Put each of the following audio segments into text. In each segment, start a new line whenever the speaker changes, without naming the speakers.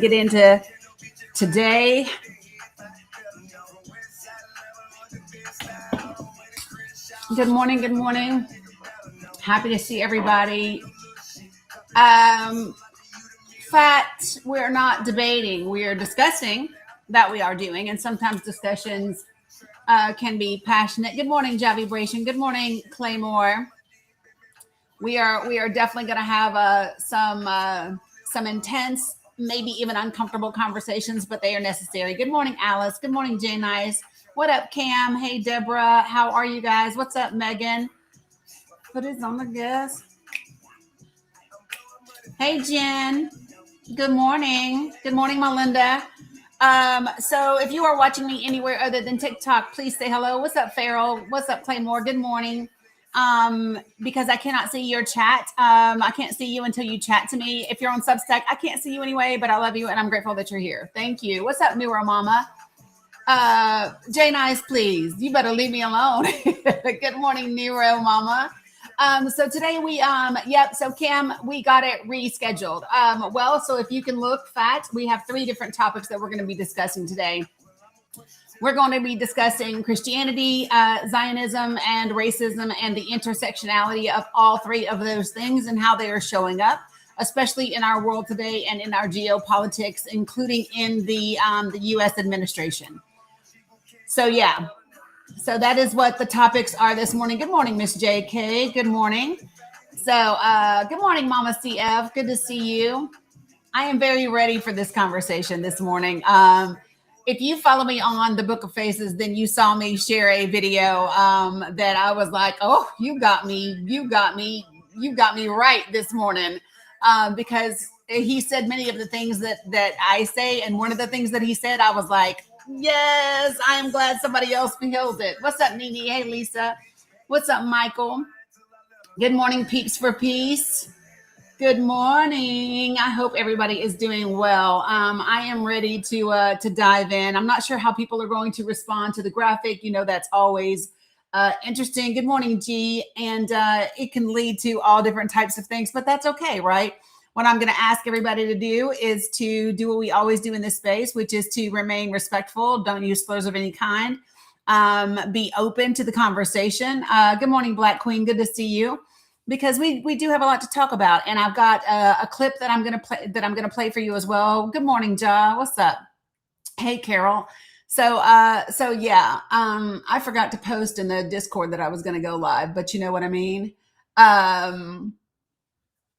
get into today. Good morning. Good morning. Happy to see everybody. Fact, we're not debating. We are discussing that we are doing, and sometimes discussions can be passionate. Good morning, Javi Bration. Good morning, Claymore. We are definitely going to have some intense, maybe even uncomfortable conversations, but they are necessary. Good morning, Alice. Good morning, Jay Nice. What up, Cam? Hey, Deborah. How are you guys? What's up, Megan? Put it on the guest. Hey, Jen. Good morning. Good morning, Melinda. So if you are watching me anywhere other than TikTok, please say hello. What's up, Farrell? What's up, Claymore? Good morning. Because I cannot see your chat. I can't see you until you chat to me. If you're on Substack, I can't see you anyway, but I love you and I'm grateful that you're here. Thank you. What's up, Neuro Mama? Jay Nice, please. You better leave me alone. Good morning, Neuro Mama. So today so Cam, we got it rescheduled. So if you can look, Fat, we have 3 different topics that we're going to be discussing today. We're going to be discussing Christianity, Zionism, and racism, and the intersectionality of all 3 of those things and how they are showing up, especially in our world today and in our geopolitics, including in the U.S. administration. So that is what the topics are this morning. Good morning, Miss JK. Good morning. So good morning, Mama CF. Good to see you. I am very ready for this conversation this morning. If you follow me on the Book of Faces, then you saw me share a video that I was like, oh, you got me right this morning. Because he said many of the things that I say. And one of the things that he said, I was like, yes, I am glad somebody else feels it. What's up, Nene? Hey, Lisa. What's up, Michael? Good morning, Peeps for Peace. Good morning. I hope everybody is doing well. I am ready to dive in. I'm not sure how people are going to respond to the graphic. That's always interesting. Good morning, G. And it can lead to all different types of things, but that's okay, right? What I'm going to ask everybody to do is to do what we always do in this space, which is to remain respectful. Don't use slurs of any kind. Be open to the conversation. Good morning, Black Queen. Good to see you. Because we do have a lot to talk about, and I've got a clip that I'm gonna play for you as well. Good morning, Ja. What's up? Hey, Carol. So I forgot to post in the Discord that I was gonna go live, but you know what I mean,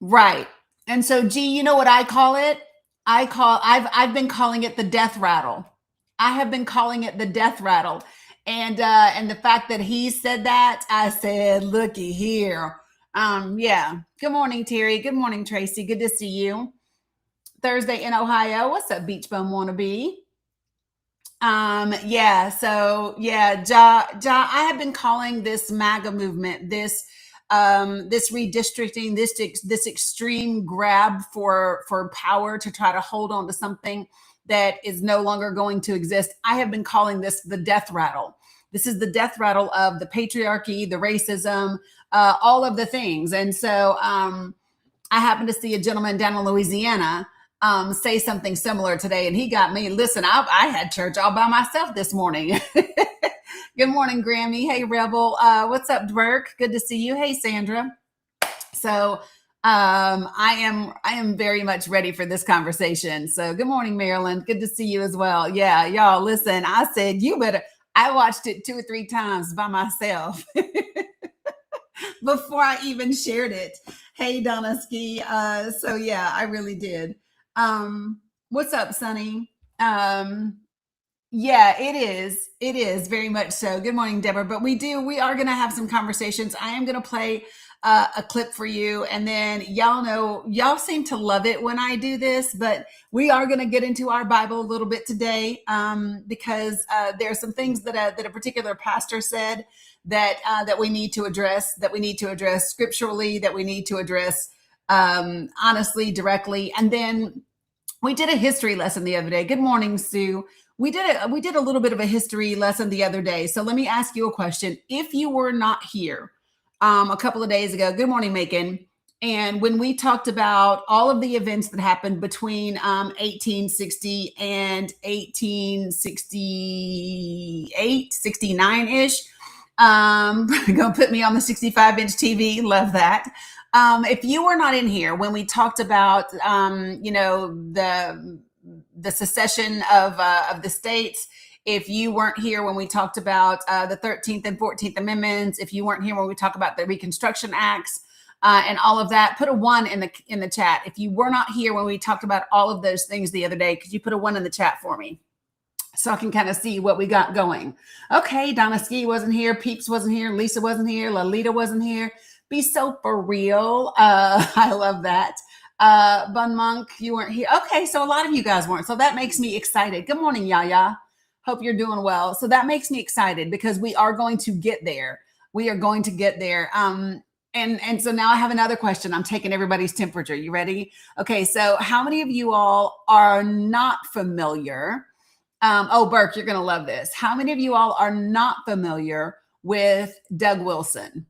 right? And so, G, you know what I call it? I've been calling it the death rattle. I have been calling it the death rattle, and the fact that he said that, I said, looky here. Good morning, Terry. Good morning, Tracy. Good to see you. Thursday in Ohio. What's up, Beach Bum Wannabe? Ja, I have been calling this MAGA movement, this redistricting, this extreme grab for power to try to hold on to something that is no longer going to exist. I have been calling this the death rattle. This is the death rattle of the patriarchy, the racism, all of the things. And so I happened to see a gentleman down in Louisiana say something similar today. And he got me, listen, I had church all by myself this morning. Good morning, Grammy. Hey, Rebel. What's up, Burke? Good to see you. Hey, Sandra. So I am very much ready for this conversation. So good morning, Maryland. Good to see you as well. Yeah, y'all, listen, I said, I watched it 2 or 3 times by myself before I even shared it. Hey, Donna Ski. I really did. What's up, Sonny? It is. It is very much so. Good morning, Deborah. But we are going to have some conversations. I am going to play a clip for you. And then y'all seem to love it when I do this, but we are going to get into our Bible a little bit today because there are some things that a particular pastor said that we need to address, scripturally, that we need to address honestly, directly. And then we did a history lesson the other day. Good morning, Sue. We did a little bit of a history lesson the other day. So let me ask you a question. If you were not here a couple of days ago, good morning, Macon, And when we talked about all of the events that happened between 1860 and 1868, 69-ish, gonna put me on the 65-inch TV. Love that. If you were not in here when we talked about, the secession of the states, if you weren't here when we talked about the 13th and 14th Amendments, if you weren't here when we talked about the Reconstruction Acts, and all of that, put a 1 in the chat. If you were not here when we talked about all of those things the other day, could you put a 1 in the chat for me so I can kind of see what we got going? Okay, Donna Ski wasn't here, Peeps wasn't here, Lisa wasn't here, Lolita wasn't here. Be so for real. I love that. Bun Monk, you weren't here. Okay, so a lot of you guys weren't. So that makes me excited. Good morning, Yaya. Hope you're doing well. So that makes me excited because we are going to get there. We are going to get there. And so now I have another question. I'm taking everybody's temperature. You ready? Okay, so how many of you all are not familiar? Burke, you're going to love this. How many of you all are not familiar with Doug Wilson?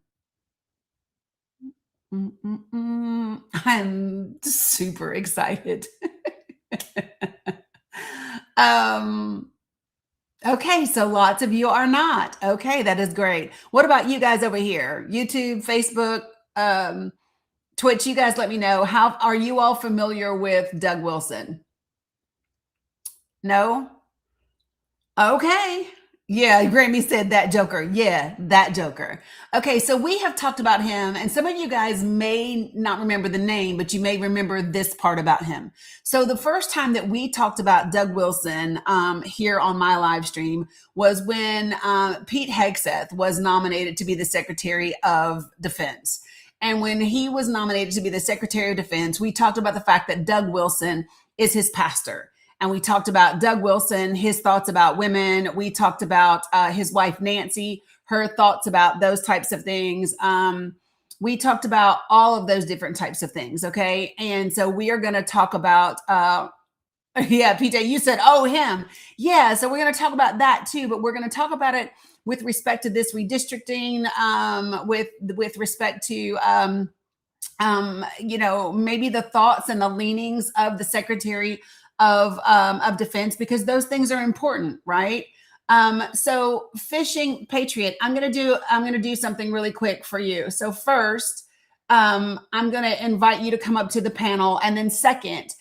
I'm super excited. Okay, so lots of you are not. Okay, that is great. What about you guys over here? YouTube, Facebook, Twitch, you guys let me know. How are you all familiar with Doug Wilson? No? Okay. Yeah, Grammy said that Joker. Yeah, that Joker. Okay, so we have talked about him, and some of you guys may not remember the name, but you may remember this part about him. So the first time that we talked about Doug Wilson here on my live stream was when Pete Hegseth was nominated to be the Secretary of Defense. And when he was nominated to be the Secretary of Defense, we talked about the fact that Doug Wilson is his pastor. And we talked about Doug Wilson, his thoughts about women. We talked about his wife, Nancy, her thoughts about those types of things. We talked about all of those different types of things. Okay. And so we are going to talk about, yeah, PJ, you said, oh, him. Yeah. So we're going to talk about that too, but we're going to talk about it with respect to this redistricting, with respect to, maybe the thoughts and the leanings of the Secretary of Defense, because those things are important, right? So Fishing Patriot, I'm going to do something really quick for you. So first, I'm going to invite you to come up to the panel. And then second,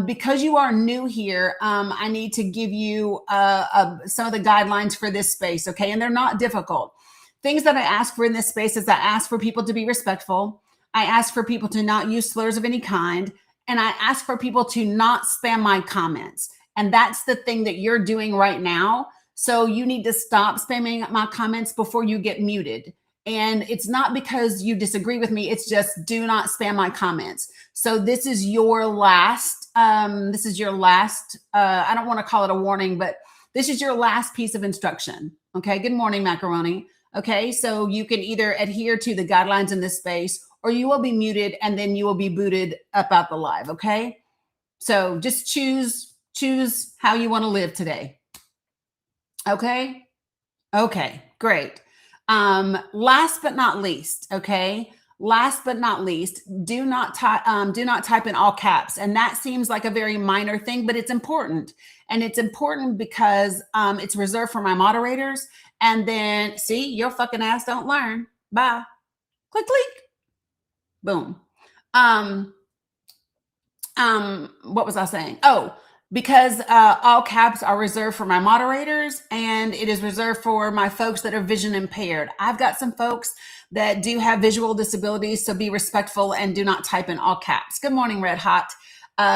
because you are new here, I need to give you some of the guidelines for this space. Okay. And they're not difficult. Things that I ask for in this space is I ask for people to be respectful. I ask for people to not use slurs of any kind. And I ask for people to not spam my comments. And that's the thing that you're doing right now. So you need to stop spamming my comments before you get muted. And it's not because you disagree with me. It's just do not spam my comments. So this is your last, I don't want to call it a warning, but this is your last piece of instruction. Okay. Good morning, Macaroni. Okay. So you can either adhere to the guidelines in this space, or you will be muted and then you will be booted up out the live. Okay. So just choose how you want to live today. Okay. Okay, great. Last but not least, okay. Last but not least, do not type in all caps. And that seems like a very minor thing, but it's important. And it's important because it's reserved for my moderators. And then see, your fucking ass don't learn. Bye. Click, click. Boom. What was I saying? Oh, because all caps are reserved for my moderators, and it is reserved for my folks that are vision impaired. I've got some folks that do have visual disabilities, so be respectful and do not type in all caps. Good morning, Red Hot.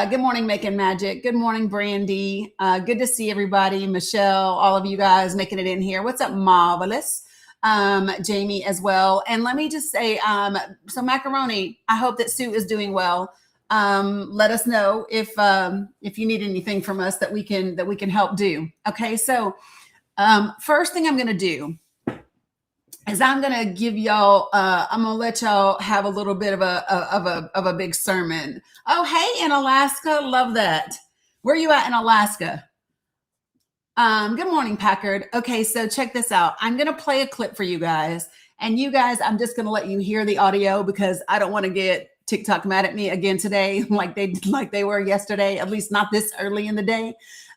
Good morning, Making Magic. Good morning, Brandy. Good to see everybody. Michelle, all of you guys making it in here. What's up, Marvelous? Jamie as well. And let me just say, so Macaroni, I hope that Sue is doing well. Let us know if you need anything from us that we can help do. Okay. So, first thing I'm going to do is I'm going to give y'all, I'm going to let y'all have a little bit of a big sermon. Oh, hey, in Alaska. Love that. Where are you at in Alaska? Good morning, Packard. Okay, so check this out. I'm going to play a clip for you guys. And you guys, I'm just going to let you hear the audio because I don't want to get TikTok mad at me again today, like they were yesterday, at least not this early in the day.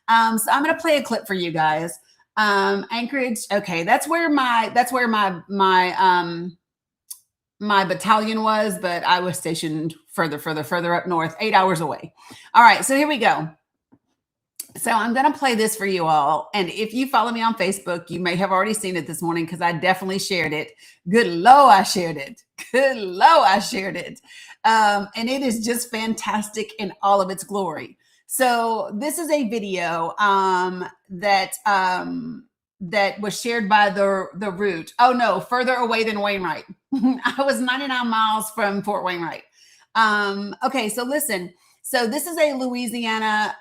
So I'm going to play a clip for you guys. Anchorage. Okay. That's where my battalion was, but I was stationed further up north, 8 hours away. All right. So here we go. So I'm going to play this for you all. And if you follow me on Facebook, you may have already seen it this morning because I definitely shared it. Good Lord, I shared it. Good Lord, I shared it. And it is just fantastic in all of its glory. So this is a video that was shared by the route. Oh no, further away than Wainwright. I was 99 miles from Fort Wainwright. Okay, so listen. So this is a Louisiana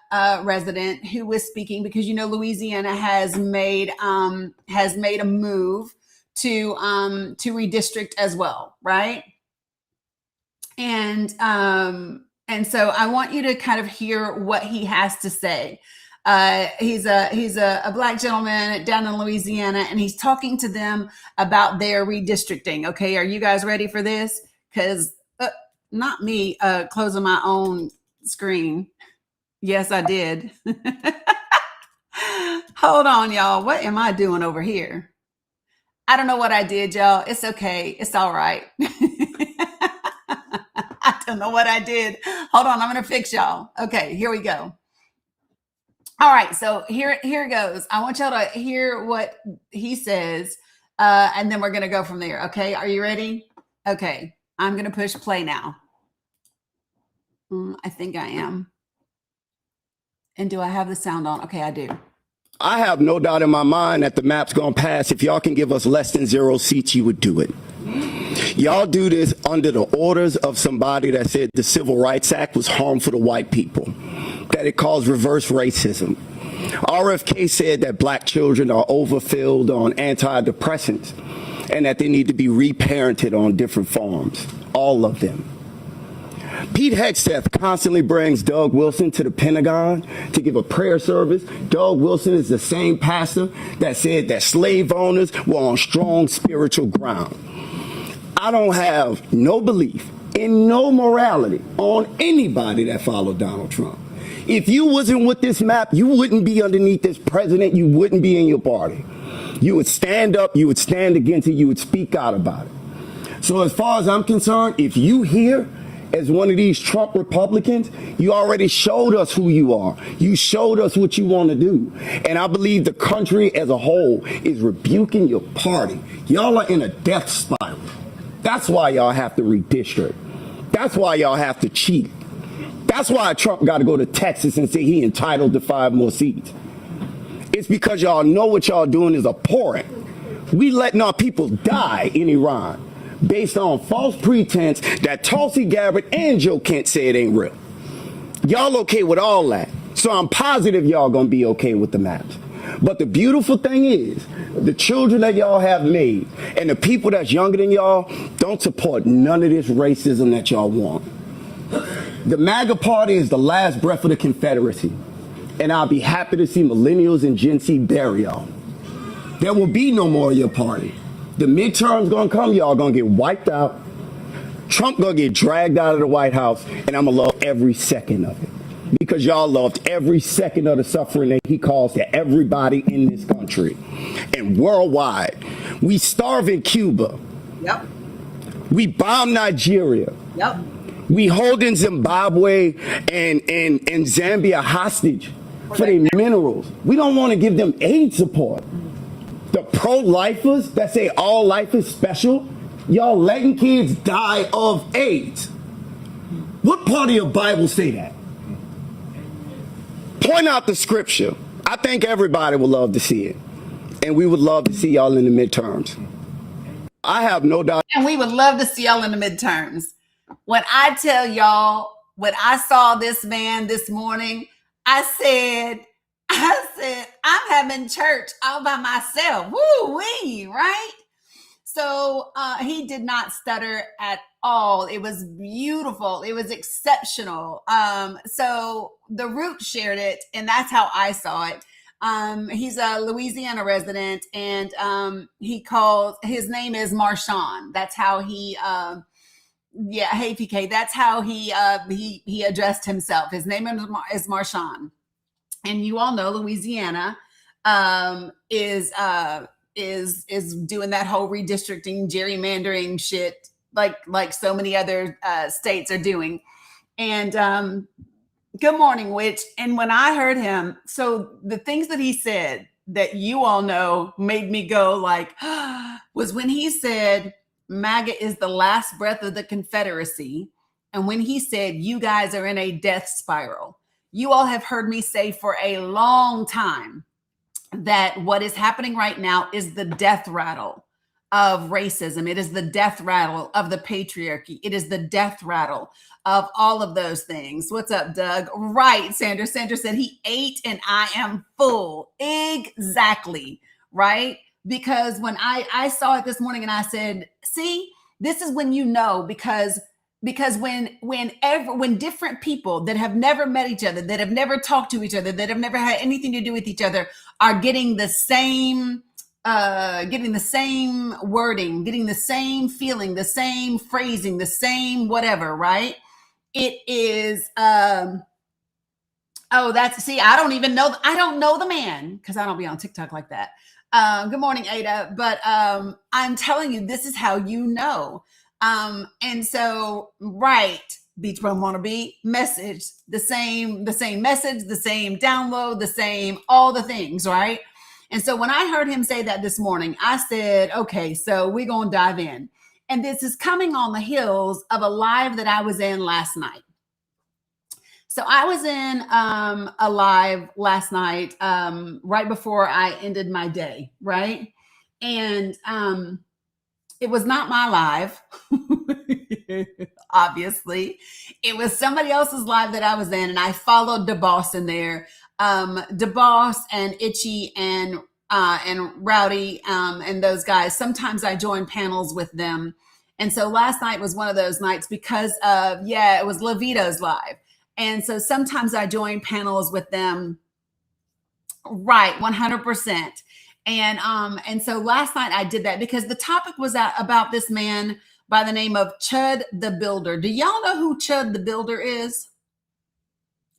resident who was speaking because Louisiana has made a move to redistrict as well, right? And so I want you to kind of hear what he has to say. He's a Black gentleman down in Louisiana, and he's talking to them about their redistricting. Okay, are you guys ready for this? Because not me closing my own screen. Yes, I did. Hold on, y'all. What am I doing over here? I don't know what I did, y'all. It's okay. It's all right. I don't know what I did. Hold on. I'm going to fix y'all. Okay, here we go. All right. So here it goes. I want y'all to hear what he says, and then we're going to go from there. Okay. Are you ready? Okay. I'm going to push play now. I think I am. And do I have the sound on? Okay, I do.
I have no doubt in my mind that the map's going to pass. If y'all can give us less than 0 seats, you would do it. Y'all do this under the orders of somebody that said the Civil Rights Act was harmful to white people, that it caused reverse racism. RFK said that black children are overfilled on antidepressants and that they need to be reparented on different farms, all of them. Pete Hegseth constantly brings Doug Wilson to the Pentagon to give a prayer service. Doug Wilson is the same pastor that said that slave owners were on strong spiritual ground. I don't have no belief in no morality on anybody that followed Donald Trump. If you wasn't with this map, you wouldn't be underneath this president. You wouldn't be in your party. You would stand up. You would stand against it. You would speak out about it. So as far as I'm concerned, if you here as one of these Trump Republicans, you already showed us who you are. You showed us what you want to do. And I believe the country as a whole is rebuking your party. Y'all are in a death spiral. That's why y'all have to redistrict. That's why y'all have to cheat. That's why Trump got to go to Texas and say he entitled to 5 more seats. It's because y'all know what y'all doing is abhorrent. We letting our people die in Iran based on false pretense that Tulsi Gabbard and Joe Kent say it ain't real. Y'all okay with all that. So I'm positive y'all gonna be okay with the maps. But the beautiful thing is, the children that y'all have made and the people that's younger than y'all don't support none of this racism that y'all want. The MAGA party is the last breath of the Confederacy. And I'll be happy to see millennials and Gen Z bury y'all. There will be no more of your party. The midterms gonna come, y'all gonna get wiped out. Trump gonna get dragged out of the White House, and I'm gonna love every second of it. Because y'all loved every second of the suffering that he caused to everybody in this country. And worldwide. We starve in Cuba.
Yep.
We bomb Nigeria.
Yep.
We holding Zimbabwe and Zambia hostage for their minerals. We don't want to give them aid support. The pro-lifers that say all life is special, y'all letting kids die of AIDS. What part of your Bible say that? Point out the scripture. I think everybody would love to see it. And we would love to see y'all in the midterms. I have no doubt.
And we would love to see y'all in the midterms. When I tell y'all, when I saw this man this morning, I said, I'm having church all by myself. Woo-wee, right? So he did not stutter at all. It was beautiful. It was exceptional. So the Root shared it, and that's how I saw it. He's a Louisiana resident, and his name is Marshawn. That's how he Yeah, hey PK, that's how he addressed himself. His name is Marshawn, and you all know Louisiana is doing that whole redistricting, gerrymandering shit, like so many other states are doing. And good morning, Witch. And when I heard him, so the things that he said that you all know made me go like, was when he said MAGA is the last breath of the Confederacy. And when he said, you guys are in a death spiral. You all have heard me say for a long time that what is happening right now is the death rattle of racism. It is the death rattle of the patriarchy. It is the death rattle of all of those things. What's up, Doug? Right, Sandra. Sandra said he ate and I am full. Exactly, right? Because when I saw it this morning and I said, see, this is when you know, because when different people that have never met each other, that have never talked to each other, that have never had anything to do with each other, are getting the same wording, getting the same feeling, the same phrasing, the same whatever, right? It is oh, that's see, I don't know the man because I don't be on TikTok like that. Good morning, Ada. But I'm telling you, this is how you know. And so, right, Beach Bum Wannabe message, the same message, the same download, the same, all the things, right? And so when I heard him say that this morning, I said, okay, so we're going to dive in. And this is coming on the heels of a live that I was in last night. So I was in a live last night, right before I ended my day, right? And it was not my live, obviously. It was somebody else's live that I was in, and I followed DeBoss in there. DeBoss and Itchy and Rowdy and those guys. Sometimes I join panels with them. And so last night was one of those nights because of, it was Levito's live. And so sometimes I join panels with them. Right, 100%. And so last night I did that because the topic was about this man by the name of Chud the Builder. Do y'all know who Chud the Builder is?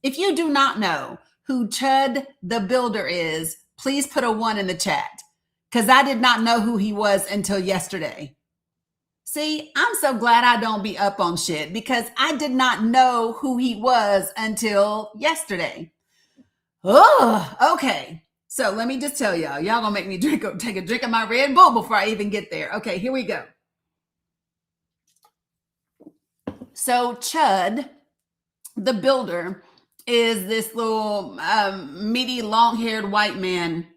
If you do not know who Chud the Builder is, please put a 1 in the chat because I did not know who he was until yesterday. See, I'm so glad I don't be up on shit because I did not know who he was until yesterday. Oh, okay. So let me just tell y'all gonna make me take a drink of my Red Bull before I even get there. Okay, here we go. So Chud, the Builder, is this little meaty, long-haired white man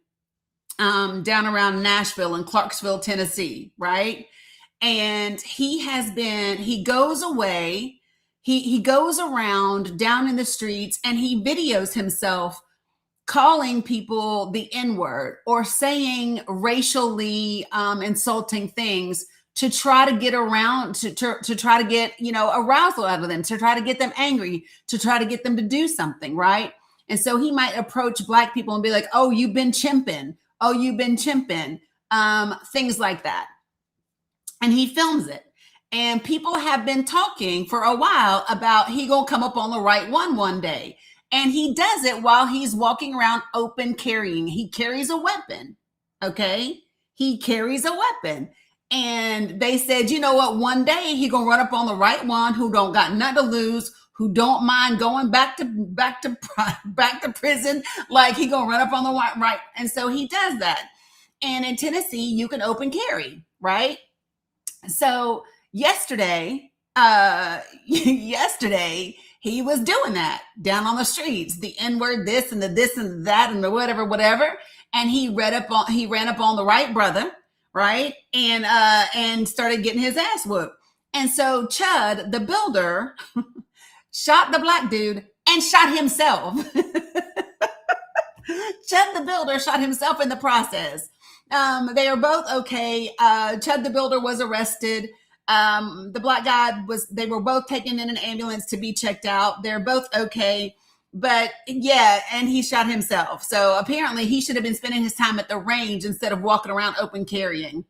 down around Nashville and Clarksville, Tennessee, right? And he goes away, he goes around down in the streets and he videos himself calling people the N-word or saying racially insulting things to try to get around, to try to get, arousal out of them, to try to get them angry, to try to get them to do something, right? And so he might approach Black people and be like, oh, you've been chimping. Oh, you've been chimping. Things like that. And he films it. And people have been talking for a while about he gonna come up on the right one day. And he does it while he's walking around open carrying. He carries a weapon, okay? He carries a weapon. And they said, you know what? One day he gonna run up on the right one who don't got nothing to lose, who don't mind going back to prison. Like he gonna run up on the right. And so he does that. And in Tennessee, you can open carry, right? So yesterday he was doing that down on the streets, the N-word, this and the this and that and the whatever. And he ran up on the right brother, right? And started getting his ass whooped. And so Chud, the Builder, shot the Black dude and shot himself. Chud the Builder shot himself in the process. They are both okay. Chud the Builder was arrested. The Black guy they were both taken in an ambulance to be checked out. They're both okay. But yeah, and he shot himself. So apparently he should have been spending his time at the range instead of walking around open carrying.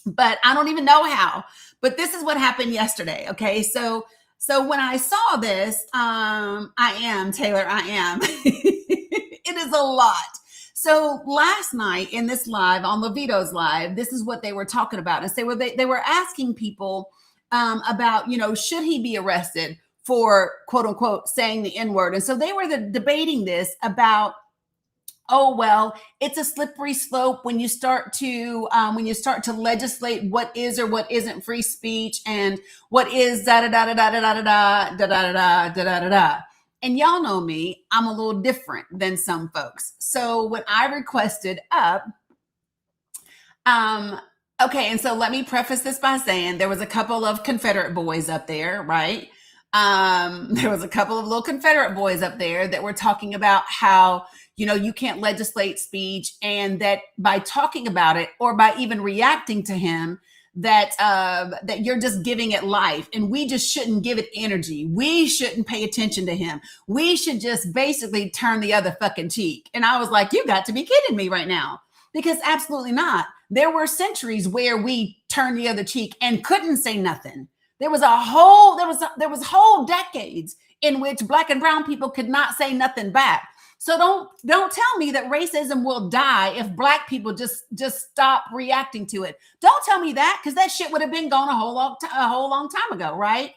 but I don't even know how. But this is what happened yesterday. Okay, so when I saw this, I am Taylor. I am. It is a lot. So last night in this live on Levito's live, this is what they were talking about. And they were asking people about, should he be arrested for quote unquote saying the N word? And so they were debating this about, oh well, it's a slippery slope when you start to legislate what is or what isn't free speech and what is da da da da da da da da da da da da da da. And y'all know me, I'm a little different than some folks. So when I requested up, okay, and so let me preface this by saying there was a couple of Confederate boys up there, right? There was a couple of little Confederate boys up there that were talking about how, you can't legislate speech, and that by talking about it or by even reacting to him, that you're just giving it life, and we just shouldn't give it energy. We shouldn't pay attention to him. We should just basically turn the other fucking cheek. And I was like, you got to be kidding me right now, because absolutely not. There were centuries where we turned the other cheek and couldn't say nothing. There was whole decades in which Black and brown people could not say nothing back. So don't tell me that racism will die if Black people just stop reacting to it. Don't tell me that, because that shit would have been gone a whole long time ago, right?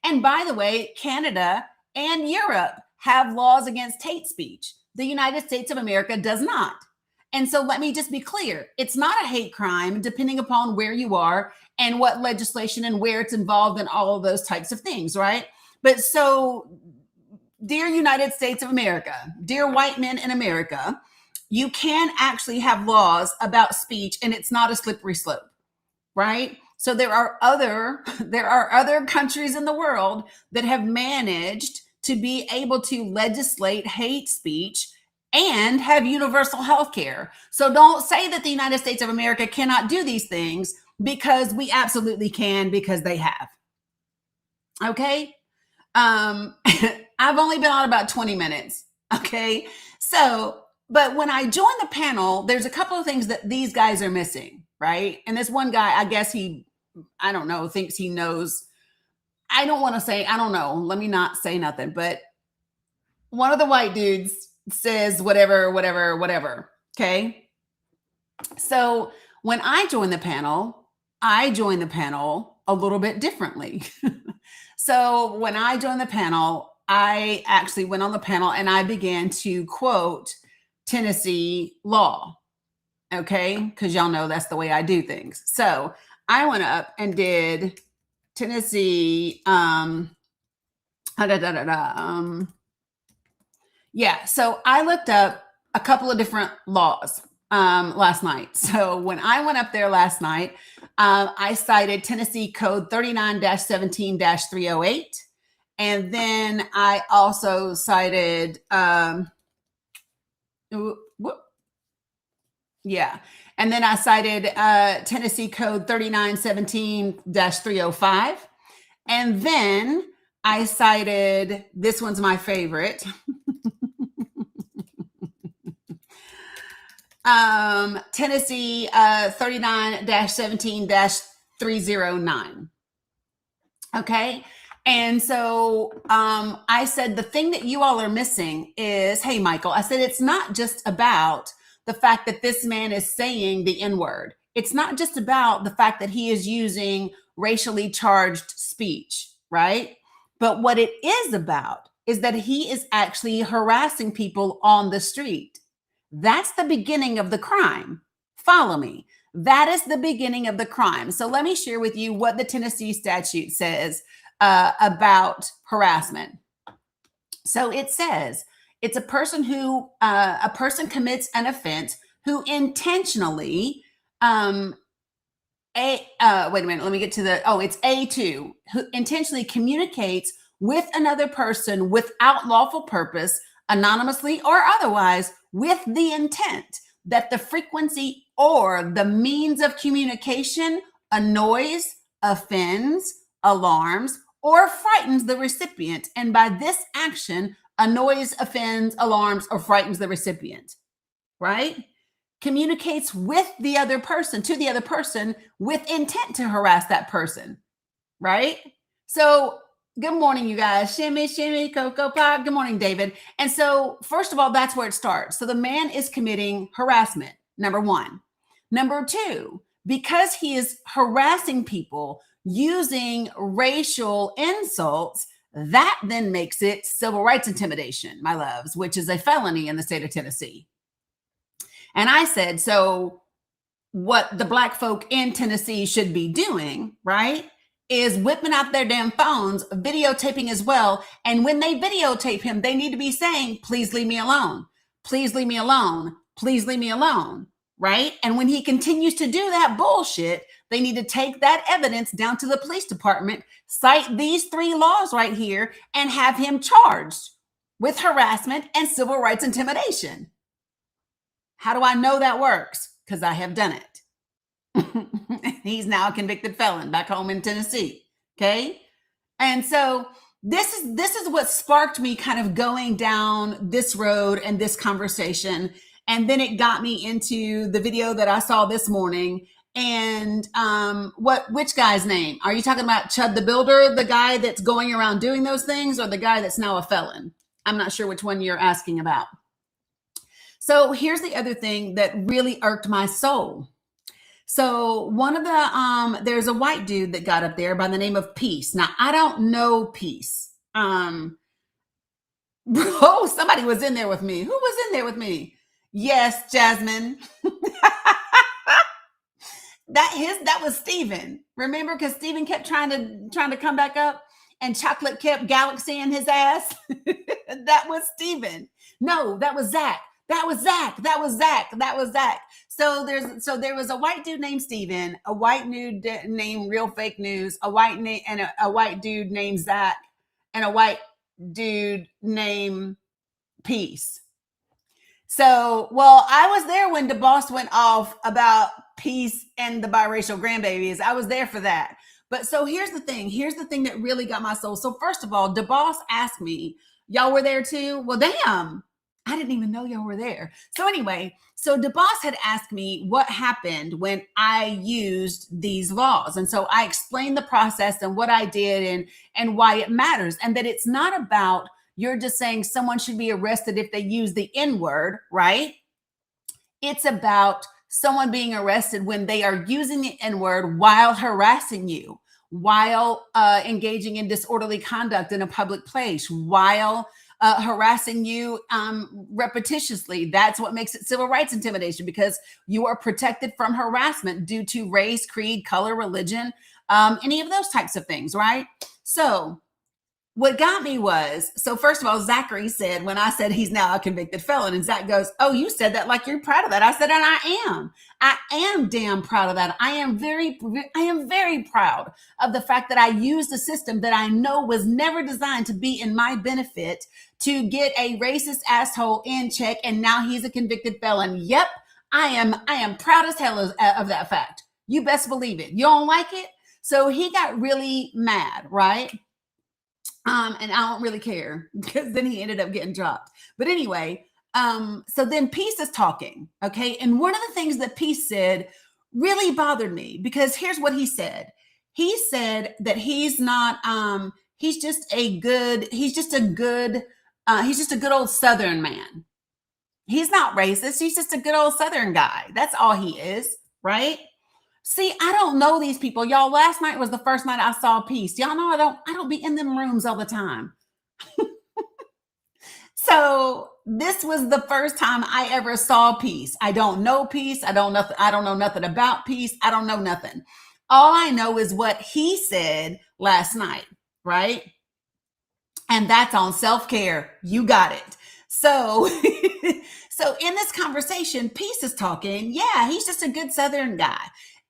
And by the way, Canada and Europe have laws against hate speech. The United States of America does not. And so let me just be clear. It's not a hate crime, depending upon where you are and what legislation and where it's involved in all of those types of things, right? But so, dear United States of America, dear white men in America, you can actually have laws about speech, and it's not a slippery slope, right? So there are other countries in the world that have managed to be able to legislate hate speech and have universal health care. So don't say that the United States of America cannot do these things, because we absolutely can, because they have. Okay? I've only been on about 20 minutes. Okay? So, but when I joined the panel, there's a couple of things that these guys are missing, right? And this one guy, I guess I don't know, thinks he knows. I don't want to say, I don't know. Let me not say nothing. But one of the white dudes says whatever. Okay. So when I joined the panel a little bit differently. So when I joined the panel, I actually went on the panel and I began to quote Tennessee law. Okay. Because y'all know that's the way I do things. So I went up and did Tennessee, yeah, so I looked up a couple of different laws last night. So when I went up there last night, I cited Tennessee Code 39-17-308. And then I also cited, and then I cited Tennessee Code 39-17-305. And then I cited, this one's my favorite, Tennessee 39-17-309. Okay. And so I said, the thing that you all are missing is, hey, Michael, I said, it's not just about the fact that this man is saying the N-word. It's not just about the fact that he is using racially charged speech, right? But what it is about is that he is actually harassing people on the street. That's the beginning of the crime. Follow me. That is the beginning of the crime. So let me share with you what the Tennessee statute says about harassment. So it says it's a person commits an offense who intentionally, wait a minute, let me get to it's A2, who intentionally communicates with another person without lawful purpose, anonymously or otherwise, with the intent that the frequency or the means of communication annoys, offends, alarms, or frightens the recipient. And by this action, annoys, offends, alarms, or frightens the recipient, right? communicates with the other person, to the other person, with intent to harass that person, right? So good morning, you guys. Shimmy, shimmy, cocoa pop. Good morning, David. And so, first of all, that's where it starts. So the man is committing harassment, number one. Number two, because he is harassing people using racial insults, that then makes it civil rights intimidation, my loves, which is a felony in the state of Tennessee. And I said, so what the Black folk in Tennessee should be doing, right, is whipping out their damn phones, videotaping as well. And when they videotape him, they need to be saying, please leave me alone. Please leave me alone. Please leave me alone. Right. And when he continues to do that bullshit, they need to take that evidence down to the police department, cite these 3 laws right here, and have him charged with harassment and civil rights intimidation. How do I know that works? Because I have done it. He's now a convicted felon back home in Tennessee. Okay. And so this is what sparked me kind of going down this road and this conversation. And then it got me into the video that I saw this morning. And which guy's name? Are you talking about Chud the Builder, the guy that's going around doing those things, or the guy that's now a felon? I'm not sure which one you're asking about. So here's the other thing that really irked my soul. So one of the, there's a white dude that got up there by the name of Peace. Now, I don't know Peace. Oh, somebody was in there with me. Who was in there with me? Yes, Jasmine. That was Steven. Remember, because Steven kept trying to come back up and Chocolate kept galaxying his ass. That was Steven. No, that was Zach. That was Zach. So there was a white dude named Steven, a white dude named Real Fake News, a white dude named Zach, and a white dude named Peace. So, well, I was there when DeBoss went off about Peace and the biracial grandbabies. I was there for that. But so here's the thing that really got my soul. So first of all, DeBoss asked me, y'all were there too? Well, damn. I didn't even know y'all were there. So anyway, so DeBoss had asked me what happened when I used these laws. And so I explained the process and what I did and why it matters. And that it's not about you're just saying someone should be arrested if they use the N-word, right? It's about someone being arrested when they are using the N-word while harassing you, while engaging in disorderly conduct in a public place, while harassing you repetitiously. That's what makes it civil rights intimidation, because you are protected from harassment due to race, creed, color, religion, any of those types of things, right? So what got me was, so first of all, Zachary said, when I said he's now a convicted felon, and Zach goes, oh, you said that like you're proud of that. I said, and I am damn proud of that. I am very proud of the fact that I used a system that I know was never designed to be in my benefit to get a racist asshole in check. And now he's a convicted felon. Yep. I am proud as hell of that fact. You best believe it. You don't like it? So he got really mad, right? And I don't really care, because then he ended up getting dropped. But anyway, so then Peace is talking, okay? And one of the things that Peace said really bothered me, because here's what he said. He said that he's not, he's just a good old Southern man. He's not racist. He's just a good old Southern guy. That's all he is, right? See, I don't know these people. Y'all, last night was the first night I saw Peace. Y'all know I don't be in them rooms all the time. So this was the first time I ever saw Peace. I don't know Peace. I don't know nothing about Peace. I don't know nothing. All I know is what he said last night, right? And that's on self-care. You got it. So, so in this conversation, Peace is talking. Yeah, he's just a good Southern guy.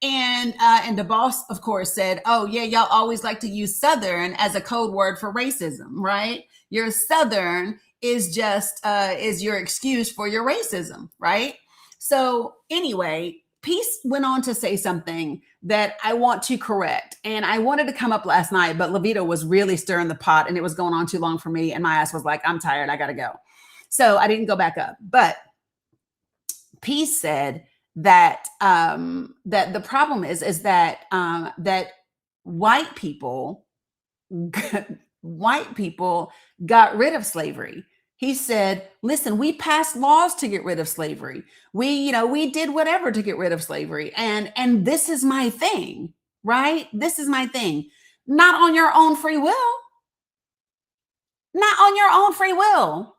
And the boss, of course, said, oh, yeah, y'all always like to use Southern as a code word for racism, right? Your Southern is just is your excuse for your racism, right? So anyway, Peace went on to say something that I want to correct. And I wanted to come up last night, but Levita was really stirring the pot and it was going on too long for me. And my ass was like, I'm tired. I got to go. So I didn't go back up. But Peace said that that the problem is that that white people white people got rid of slavery. He said, listen, we passed laws to get rid of slavery. We did whatever to get rid of slavery. And this is my thing, right? This is my thing. Not on your own free will. Not on your own free will.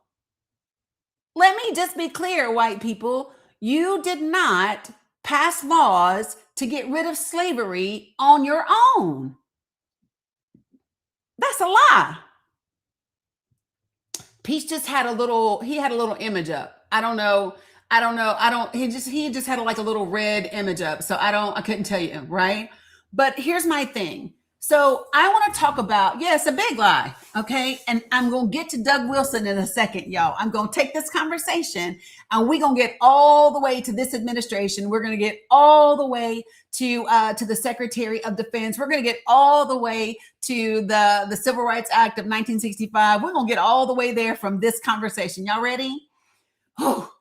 Let me just be clear, white people. You did not pass laws to get rid of slavery on your own. That's a lie. Peach just had a little image up. I don't know. He just had like a little red image up. So I couldn't tell you, right? But here's my thing. So I want to talk about, it's a big lie. Okay. And I'm going to get to Doug Wilson in a second, y'all. I'm going to take this conversation and we're going to get all the way to this administration. We're going to get all the way to the Secretary of Defense. We're going to get all the way to the Civil Rights Act of 1965. We're going to get all the way there from this conversation. Y'all ready? Oh,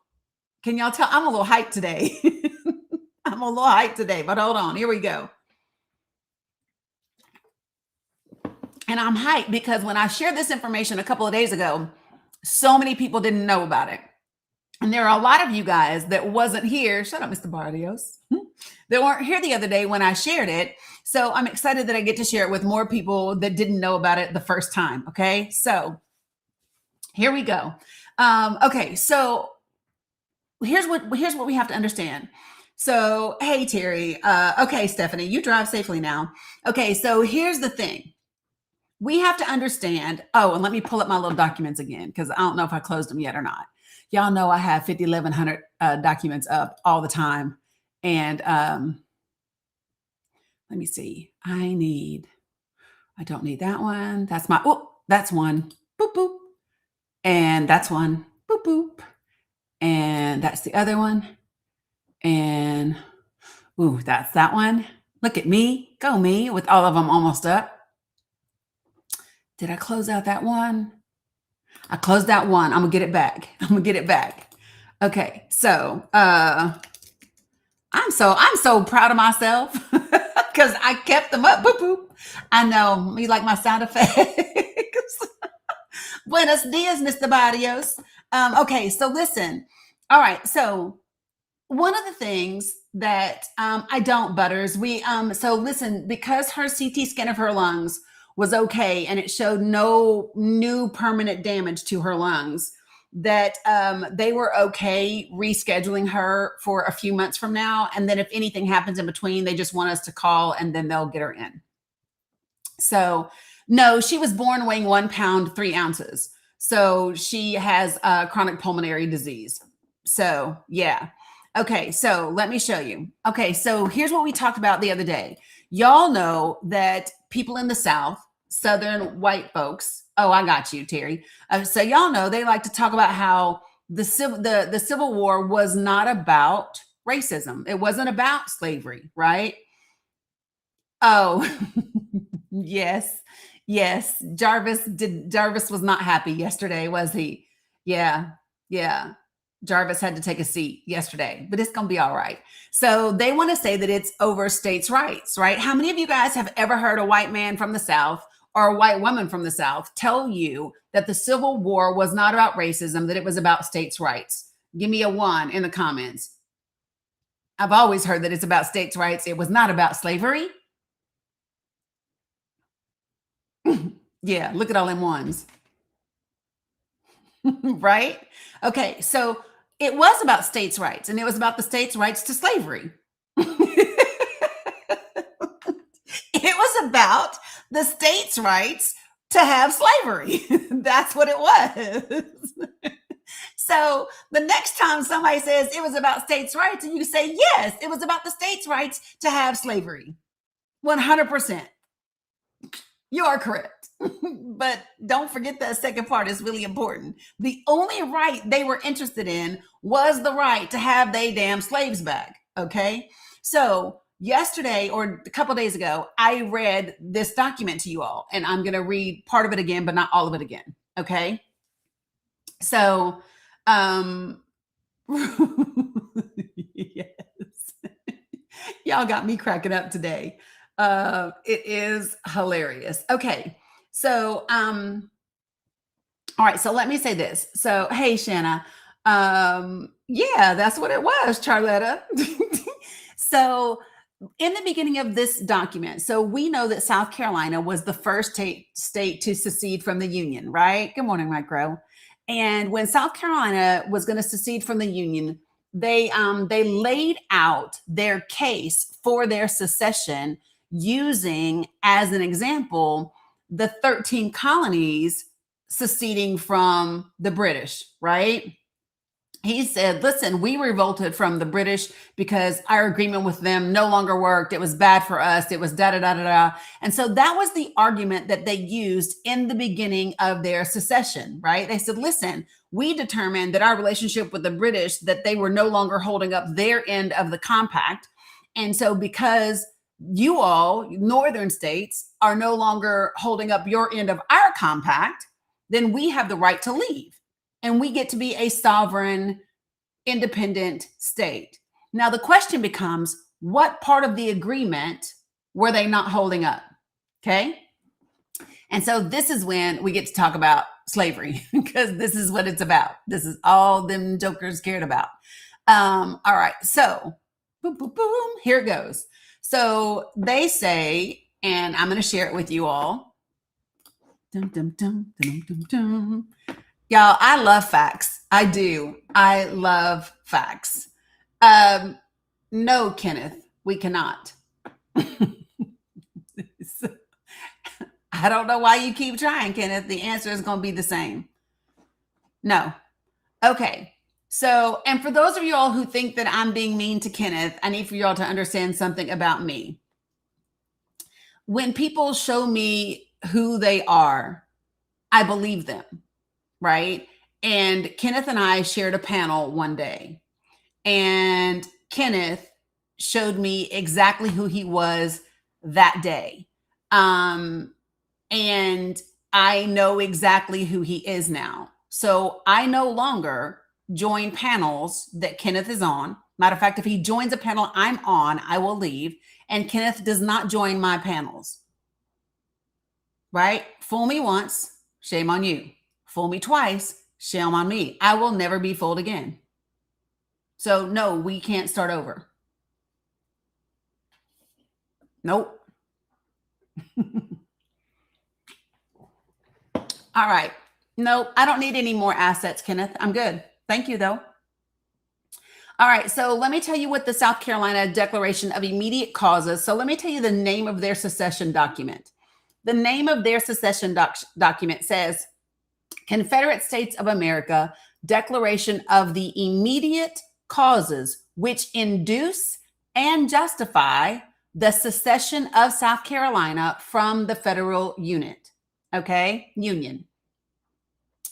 can y'all tell? I'm a little hyped today. I'm a little hyped today, but hold on. Here we go. And I'm hyped because when I shared this information a couple of days ago, so many people didn't know about it. And there are a lot of you guys that wasn't here. Shut up, Mr. Barrios. They weren't here the other day when I shared it. So I'm excited that I get to share it with more people that didn't know about it the first time. Okay. So here we go. Okay. So here's what we have to understand. So, hey, Terry. Okay, Stephanie, you drive safely now. Okay. So here's the thing. We have to understand. Oh, and let me pull up my little documents again, because I don't know if I closed them yet or not. Y'all know I have 5,100 documents up all the time. And let me see. I don't need that one. That's one. Boop, boop. And that's one. Boop, boop. And that's the other one. And, that's that one. Look at me. Go me with all of them almost up. Did I close out that one? I closed that one. I'm going to get it back. Okay. So, I'm so proud of myself because I kept them up. Boop, boop. I know you like my sound effects. Buenos dias, Mr. Barrios. Okay. So listen. All right. So one of the things that, I don't, Butters, so listen, because her CT scan of her lungs was okay, and it showed no new permanent damage to her lungs, that they were okay rescheduling her for a few months from now. And then if anything happens in between, they just want us to call and then they'll get her in. So no, she was born weighing 1 pound, 3 ounces. So she has chronic pulmonary disease. So yeah. Okay. So let me show you. Okay. So here's what we talked about the other day. Y'all know that people in the South, Southern white folks. Oh, I got you, Terry. So y'all know they like to talk about how the Civil War was not about racism. It wasn't about slavery, right? Oh, yes. Jarvis was not happy yesterday, was he? Yeah. Jarvis had to take a seat yesterday, but it's going to be all right. So they want to say that it's over states' rights, right? How many of you guys have ever heard a white man from the South or a white woman from the South tell you that the Civil War was not about racism, that it was about states' rights? Give me a 1 in the comments. I've always heard that it's about states' rights. It was not about slavery. Yeah, look at all them ones. Right? Okay, so it was about states' rights, and it was about the states' rights to slavery. It was about the states' rights to have slavery. That's what it was. So the next time somebody says it was about states' rights, and you say, yes, it was about the states' rights to have slavery. 100%. You are correct. But don't forget that second part is really important. The only right they were interested in was the right to have they damn slaves back. Okay. So yesterday or a couple of days ago, I read this document to you all, and I'm going to read part of it again, but not all of it again. Okay. So, Yes. Y'all got me cracking up today. It is hilarious. Okay. So, all right, so let me say this. So, hey, Shanna. Yeah, that's what it was, Charletta. So, in the beginning of this document, so we know that South Carolina was the first state to secede from the Union, right? Good morning, Micro. And when South Carolina was going to secede from the Union, they laid out their case for their secession using as an example the 13 colonies seceding from the British, right? He said, listen, we revolted from the British because our agreement with them no longer worked. It was bad for us. It was da da da da da. And so that was the argument that they used in the beginning of their secession, right? They said, listen, we determined that our relationship with the British, that they were no longer holding up their end of the compact. And so because you all, northern states, are no longer holding up your end of our compact, then we have the right to leave. And we get to be a sovereign, independent state. Now, the question becomes, what part of the agreement were they not holding up? Okay. And so this is when we get to talk about slavery, because this is what it's about. This is all them jokers cared about. All right. So, boom, boom, boom. Here it goes. So they say, and I'm going to share it with you all. Dum, dum, dum, dum, dum, dum. Y'all, I love facts. I do. I love facts. No, Kenneth, we cannot. So, I don't know why you keep trying, Kenneth. The answer is going to be the same. No. Okay. So, and for those of y'all who think that I'm being mean to Kenneth, I need for y'all to understand something about me. When people show me who they are, I believe them. Right. And Kenneth and I shared a panel one day, and Kenneth showed me exactly who he was that day. And I know exactly who he is now. So I no longer join panels that Kenneth is on. Matter of fact, if he joins a panel I'm on, I will leave. And Kenneth does not join my panels. Right? Fool me once, shame on you. Fool me twice, shame on me. I will never be fooled again. So no, we can't start over. Nope. All right. Nope. I don't need any more assets, Kenneth. I'm good. Thank you, though. All right. So let me tell you what the South Carolina Declaration of Immediate Causes. So let me tell you the name of their secession document. The name of their secession document says Confederate States of America Declaration of the Immediate Causes which induce and justify the secession of South Carolina from the federal unit. Okay, Union.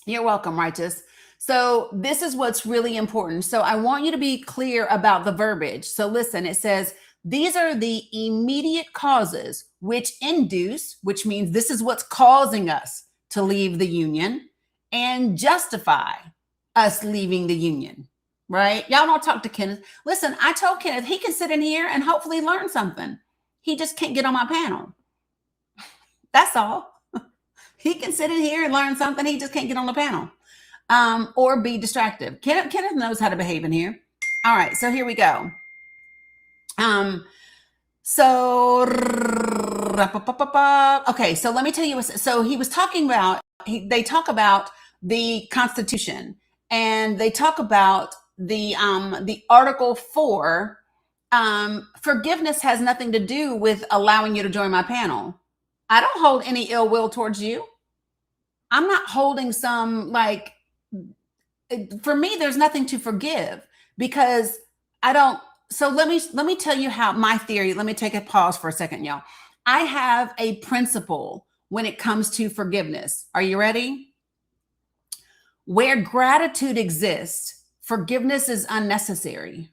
You're welcome, Righteous. So this is what's really important. So I want you to be clear about the verbiage. So listen, it says, these are the immediate causes which induce, which means this is what's causing us to leave the Union, and justify us leaving the Union, right? Y'all don't talk to Kenneth. Listen, I told Kenneth he can sit in here and hopefully learn something. He just can't get on my panel. That's all. He can sit in here and learn something. He just can't get on the panel. Or be distracted. Kenneth knows how to behave in here. All right, so here we go. So okay, so let me tell you. So he was talking about. They talk about the Constitution, and they talk about the Article 4. Forgiveness has nothing to do with allowing you to join my panel. I don't hold any ill will towards you. I'm not holding some like. For me, there's nothing to forgive because I don't. So let me tell you how my theory. Let me take a pause for a second, y'all. I have a principle when it comes to forgiveness. Are you ready? Where gratitude exists, forgiveness is unnecessary.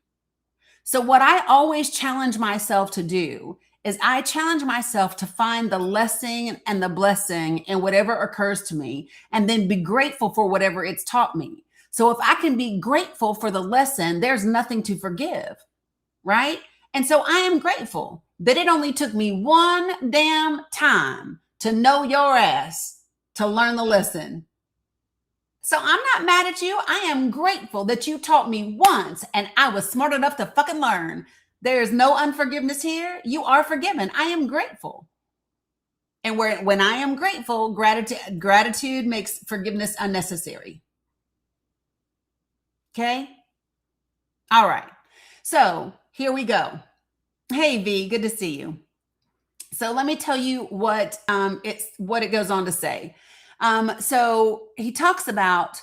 So what I always challenge myself to do is I challenge myself to find the lesson and the blessing in whatever occurs to me, and then be grateful for whatever it's taught me. So if I can be grateful for the lesson, there's nothing to forgive, right? And so I am grateful that it only took me one damn time to know your ass to learn the lesson. So I'm not mad at you. I am grateful that you taught me once and I was smart enough to fucking learn. There's no unforgiveness here. You are forgiven. I am grateful. And when I am grateful, gratitude makes forgiveness unnecessary. Okay? All right. So here we go. Hey V, good to see you. So let me tell you what it goes on to say. So he talks about,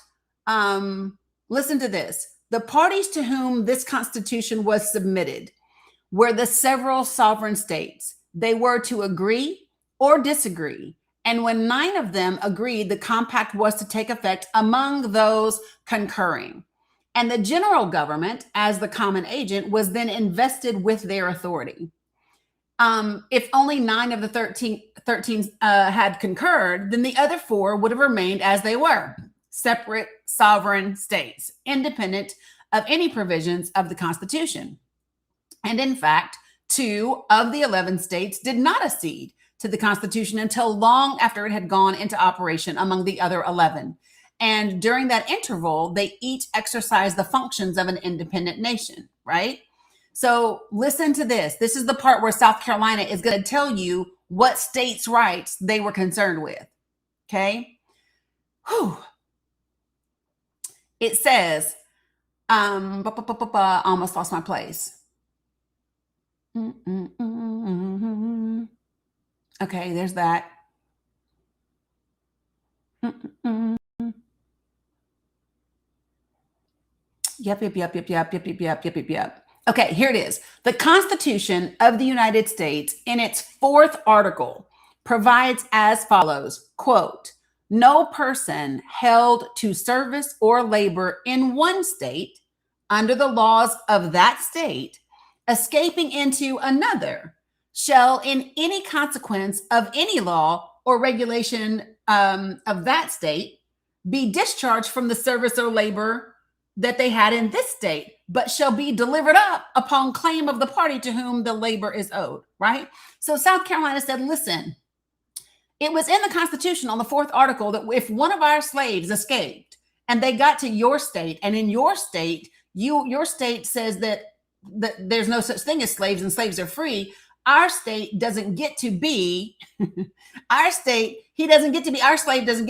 listen to this. The parties to whom this constitution was submitted were the several sovereign states. They were to agree or disagree. And when 9 of them agreed, the compact was to take effect among those concurring. And the general government, as the common agent, was then invested with their authority. If only 9 of the 13 had concurred, then the other 4 would have remained as they were, separate sovereign states, independent of any provisions of the Constitution. And in fact, 2 of the 11 states did not accede to the Constitution until long after it had gone into operation among the other 11. And during that interval, they each exercised the functions of an independent nation, right? So listen to this. This is the part where South Carolina is going to tell you what states' rights they were concerned with. Okay. Whew. It says, I almost lost my place. Okay, there's that. Yep. Okay, here it is. The Constitution of the United States, in its 4th article, provides as follows, quote, no person held to service or labor in one state under the laws of that state, escaping into another, shall in any consequence of any law or regulation of that state be discharged from the service or labor that they had in this state, but shall be delivered up upon claim of the party to whom the labor is owed, right? So South Carolina said, listen, it was in the Constitution on the 4th article that if one of our slaves escaped and they got to your state, and in your state, your state says that there's no such thing as slaves and slaves are free, our state doesn't get to be, our slave doesn't get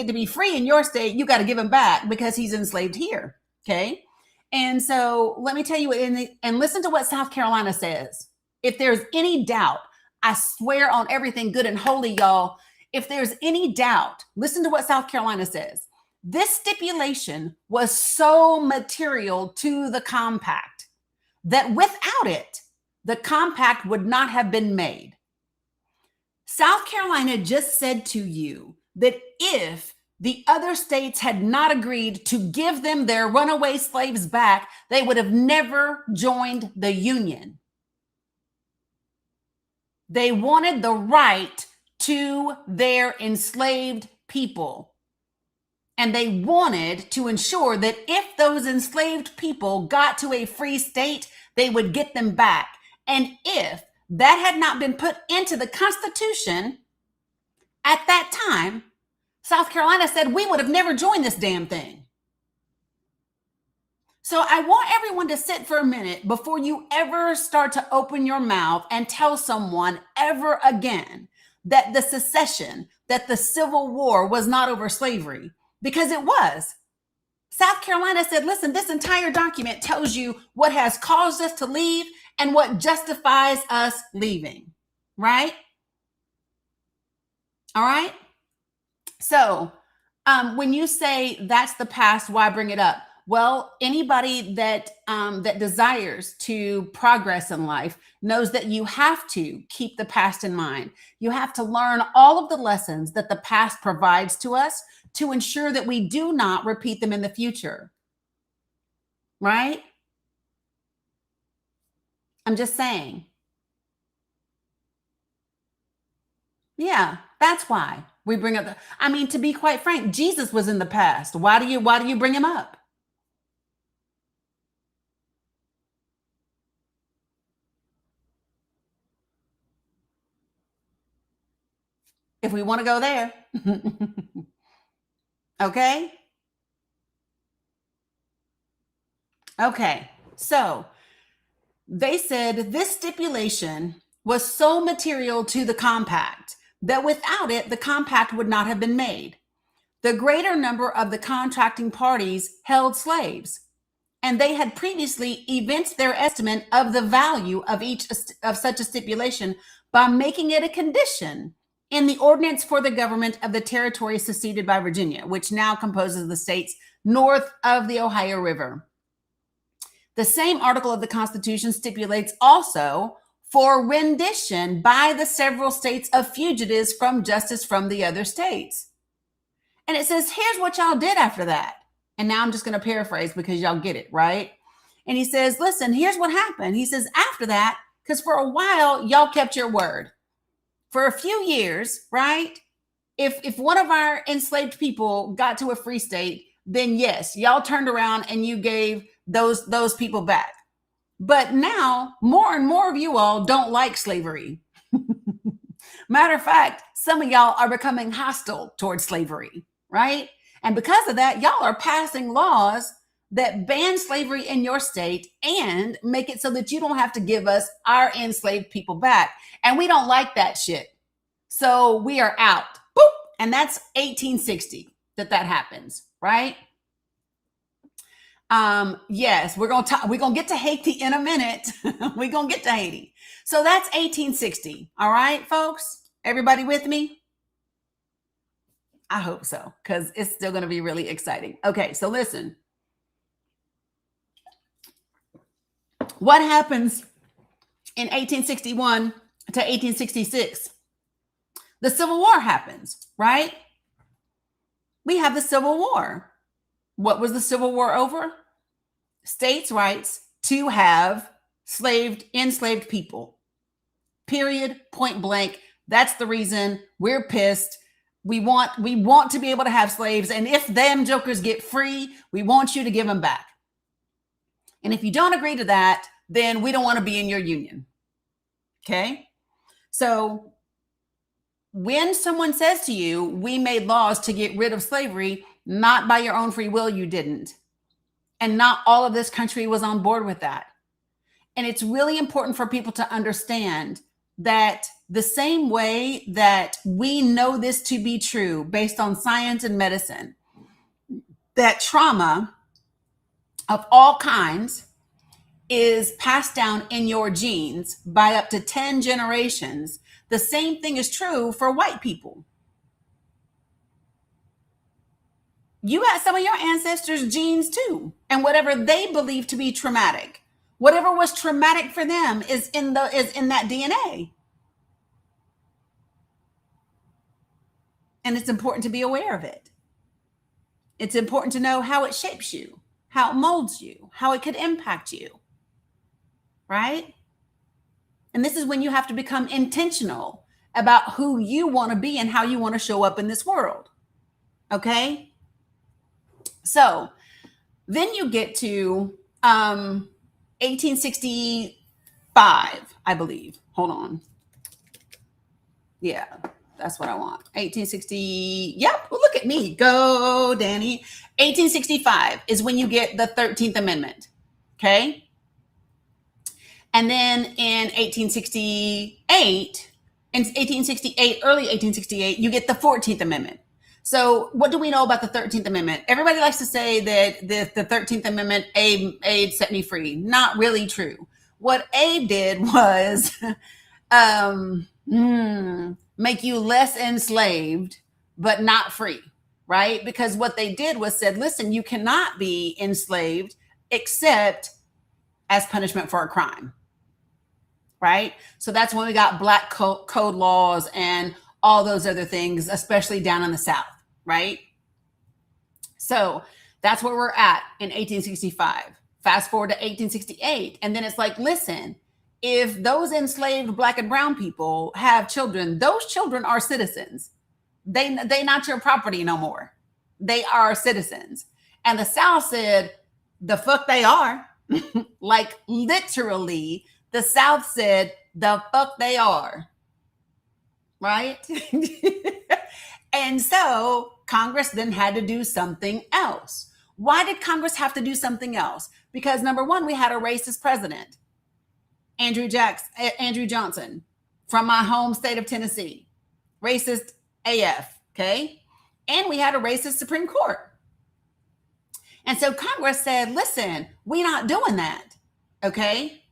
to be free in your state. You got to give him back because he's enslaved here. Okay. And so let me tell you, and listen to what South Carolina says. If there's any doubt, I swear on everything good and holy, y'all, if there's any doubt, listen to what South Carolina says. This stipulation was so material to the compact that without it, the compact would not have been made. South Carolina just said to you that if the other states had not agreed to give them their runaway slaves back, they would have never joined the Union. They wanted the right to their enslaved people. And they wanted to ensure that if those enslaved people got to a free state, they would get them back. And if that had not been put into the Constitution at that time, South Carolina said we would have never joined this damn thing. So I want everyone to sit for a minute before you ever start to open your mouth and tell someone ever again that the secession, that the Civil War was not over slavery, because it was. South Carolina said, listen, this entire document tells you what has caused us to leave and what justifies us leaving, right? All right. So when you say that's the past, why bring it up? Well, anybody that desires to progress in life knows that you have to keep the past in mind. You have to learn all of the lessons that the past provides to us to ensure that we do not repeat them in the future. Right? I'm just saying. Yeah, that's why we bring up to be quite frank, Jesus was in the past. Why do you bring him up? if we want to go there. Okay. Okay. So they said this stipulation was so material to the compact that without it, the compact would not have been made. The greater number of the contracting parties held slaves, and they had previously evinced their estimate of the value of each of such a stipulation by making it a condition in the ordinance for the government of the territory seceded by Virginia, which now composes the states north of the Ohio River. The same article of the Constitution stipulates also for rendition by the several states of fugitives from justice from the other states. And it says, here's what y'all did after that. And now I'm just going to paraphrase because y'all get it, right? And he says, listen, here's what happened. He says, after that, because for a while, y'all kept your word. For a few years, right? If one of our enslaved people got to a free state, then yes, y'all turned around and you gave those people back. But now more and more of you all don't like slavery. Matter of fact, some of y'all are becoming hostile towards slavery, right? And because of that, y'all are passing laws that ban slavery in your state and make it so that you don't have to give us our enslaved people back. And we don't like that shit. So we are out. Boop. And that's 1860 that happens, right? Yes, we're gonna get to Haiti in a minute. We're gonna get to Haiti. So that's 1860. All right, folks, everybody with me? I hope so, because it's still gonna be really exciting. Okay, so listen. What happens in 1861 to 1866? The Civil War happens, right? We have the Civil War. What was the Civil War over? States' rights to have enslaved people. Period, point blank. That's the reason we're pissed. We want to be able to have slaves. And if them jokers get free, we want you to give them back. And if you don't agree to that, then we don't want to be in your union. Okay? So when someone says to you, we made laws to get rid of slavery, not by your own free will, you didn't. And not all of this country was on board with that. And it's really important for people to understand that the same way that we know this to be true based on science and medicine, that trauma of all kinds is passed down in your genes by up to 10 generations. The same thing is true for white people. You got some of your ancestors' genes too, and whatever they believe to be traumatic, whatever was traumatic for them is in that DNA. And it's important to be aware of it. It's important to know how it shapes you, how it molds you, how it could impact you, right? And this is when you have to become intentional about who you want to be and how you want to show up in this world. Okay? So then you get to 1865, I believe. Hold on. Yeah, that's what I want. 1860. Yep. Well, look at me. Go, Dani. 1865 is when you get the 13th Amendment. Okay. And then in 1868, early 1868, you get the 14th Amendment. So what do we know about the 13th Amendment? Everybody likes to say that the 13th Amendment, Abe set me free. Not really true. What Abe did was make you less enslaved, but not free, right? Because what they did was said, listen, you cannot be enslaved except as punishment for a crime, right? So that's when we got black code laws and all those other things, especially down in the South, right? So that's where we're at in 1865. Fast forward to 1868. And then it's like, listen, if those enslaved black and brown people have children, those children are citizens. They not your property no more. They are citizens. And the South said, the fuck they are. Like literally, the South said, the fuck they are. right? And so Congress then had to do something else. Why did Congress have to do something else? Because number one, we had a racist president, Andrew Johnson, from my home state of Tennessee, racist AF, okay? And we had a racist Supreme Court. And so Congress said, listen, we're not doing that, okay?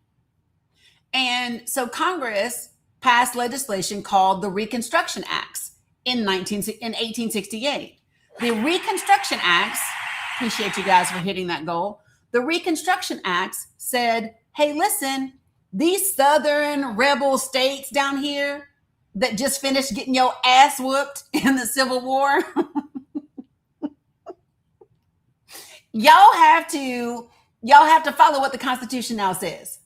And so Congress passed legislation called the Reconstruction Acts in 1868. The Reconstruction Acts, appreciate you guys for hitting that goal. The Reconstruction Acts said, hey, listen, these Southern rebel states down here that just finished getting your ass whooped in the Civil War, y'all have to follow what the Constitution now says.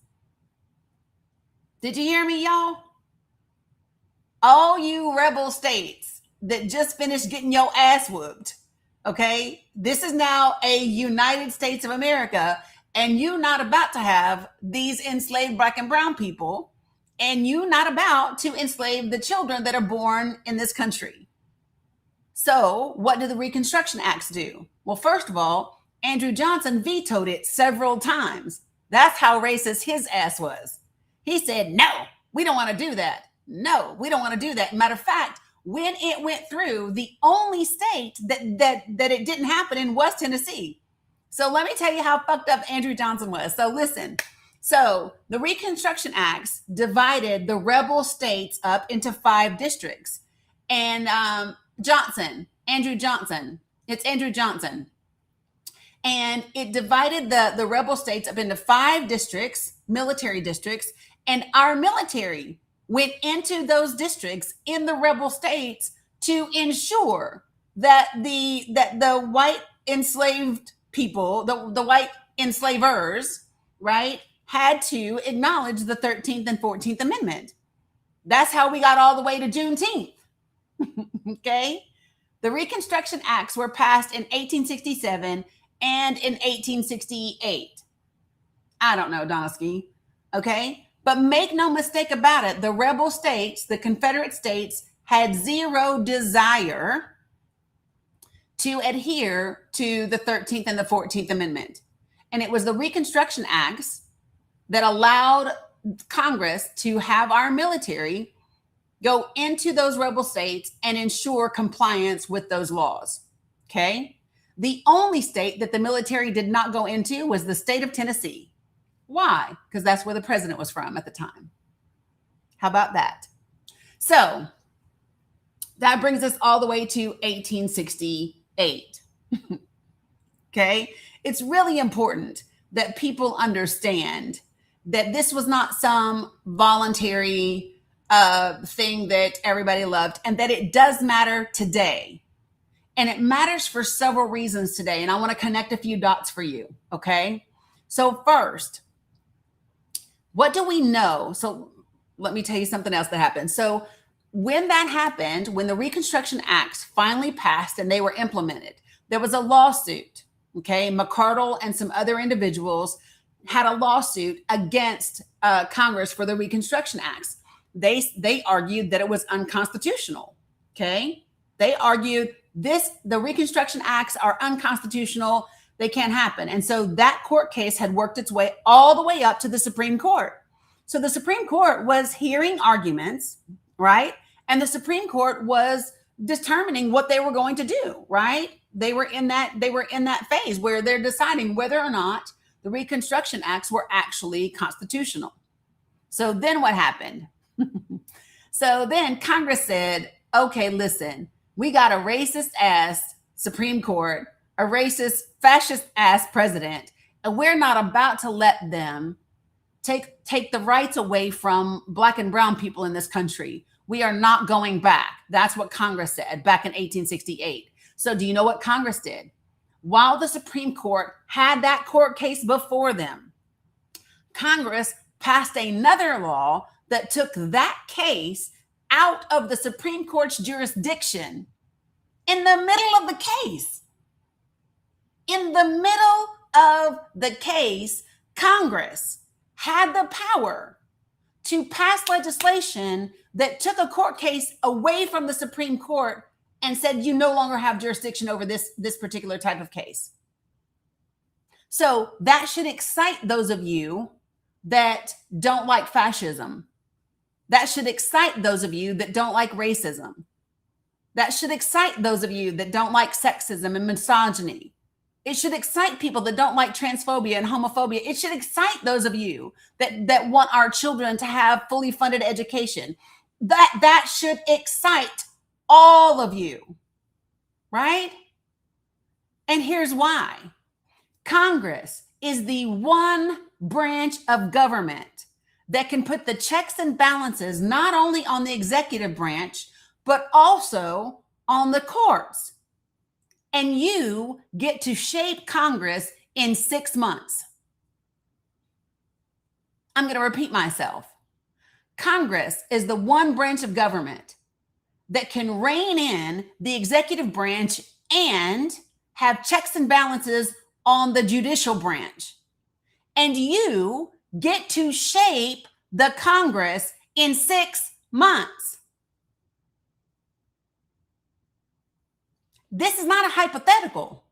Did you hear me, y'all? All you rebel states that just finished getting your ass whooped, okay? This is now a United States of America, and you not about to have these enslaved black and brown people, and you not about to enslave the children that are born in this country. So what did the Reconstruction Acts do? Well, first of all, Andrew Johnson vetoed it several times. That's how racist his ass was. He said, no, we don't want to do that. No, we don't want to do that. Matter of fact, when it went through, the only state that it didn't happen in was Tennessee. So let me tell you how fucked up Andrew Johnson was. So listen. So the Reconstruction Acts divided the rebel states up into 5 districts. And Andrew Johnson. And it divided the rebel states up into 5 districts, military districts, and our military went into those districts in the rebel states to ensure that the white enslaved people, the white enslavers, right, had to acknowledge the 13th and 14th Amendment. That's how we got all the way to Juneteenth. Okay? The Reconstruction Acts were passed in 1867 and in 1868. I don't know, Donosky. Okay? But make no mistake about it, the rebel states, the Confederate states, had zero desire to adhere to the 13th and the 14th Amendment. And it was the Reconstruction Acts that allowed Congress to have our military go into those rebel states and ensure compliance with those laws. Okay? The only state that the military did not go into was the state of Tennessee. Why? Because that's where the president was from at the time. How about that? So that brings us all the way to 1868. Okay? It's really important that people understand that this was not some voluntary thing that everybody loved, and that it does matter today. And it matters for several reasons today. And I want to connect a few dots for you. Okay? So first, what do we know? So let me tell you something else that happened. So when that happened, when the Reconstruction Acts finally passed and they were implemented, there was a lawsuit. Okay? McCardle and some other individuals had a lawsuit against Congress for the Reconstruction Acts. They argued that it was unconstitutional. Okay? They argued the Reconstruction Acts are unconstitutional. They can't happen. And so that court case had worked its way all the way up to the Supreme Court. So the Supreme Court was hearing arguments, right? And the Supreme Court was determining what they were going to do, right? They were in that phase where they're deciding whether or not the Reconstruction Acts were actually constitutional. So then what happened? So then Congress said, okay, listen, we got a racist ass Supreme Court, a racist fascist ass president, and we're not about to let them take the rights away from black and brown people in this country. We are not going back. That's what Congress said back in 1868. So do you know what Congress did? While the Supreme Court had that court case before them, Congress passed another law that took that case out of the Supreme Court's jurisdiction in the middle of the case. In the middle of the case, Congress had the power to pass legislation that took a court case away from the Supreme Court and said you no longer have jurisdiction over this particular type of case. So that should excite those of you that don't like fascism. That should excite those of you that don't like racism. That should excite those of you that don't like sexism and misogyny. It should excite people that don't like transphobia and homophobia. It should excite those of you that want our children to have fully funded education. That should excite all of you, right? And here's why. Congress is the one branch of government that can put the checks and balances not only on the executive branch, but also on the courts. And you get to shape Congress in 6 months. I'm going to repeat myself. Congress is the one branch of government that can rein in the executive branch and have checks and balances on the judicial branch. And you get to shape the Congress in 6 months. This is not a hypothetical.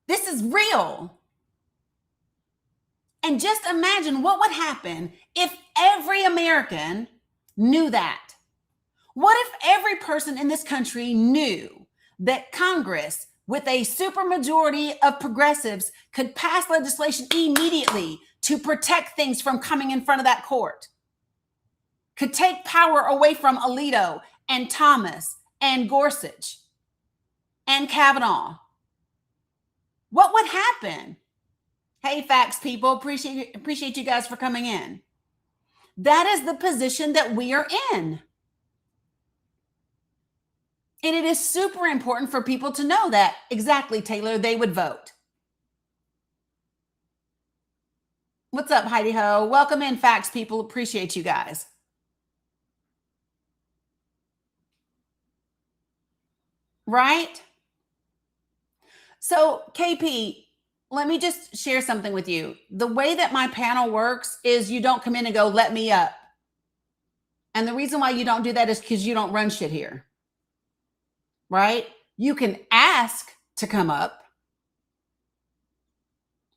This is real. And just imagine what would happen if every American knew that. What if every person in this country knew that Congress, with a supermajority of progressives, could pass legislation immediately to protect things from coming in front of that court, could take power away from Alito and Thomas and Gorsuch and Kavanaugh? What would happen? Hey, facts people, appreciate you guys for coming in. That is the position that we are in. And it is super important for people to know that. Exactly, Taylor, they would vote. What's up, Heidi Ho? Welcome in, facts people. Appreciate you guys. Right? So, KP, let me just share something with you. The way that my panel works is you don't come in and go, let me up. And the reason why you don't do that is because you don't run shit here. Right? You can ask to come up.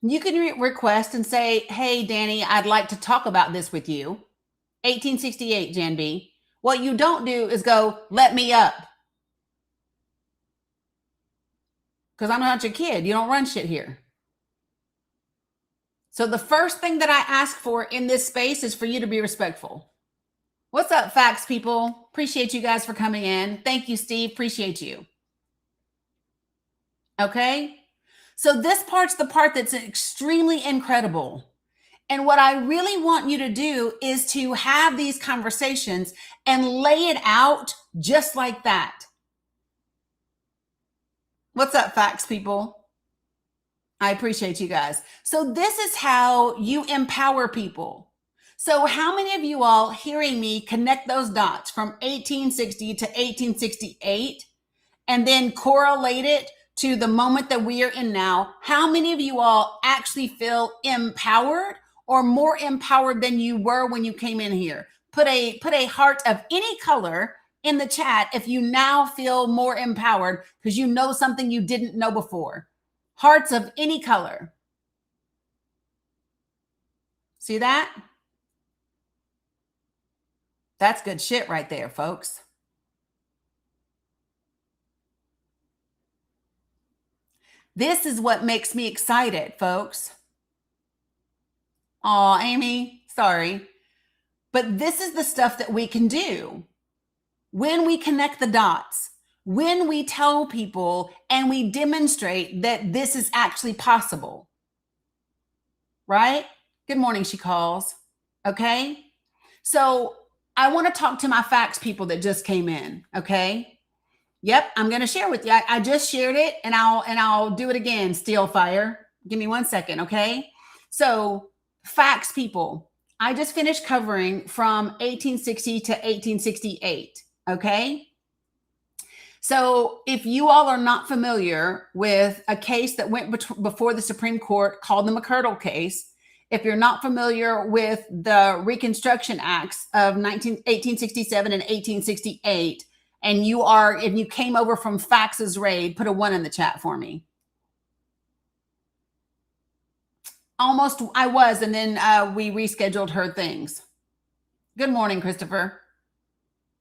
You can request and say, hey, Dani, I'd like to talk about this with you. 1868, Jan B. What you don't do is go, let me up. Because I'm not your kid. You don't run shit here. So the first thing that I ask for in this space is for you to be respectful. What's up, facts people? Appreciate you guys for coming in. Thank you, Steve. Appreciate you. Okay? So this part's the part that's extremely incredible. And what I really want you to do is to have these conversations and lay it out just like that. What's up, facts people? I appreciate you guys. So this is how you empower people. So how many of you all hearing me connect those dots from 1860 to 1868 and then correlate it to the moment that we are in now? How many of you all actually feel empowered or more empowered than you were when you came in here? Put a heart of any color in the chat if you now feel more empowered because you know something you didn't know before. Hearts of any color. See that? That's good shit right there, folks. This is what makes me excited, folks. Aw, Amy, sorry. But this is the stuff that we can do when we connect the dots, when we tell people and we demonstrate that this is actually possible. Right? Good morning, she calls. Okay? So I want to talk to my facts people that just came in. Okay? Yep, I'm going to share with you. I just shared it and I'll do it again, Steelfire. Give me 1 second, okay? So facts people, I just finished covering from 1860 to 1868, okay? So if you all are not familiar with a case that went before the Supreme Court called the McCurdle case, If you're not familiar with the Reconstruction Acts of 1867 and 1868, and if you came over from Fax's raid, put a 1 in the chat for me. Almost, I was, and then we rescheduled her things. Good morning, Christopher.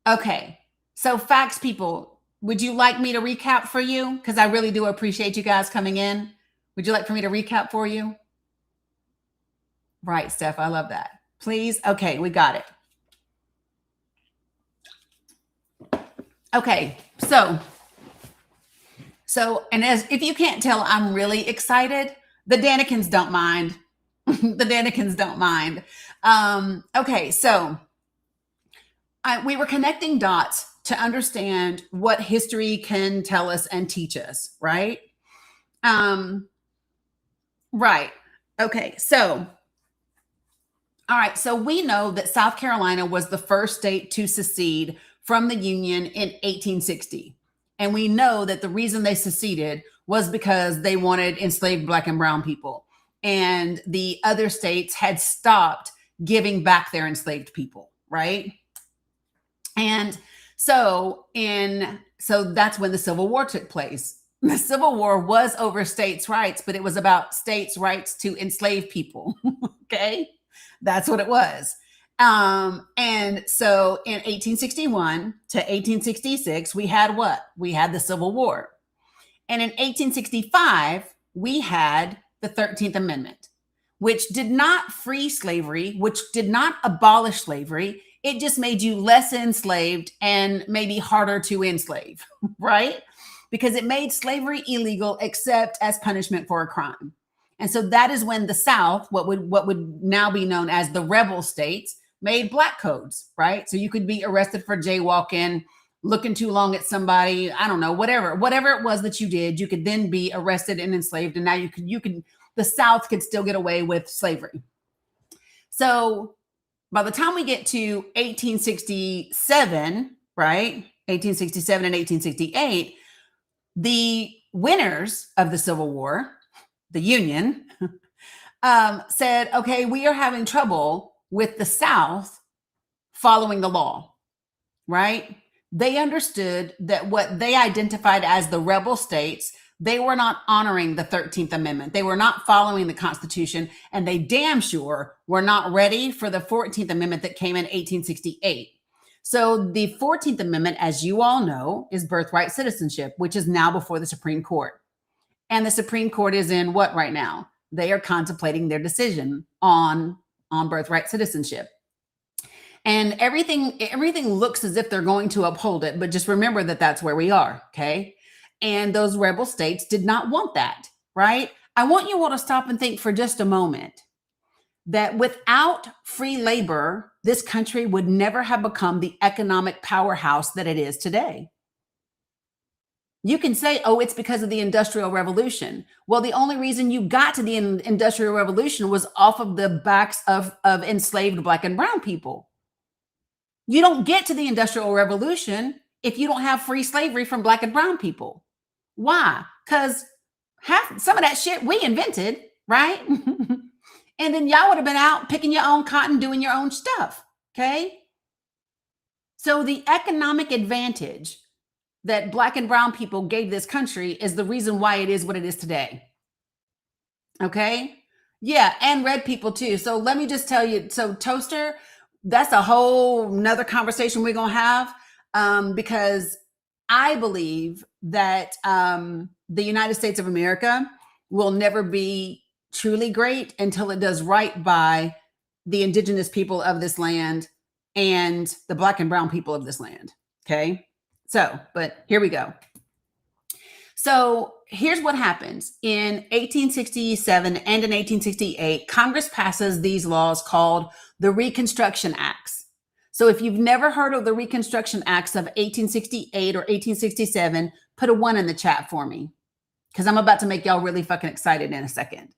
Okay, so Fax people, would you like me to recap for you? Because I really do appreciate you guys coming in. Would you like for me to recap for you? Right, Steph, I love that. Please. Okay, we got it. Okay, so, and if you can't tell, I'm really excited. The Danikins don't mind. The Danikins don't mind. Okay, so we were connecting dots to understand what history can tell us and teach us, right? Right. Okay, so, all right, so we know that South Carolina was the first state to secede from the Union in 1860. And we know that the reason they seceded was because they wanted enslaved Black and brown people. And the other states had stopped giving back their enslaved people, right? And so that's when the Civil War took place. The Civil War was over states' rights, but it was about states' rights to enslave people. Okay, that's what it was. And so in 1861 to 1866, we had what? We had the Civil War. And in 1865, we had the 13th Amendment, which did not free slavery, which did not abolish slavery. It just made you less enslaved and maybe harder to enslave, right? Because it made slavery illegal except as punishment for a crime. And so that is when the South, what would now be known as the rebel states, made black codes, right? So you could be arrested for jaywalking, looking too long at somebody, I don't know, whatever it was that you did, you could then be arrested and enslaved. And now the South could still get away with slavery. So by the time we get to 1867, right? 1867 and 1868, the winners of the Civil War, the Union, said, okay, we are having trouble with the South following the law, right? They understood that what they identified as the rebel states, they were not honoring the 13th Amendment. They were not following the Constitution, and they damn sure were not ready for the 14th Amendment that came in 1868. So the 14th Amendment, as you all know, is birthright citizenship, which is now before the Supreme Court. And the Supreme Court is in what right now? They are contemplating their decision on birthright citizenship. And everything looks as if they're going to uphold it, but just remember that that's where we are, okay? And those rebel states did not want that, right? I want you all to stop and think for just a moment that without free labor, this country would never have become the economic powerhouse that it is today. You can say, oh, it's because of the Industrial Revolution. Well, the only reason you got to the Industrial Revolution was off of the backs of enslaved Black and brown people. You don't get to the Industrial Revolution if you don't have free slavery from Black and brown people. Why? Because some of that shit we invented, right? And then y'all would have been out picking your own cotton, doing your own stuff, okay? So the economic advantage that Black and brown people gave this country is the reason why it is what it is today. Okay? Yeah, and red people too. So let me just tell you, so Toaster, that's a whole nother conversation we're gonna have, because I believe that the United States of America will never be truly great until it does right by the indigenous people of this land and the Black and brown people of this land. Okay? So, but here we go. So here's what happens. In 1867 and in 1868, Congress passes these laws called the Reconstruction Acts. So if you've never heard of the Reconstruction Acts of 1868 or 1867, put a 1 in the chat for me, because I'm about to make y'all really fucking excited in a second.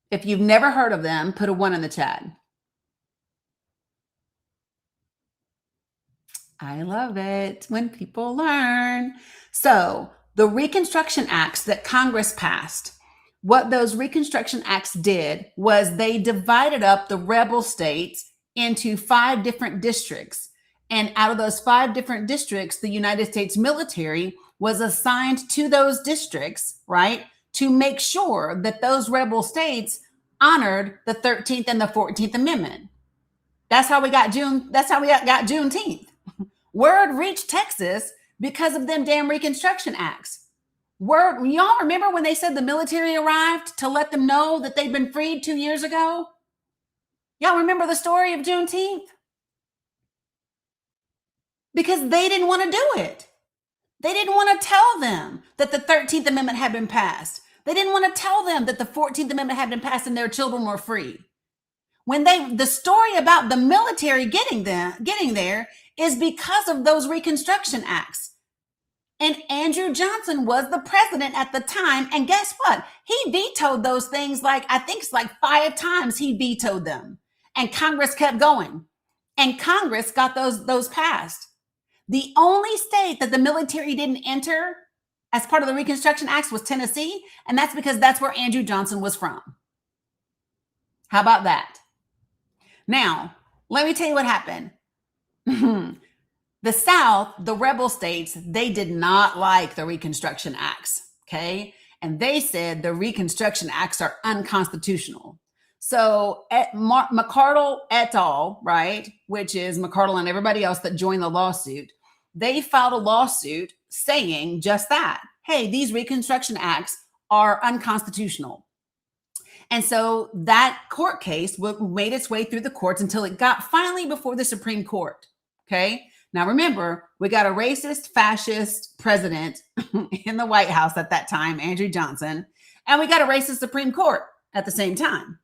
If you've never heard of them, put a 1 in the chat. I love it when people learn. So the Reconstruction Acts that Congress passed what those Reconstruction Acts did was they divided up the rebel states into 5 different districts. And out of those 5 different districts, the United States military was assigned to those districts, right, to make sure that those rebel states honored the 13th and the 14th Amendment. That's how we got Juneteenth. Word reached Texas because of them damn Reconstruction Acts. Y'all remember when they said the military arrived to let them know that they'd been freed 2 years ago? Y'all remember the story of Juneteenth? Because they didn't want to do it. They didn't want to tell them that the 13th Amendment had been passed. They didn't want to tell them that the 14th Amendment had been passed and their children were free. The story about the military getting there is because of those Reconstruction Acts. And Andrew Johnson was the president at the time. And guess what? He vetoed those things I think it's 5 times he vetoed them. And Congress kept going. And Congress got those passed. The only state that the military didn't enter as part of the Reconstruction Acts was Tennessee. And that's because that's where Andrew Johnson was from. How about that? Now, let me tell you what happened. The South, the rebel states, they did not like the Reconstruction Acts, okay? And they said the Reconstruction Acts are unconstitutional. So McCardle et al., right, which is McCardle and everybody else that joined the lawsuit, they filed a lawsuit saying just that. Hey, these Reconstruction Acts are unconstitutional. And so that court case made its way through the courts until it got finally before the Supreme Court, okay? Now, remember, we got a racist, fascist president in the White House at that time, Andrew Johnson, and we got a racist Supreme Court at the same time.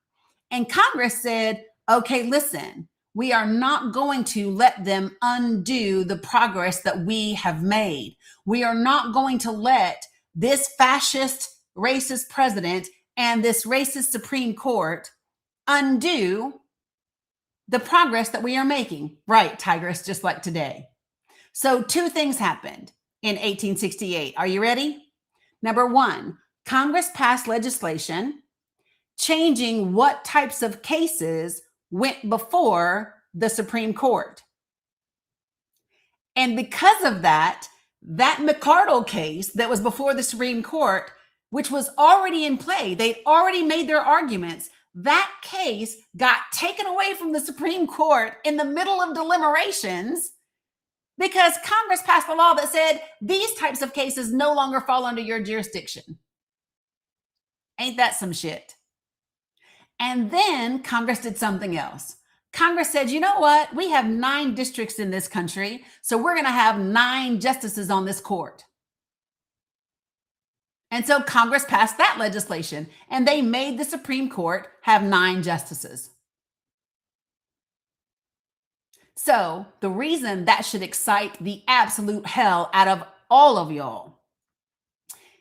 And Congress said, okay, listen, we are not going to let them undo the progress that we have made. We are not going to let this fascist, racist president and this racist Supreme Court undo the progress that we are making. Right, Tigress, just like today. So 2 things happened in 1868. Are you ready? Number 1, Congress passed legislation changing what types of cases went before the Supreme Court. And because of that McCardle case that was before the Supreme Court, which was already in play, they'd already made their arguments, that case got taken away from the Supreme Court in the middle of deliberations because Congress passed a law that said these types of cases no longer fall under your jurisdiction. Ain't that some shit? And then Congress did something else. Congress said, you know what? We have 9 districts in this country, so we're going to have 9 justices on this court. And so Congress passed that legislation, and they made the Supreme Court have 9 justices. So the reason that should excite the absolute hell out of all of y'all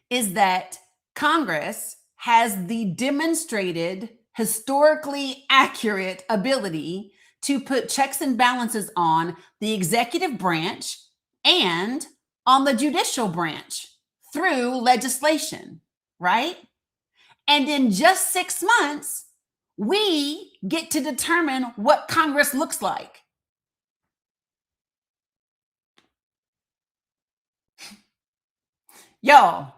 is that Congress has the demonstrated, historically accurate ability to put checks and balances on the executive branch and on the judicial branch through legislation, right? And in just 6 months, we get to determine what Congress looks like. Y'all,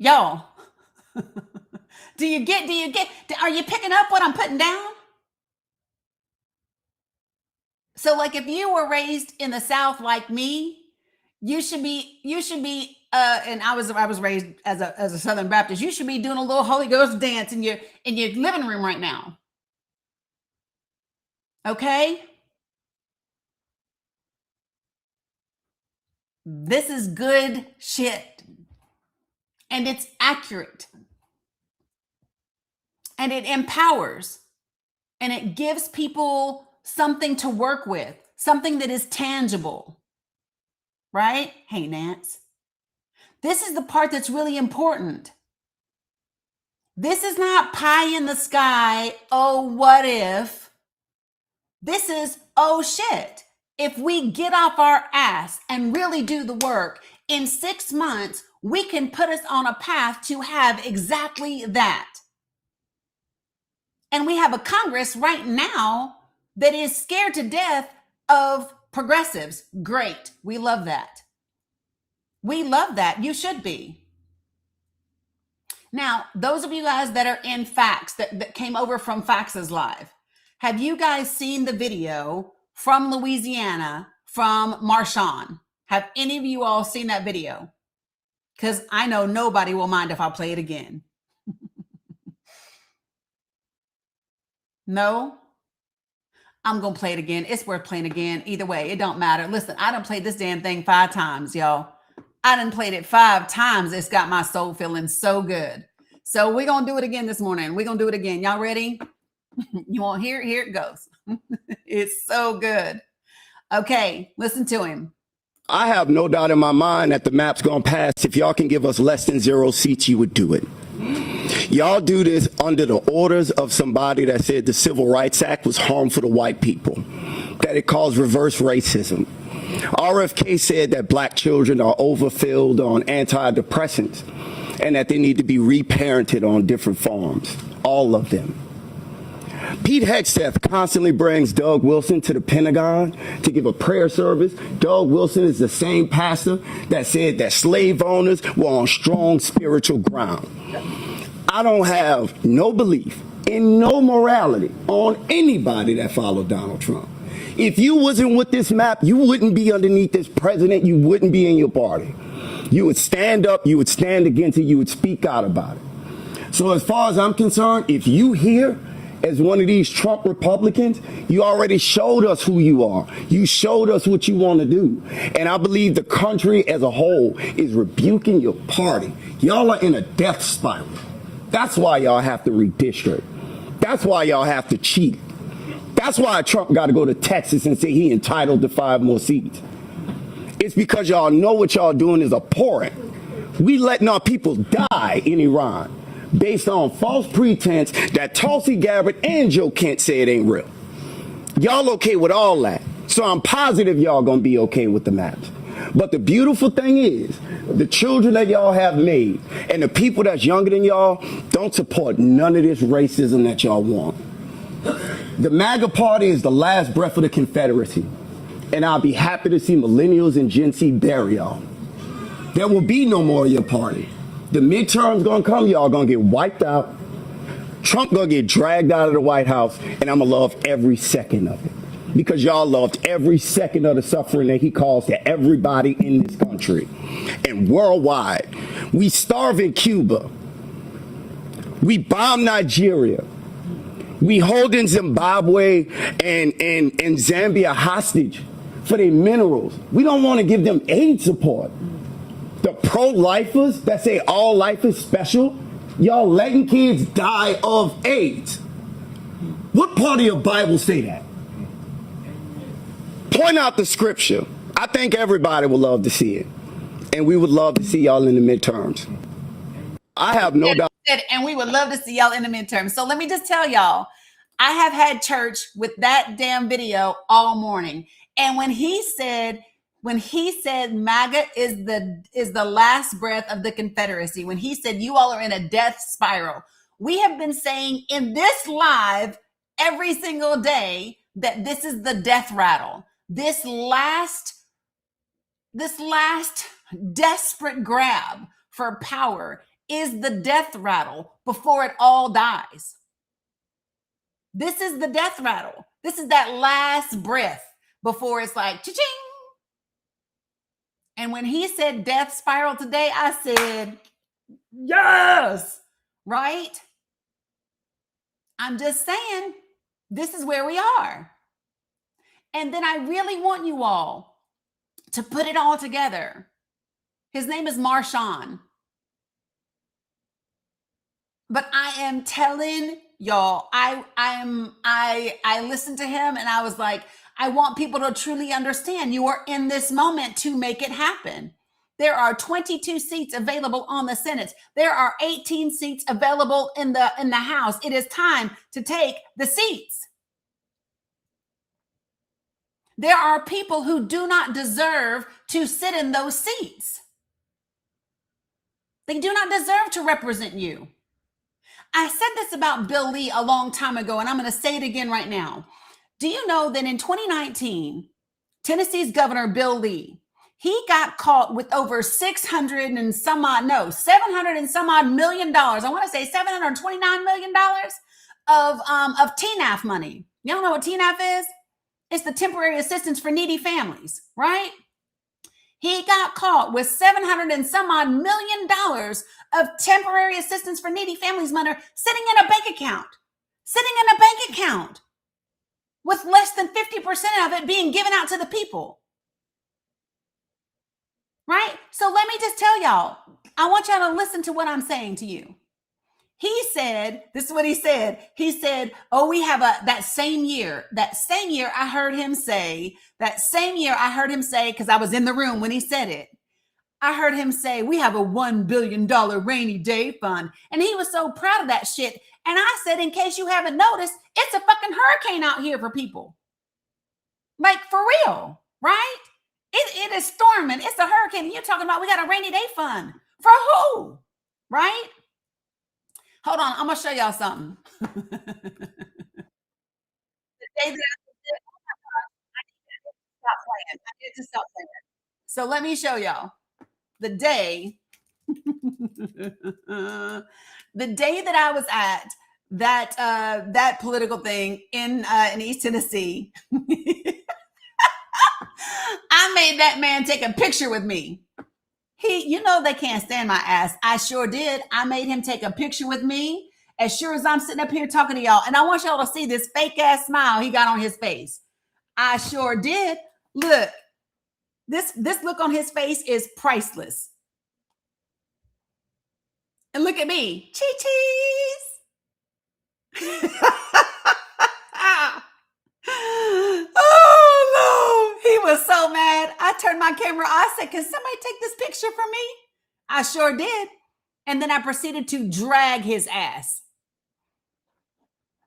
are you picking up what I'm putting down? So if you were raised in the South like me, you should be and I was raised as a Southern Baptist. You should be doing a little Holy Ghost dance in your living room right now. Okay? This is good shit. And it's accurate. And it empowers. And it gives people something to work with, something that is tangible. Right? Hey, Nance. This is the part that's really important. This is not pie in the sky. Oh, what if? This is, oh shit. If we get off our ass and really do the work, in 6 months, we can put us on a path to have exactly that. And we have a Congress right now that is scared to death of progressives. Great. We love that. We love that. You should be. Now, those of you guys that are in Facts, that came over from Faxes Live, have you guys seen the video from Louisiana from Marshawn? Have any of you all seen that video? Because I know nobody will mind if I play it again. No? I'm going to play it again. It's worth playing again. Either way, it don't matter. Listen, I done played this damn thing 5 times, y'all. I done played it 5 times. It's got my soul feeling so good. So we're going to do it again this morning. We're going to do it again. Y'all ready? You want to hear it? Here it goes. It's so good. Okay, listen to him.
I have no doubt in my mind that the map's going to pass. If y'all can give us less than 0 seats, you would do it. Y'all do this under the orders of somebody that said the Civil Rights Act was harmful to white people, that it caused reverse racism. RFK said that black children are overfilled on antidepressants and that they need to be reparented on different forms, all of them. Pete Hegseth constantly brings Doug Wilson to the Pentagon to give a prayer service. Doug Wilson is the same pastor that said that slave owners were on strong spiritual ground. I don't have no belief in no morality on anybody that followed Donald Trump. If you wasn't with this map, you wouldn't be underneath this president. You wouldn't be in your party. You would stand up, you would stand against it, you would speak out about it. So as far as I'm concerned, if you here as one of these Trump Republicans, you already showed us who you are. You showed us what you want to do. And I believe the country as a whole is rebuking your party. Y'all are in a death spiral. That's why y'all have to redistrict. That's why y'all have to cheat. That's why Trump got to go to Texas and say he entitled to 5 more seats. It's because y'all know what y'all doing is abhorrent. We letting our people die in Iran based on false pretense that Tulsi Gabbard and Joe Kent say it ain't real. Y'all okay with all that. So I'm positive y'all gonna be okay with the maps. But the beautiful thing is, the children that y'all have made and the people that's younger than y'all don't support none of this racism that y'all want. The MAGA party is the last breath of the Confederacy. And I'll be happy to see millennials and Gen Z bury y'all. There will be no more of your party. The midterms gonna come, y'all gonna get wiped out. Trump gonna get dragged out of the White House, and I'm gonna love every second of it. Because y'all loved every second of the suffering that he caused to everybody in this country. And worldwide, we starve in Cuba. We bomb Nigeria. We holding Zimbabwe and Zambia hostage for their minerals. We don't want to give them aid support. The pro-lifers that say all life is special, y'all letting kids die of AIDS. What part of your Bible say that? Point out the scripture. I think everybody would love to see it. And we would love to see y'all in the midterms. I have no doubt.
And we would love to see y'all in the midterms. So let me just tell y'all, I have had church with that damn video all morning. And when he said MAGA is the last breath of the Confederacy, when he said you all are in a death spiral, we have been saying in this live every single day that this is the death rattle. This last desperate grab for power is the death rattle before it all dies. This is the death rattle. This is that last breath before it's like cha-ching. And when he said death spiral today, I said, yes, right? I'm just saying, this is where we are. And then I really want you all to put it all together. His name is Marshawn. But I am telling y'all, I listened to him and I was like, I want people to truly understand you are in this moment to make it happen. There are 22 seats available on the Senate. There are 18 seats available in the House. It is time to take the seats. There are people who do not deserve to sit in those seats. They do not deserve to represent you. I said this about Bill Lee a long time ago, and I'm going to say it again right now. Do you know that in 2019, Tennessee's governor, Bill Lee, he got caught with over 600 and some odd, no, 700 and some odd $million. I want to say $729 million of TNAF money. You don't know what TNAF is? It's the temporary assistance for needy families, right? He got caught with 700 and some odd $million of temporary assistance for needy families money sitting in a bank account, with less than 50% of it being given out to the people. Right? So let me just tell y'all, I want y'all to listen to what I'm saying to you. He said, this is what he said. He said, oh, we have that same year, I heard him say, because I was in the room when he said it. I heard him say, we have a $1 billion rainy day fund. And he was so proud of that shit. And I said, in case you haven't noticed, it's a fucking hurricane out here for people. Like, for real, right? It is storming. It's a hurricane. And you're talking about we got a rainy day fund. For who? Right? Hold on. I'm going to show y'all something. The day that I need to stop playing. So let me show y'all. The day that I was at that political thing in East Tennessee, I made that man take a picture with me. They can't stand my ass. I sure did. I made him take a picture with me as sure as I'm sitting up here talking to y'all. And I want y'all to see this fake ass smile he got on his face. I sure did. Look, this look on his face is priceless. And look at me. Cheese. Oh, no. He was so mad. I turned my camera. I said, can somebody take this picture for me? I sure did. And then I proceeded to drag his ass.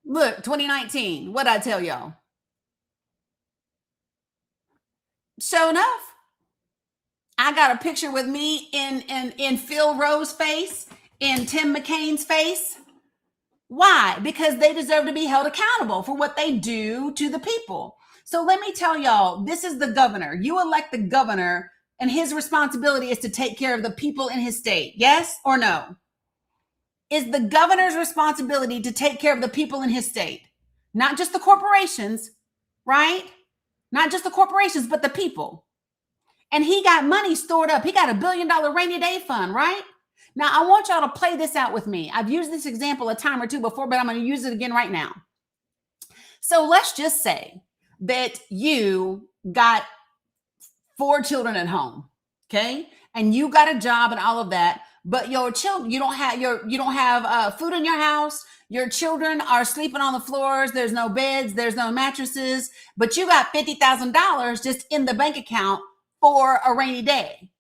Look, 2019. What'd I tell y'all? Sure enough, I got a picture with me in Phil Rowe's face, in Tim McCain's face. Why? Because they deserve to be held accountable for what they do to the people. So let me tell y'all, this is the governor. You elect the governor, and his responsibility is to take care of the people in his state. Yes or no? Is the governor's responsibility to take care of the people in his state? Not just the corporations, right? Not just the corporations, but the people. And he got money stored up. He got a $1 billion rainy day fund, right? Now, I want y'all to play this out with me. I've used this example a time or two before, but I'm going to use it again right now. So let's just say that you got 4 children at home, okay? And you got a job and all of that, but your children, you don't have food in your house. Your children are sleeping on the floors. There's no beds. There's no mattresses, but you got $50,000 just in the bank account for a rainy day.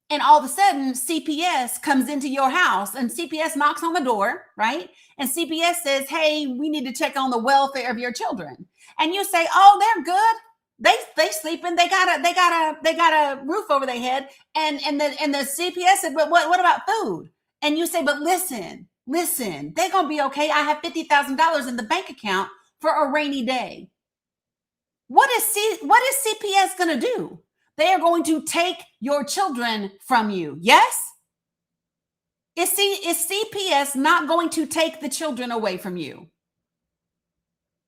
And all of a sudden, CPS comes into your house and CPS knocks on the door, right? And CPS says, hey, we need to check on the welfare of your children. And you say, oh, they're good. They sleeping. They got a roof over their head. And the CPS said, but what about food? And you say, but listen, they're gonna be okay. I have $50,000 in the bank account for a rainy day. What is CPS gonna do? They are going to take your children from you. Yes? Is CPS not going to take the children away from you?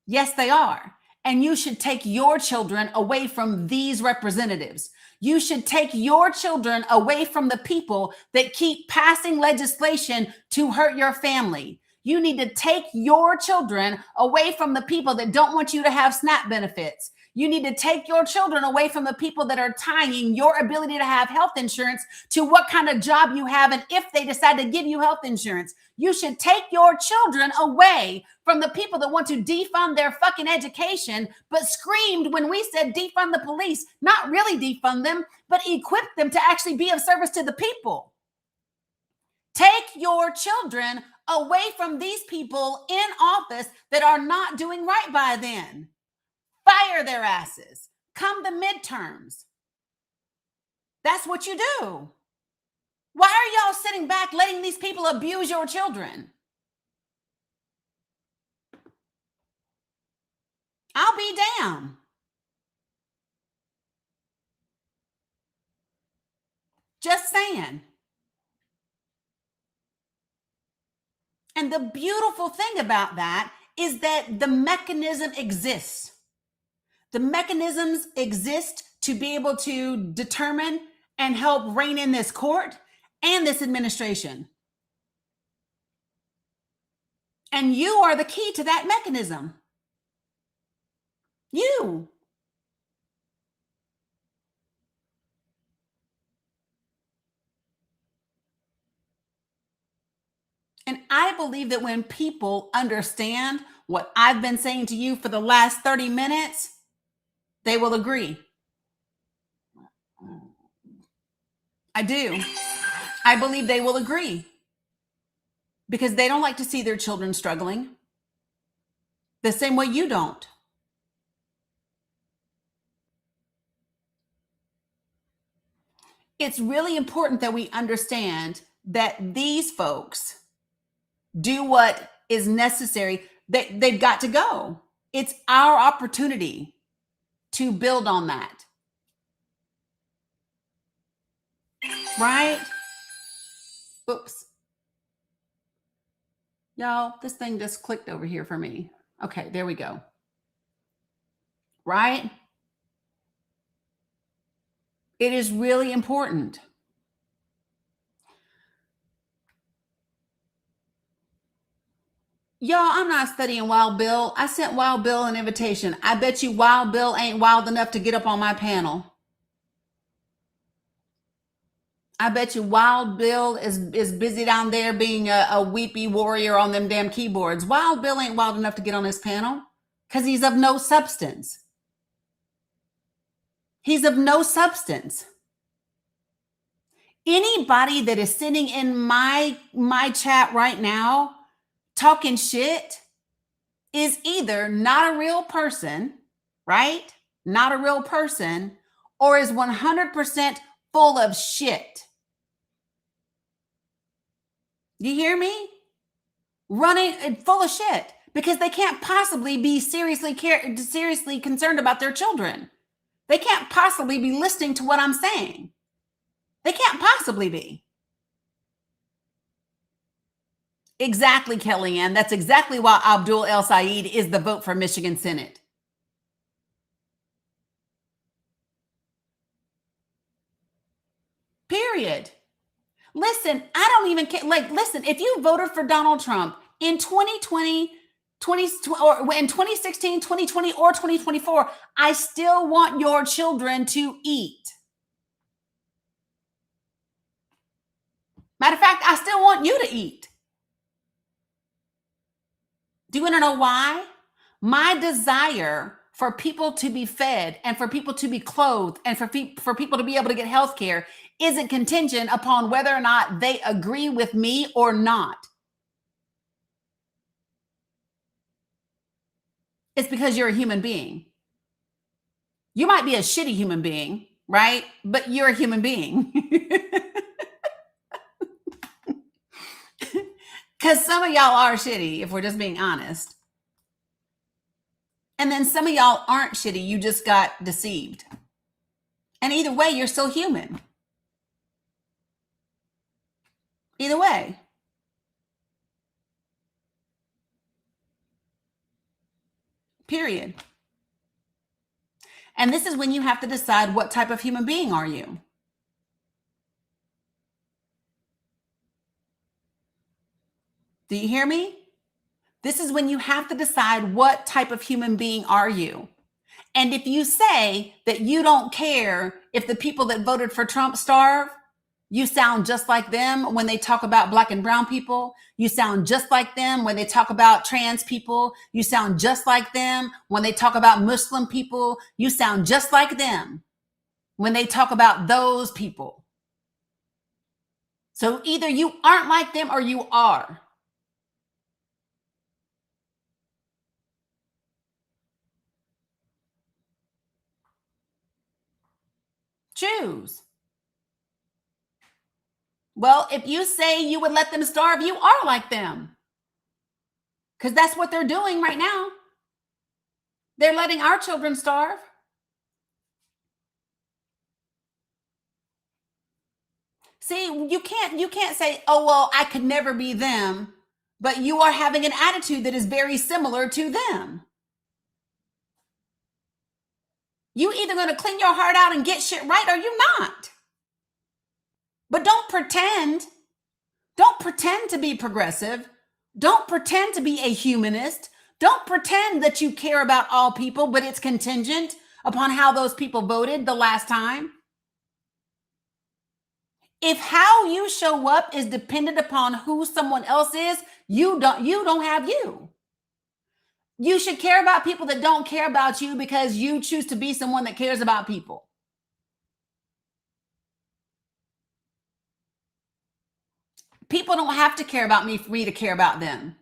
Yes, they are. And you should take your children away from these representatives. You should take your children away from the people that keep passing legislation to hurt your family. You need to take your children away from the people that don't want you to have SNAP benefits. You need to take your children away from the people that are tying your ability to have health insurance to what kind of job you have and if they decide to give you health insurance. You should take your children away from the people that want to defund their fucking education, but screamed when we said defund the police, not really defund them, but equip them to actually be of service to the people. Take your children away from these people in office that are not doing right by them. Fire their asses. Come the midterms. That's what you do. Why are y'all sitting back letting these people abuse your children? I'll be damned. Just saying. And the beautiful thing about that is that the mechanism exists. The mechanisms exist to be able to determine and help rein in this court and this administration. And you are the key to that mechanism. You. And I believe that when people understand what I've been saying to you for the last 30 minutes, they will agree. I do. I believe they will agree because they don't like to see their children struggling the same way you don't. It's really important that we understand that these folks do what is necessary. They've got to go. It's our opportunity to build on that. Right? Oops. Y'all, this thing just clicked over here for me. Okay, there we go. Right? It is really important. Y'all, I'm not studying Wild Bill. I sent Wild Bill an invitation. I bet you Wild Bill ain't wild enough to get up on my panel. I bet you Wild Bill is busy down there being a weepy warrior on them damn keyboards. Wild Bill ain't wild enough to get on this panel because he's of no substance. He's of no substance. Anybody that is sitting in my chat right now talking shit is either not a real person, right? Not a real person, or is 100% full of shit. You hear me? Running full of shit because they can't possibly be seriously concerned about their children. They can't possibly be listening to what I'm saying. They can't possibly be. Exactly, Kellyanne. That's exactly why Abdul El Sayed is the vote for Michigan Senate. Period. Listen, I don't even care. Like, listen, if you voted for Donald Trump in 2020, or in 2016, 2020, or 2024, I still want your children to eat. Matter of fact, I still want you to eat. Do you want to know why? My desire for people to be fed and for people to be clothed and for people to be able to get health care isn't contingent upon whether or not they agree with me or not. It's because you're a human being. You might be a shitty human being, right? But you're a human being. Because some of y'all are shitty, if we're just being honest. And then some of y'all aren't shitty. You just got deceived. And either way, you're still human. Either way. Period. And this is when you have to decide what type of human being are you. Do you hear me? This is when you have to decide what type of human being are you. And if you say that you don't care if the people that voted for Trump starve, you sound just like them when they talk about Black and brown people. You sound just like them when they talk about trans people. You sound just like them when they talk about Muslim people. You sound just like them when they talk about those people. So either you aren't like them or you are. Choose. Well, if you say you would let them starve, you are like them. Because that's what they're doing right now. They're letting our children starve. See, you can't say, "Oh, well, I could never be them," but you are having an attitude that is very similar to them. You either going to clean your heart out and get shit right or you not. But don't pretend. Don't pretend to be progressive. Don't pretend to be a humanist. Don't pretend that you care about all people, but it's contingent upon how those people voted the last time. If how you show up is dependent upon who someone else is, you don't have you. You should care about people that don't care about you because you choose to be someone that cares about people. People don't have to care about me for me to care about them.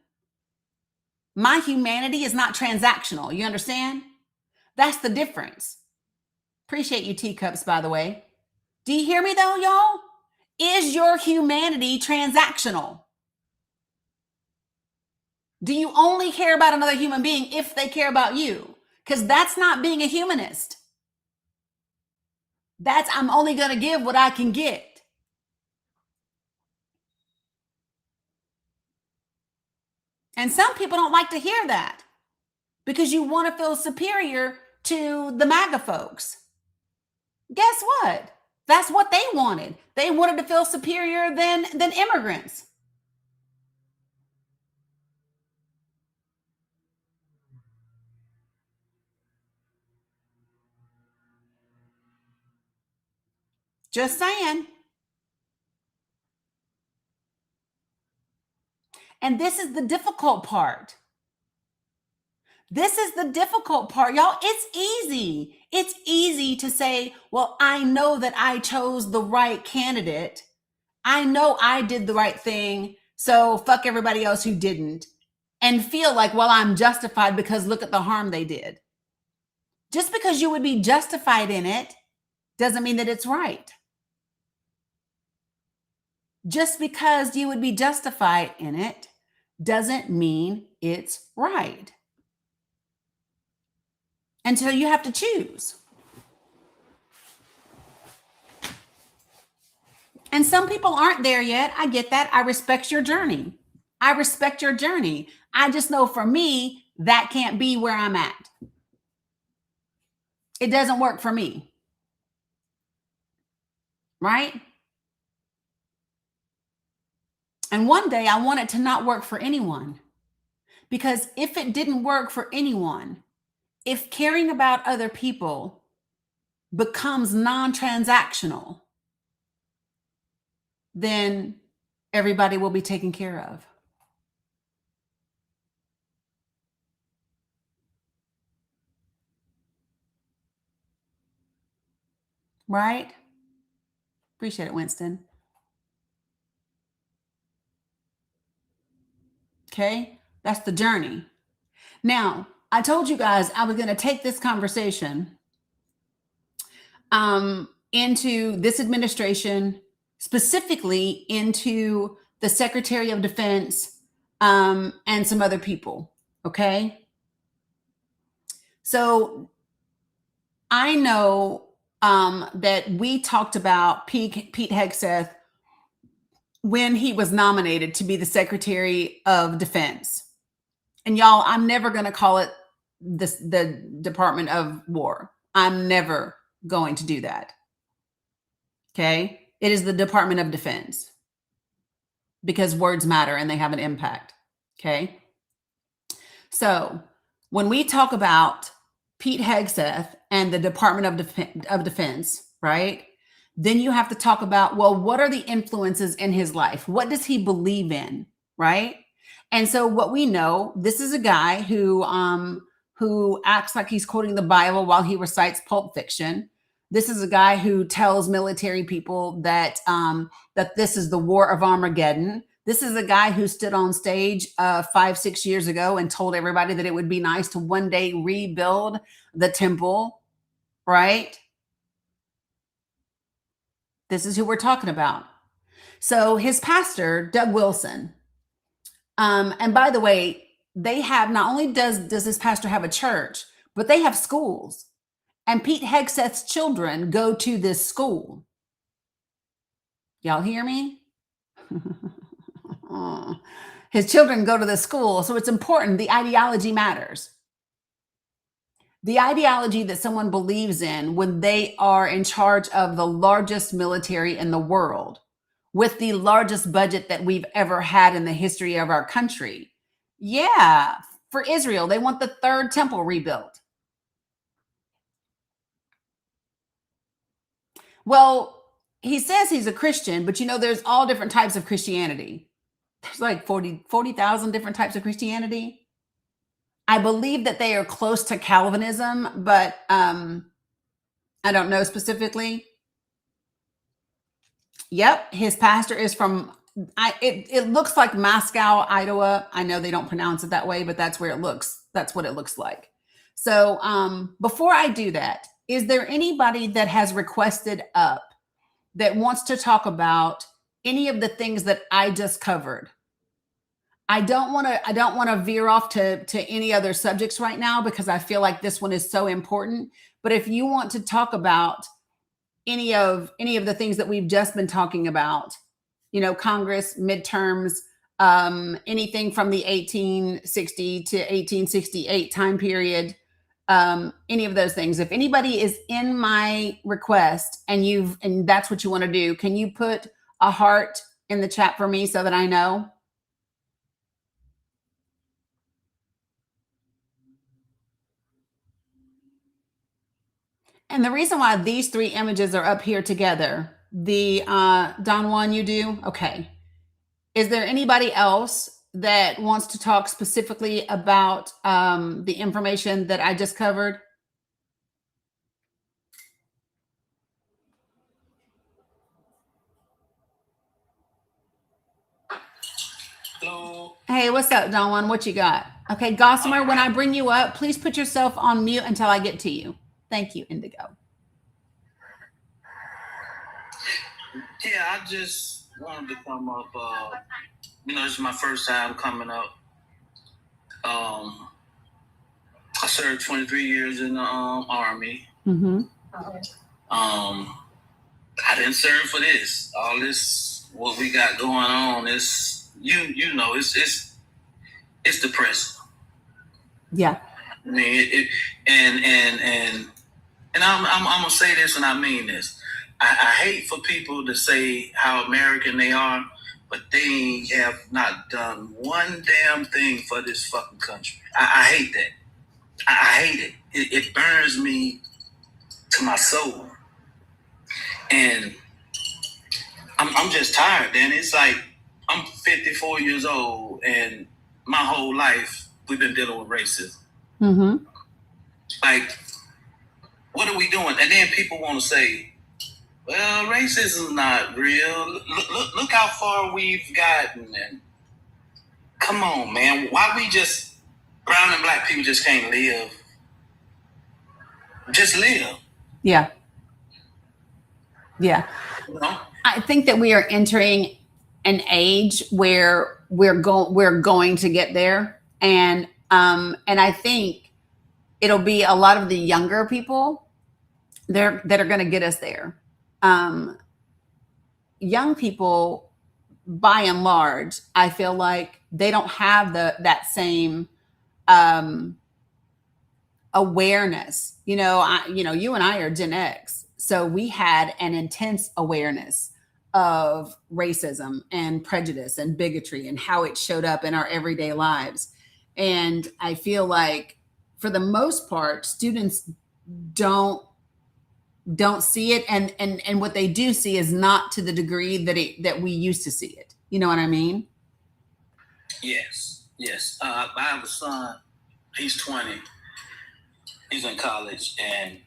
My humanity is not transactional. You understand? That's the difference. Appreciate you, teacups, by the way. Do you hear me though, y'all? Is your humanity transactional? Do you only care about another human being if they care about you? Because that's not being a humanist. That's I'm only going to give what I can get. And some people don't like to hear that because you want to feel superior to the MAGA folks. Guess what? That's what they wanted. They wanted to feel superior than immigrants. Just saying. And this is the difficult part. This is the difficult part, y'all. It's easy. It's easy to say, well, I know that I chose the right candidate. I know I did the right thing. So fuck everybody else who didn't. And feel like, well, I'm justified because look at the harm they did. Just because you would be justified in it doesn't mean that it's right. Just because you would be justified in it doesn't mean it's right. And so you have to choose. And some people aren't there yet. I get that. I respect your journey. I respect your journey. I just know for me, that can't be where I'm at. It doesn't work for me. Right? And one day I want it to not work for anyone. Because if it didn't work for anyone, if caring about other people becomes non-transactional, then everybody will be taken care of. Right? Appreciate it, Winston. Okay? That's the journey. Now, I told you guys I was going to take this conversation into this administration, specifically into the Secretary of Defense and some other people. Okay? So I know that we talked about Pete Hegseth when he was nominated to be the Secretary of Defense. And y'all, I'm never going to call it the Department of War. I'm never going to do that. Okay? It is the Department of Defense because words matter and they have an impact. Okay? So when we talk about Pete Hegseth and the Department of Defense, right? Then you have to talk about, well, what are the influences in his life? What does he believe in, right? And so what we know, this is a guy who acts like he's quoting the Bible while he recites Pulp Fiction. This is a guy who tells military people that that this is the War of Armageddon. This is a guy who stood on stage 5-6 years ago and told everybody that it would be nice to one day rebuild the temple, right? This is who we're talking about. So his pastor, Doug Wilson, and by the way, they have, not only does this pastor have a church, but they have schools. And Pete Hegseth's children go to this school. Y'all hear me? His children go to the school. So it's important. The ideology matters. The ideology that someone believes in when they are in charge of the largest military in the world, with the largest budget that we've ever had in the history of our country. Yeah, for Israel, they want the third temple rebuilt. Well, he says he's a Christian, but there's all different types of Christianity. There's like 40,000 different types of Christianity. I believe that they are close to Calvinism, but I don't know specifically. Yep, his pastor is from, it looks like Moscow, Iowa. I know they don't pronounce it that way, but that's where it looks. That's what it looks like. So before I do that, is there anybody that has requested up that wants to talk about any of the things that I just covered? I don't want to veer off to any other subjects right now because I feel like this one is so important. But if you want to talk about any of the things that we've just been talking about, Congress, midterms, anything from the 1860 to 1868 time period, any of those things. If anybody is in my request and that's what you want to do, can you put a heart in the chat for me so that I know? And the reason why these three images are up here together, the Don Juan, you do? Okay. Is there anybody else that wants to talk specifically about the information that I just covered?
Hello.
Hey, what's up, Don Juan? What you got? Okay, Gossamer, when I bring you up, please put yourself on mute until I get to you. Thank you, Indigo.
Yeah, I just wanted to come up. This is my first time coming up. I served 23 years in the Army.
Mm-hmm.
I didn't serve for this. All this, what we got going on, is it's depressing.
Yeah.
I mean, and I'm gonna say this, and I mean this. I hate for people to say how American they are, but they have not done one damn thing for this fucking country. I hate that. I hate it. It burns me to my soul. And I'm just tired, Danny. It's like I'm 54 years old, and my whole life we've been dealing with racism.
Mm-hmm.
Like, what are we doing? And then people want to say, well, racism is not real. Look how far we've gotten. And come on, man. Why we just, brown and black people just can't live? Just live.
Yeah. Yeah. I think that we are entering an age where we're going to get there. And I think it'll be a lot of the younger people that are going to get us there. Young people, by and large, I feel like they don't have that same awareness. You and I are Gen X, so we had an intense awareness of racism and prejudice and bigotry and how it showed up in our everyday lives. And I feel like, for the most part, students don't see it, and what they do see is not to the degree that we used to see it. You know what I mean?
Yes. I have a son. He's 20. He's in college, and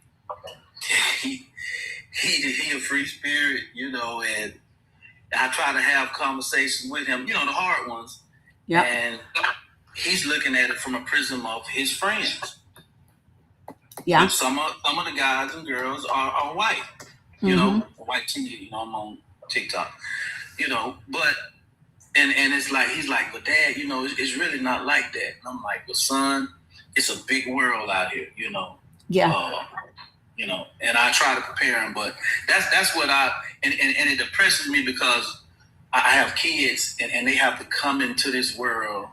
he a free spirit, and I try to have conversations with him, the hard ones.
Yeah.
And he's looking at it from a prism of his friends.
Yeah.
And some of the guys and girls are white,
Mm-hmm.
White TV, I'm on TikTok. you know, but and it's like he's like, but Dad, you know, it's really not like that. And I'm like, well, son, it's a big world out here, you know.
Yeah.
You know, and I try to prepare him, but that's what and it depresses me because I have kids and they have to come into this world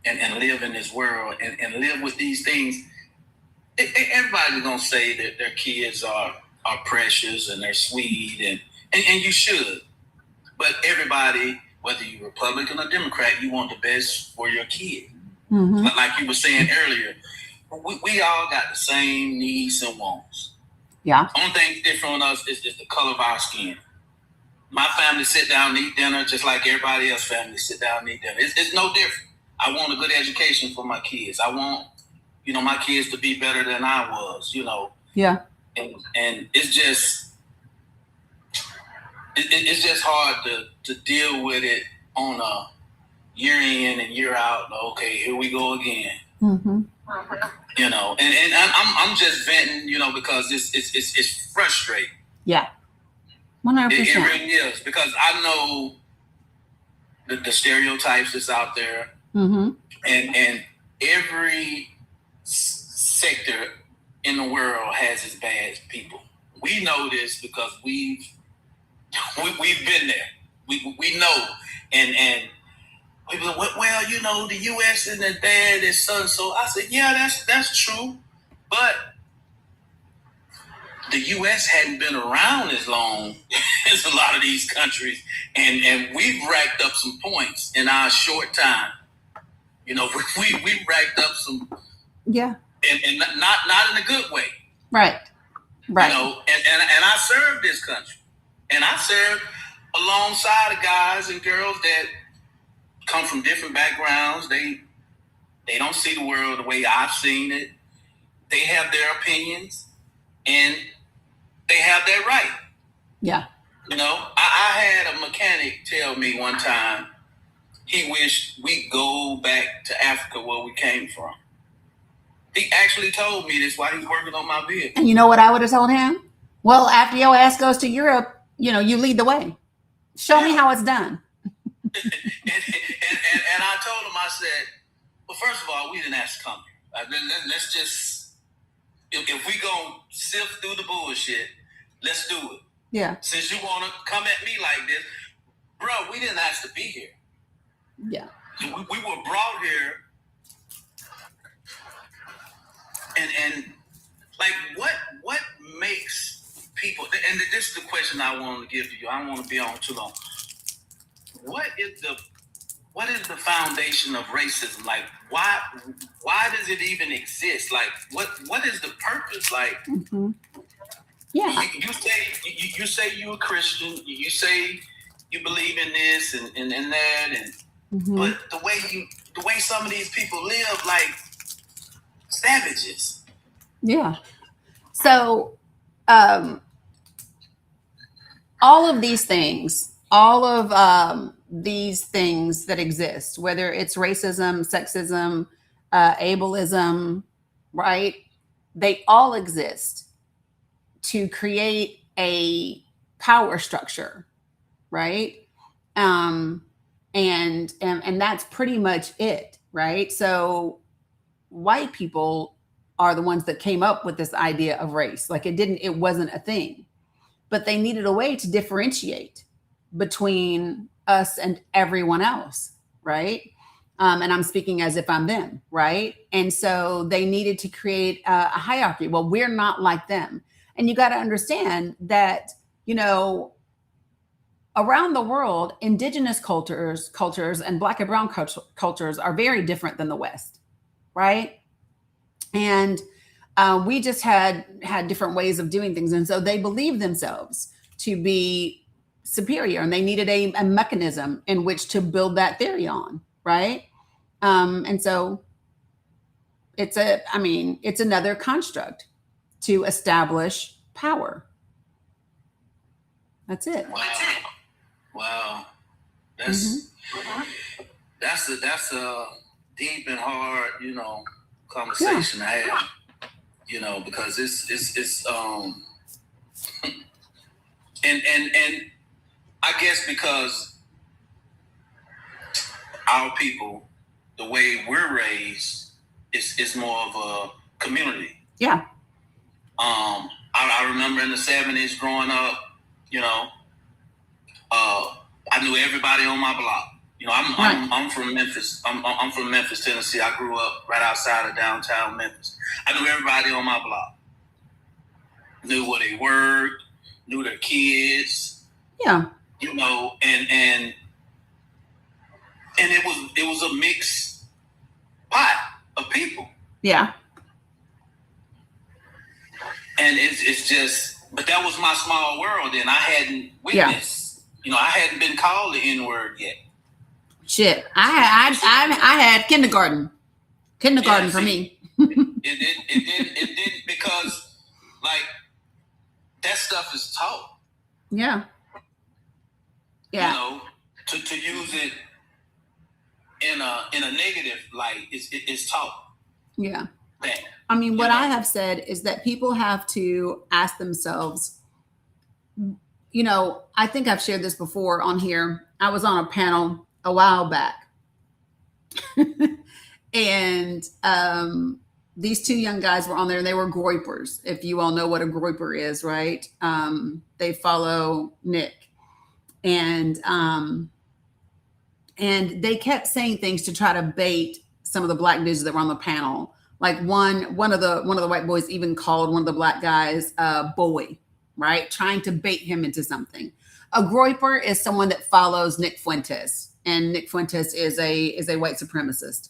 and live in this world and live with these things. Everybody's gonna say that their kids are precious and they're sweet and you should, but everybody, whether you're Republican or Democrat, you want the best for your kid.
Mm-hmm.
But like you were saying earlier, we all got the same needs and wants.
Yeah.
Only thing different on us is the color of our skin. My family sit down and eat dinner just like everybody else family sit down and eat dinner. It's no different. I want a good education for my kids. I want, you know, my kids to be better than I was, you know.
Yeah.
And it's just it's just hard to deal with it on a year in and year out. Okay, here we go again.
Mm-hmm.
You know, and I'm just venting, you know, because it's frustrating.
Yeah. 100%.
It really is, because I know the stereotypes that's out there,
mm-hmm.
and every sector in the world has its bad people. We know this because we've been there. We know, and people are like, well, you know, the U.S. isn't bad as so and so. I said, yeah, that's true, but the U.S. hadn't been around as long as a lot of these countries, and we've racked up some points in our short time. You know, we racked up some,
yeah,
and not in a good way.
Right.
You know, and I served this country, and I served alongside of guys and girls that come from different backgrounds. They don't see the world the way I've seen it. They have their opinions, and they have their right.
Yeah.
You know, I had a mechanic tell me one time he wished we'd go back to Africa where we came from. He actually told me this while he was working on my vehicle.
And you know what I would have told him? Well, after your ass goes to Europe, you know, you lead the way. Show me how it's done.
and I told him, I said, well, first of all, we didn't ask to come here. Let's just, if we gonna sift through the bullshit, let's do it.
Yeah.
Since you want to come at me like this, bro, we didn't ask to be here.
Yeah.
We were brought here, and like what makes people? And this is the question I want to give to you. I don't want to be on too long. What is the foundation of racism? Like, why does it even exist? Like, what is the purpose? Like,
mm-hmm. Yeah,
you say you're a Christian. You say you believe in this and that, and
mm-hmm.
but the way some of these people live, like savages.
Yeah. So, all of these things that exist, whether it's racism, sexism, ableism, right? They all exist to create a power structure, right? And that's pretty much it, right? So white people are the ones that came up with this idea of race. Like it wasn't a thing, but they needed a way to differentiate between us and everyone else, right? And I'm speaking as if I'm them, right? And so they needed to create a hierarchy. Well, we're not like them. And you got to understand that, you know, around the world, indigenous cultures and Black and brown cultures are very different than the West, right? And we just had different ways of doing things. And so they believed themselves to be superior, and they needed a mechanism in which to build that theory on, right? And so it's another construct to establish power. That's it.
Wow. That's a deep and hard, you know, conversation to have, you know, because it's and I guess because our people, the way we're raised, is more of a community.
Yeah.
I remember in the 70s growing up, you know, I knew everybody on my block. You know, I'm from Memphis. I'm from Memphis, Tennessee. I grew up right outside of downtown Memphis. I knew everybody on my block. Knew where they worked, knew their kids.
Yeah.
You know, and it was a mixed pot of people.
Yeah.
And it's just, but that was my small world. And I hadn't witnessed, you know, I hadn't been called the N-word yet.
Shit, I had kindergarten for me.
It did because like that stuff is taught.
Yeah. Yeah.
You know, to use it in a negative light, it's taught.
Yeah.
That,
I mean, what I have said is that people have to ask themselves, you know, I think I've shared this before on here. I was on a panel a while back. And these two young guys were on there and they were groypers. If you all know what a groyper is, right? They follow Nick. And they kept saying things to try to bait some of the black dudes that were on the panel. Like one of the white boys even called one of the black guys boy, right? Trying to bait him into something. A groyper is someone that follows Nick Fuentes, and Nick Fuentes is a white supremacist.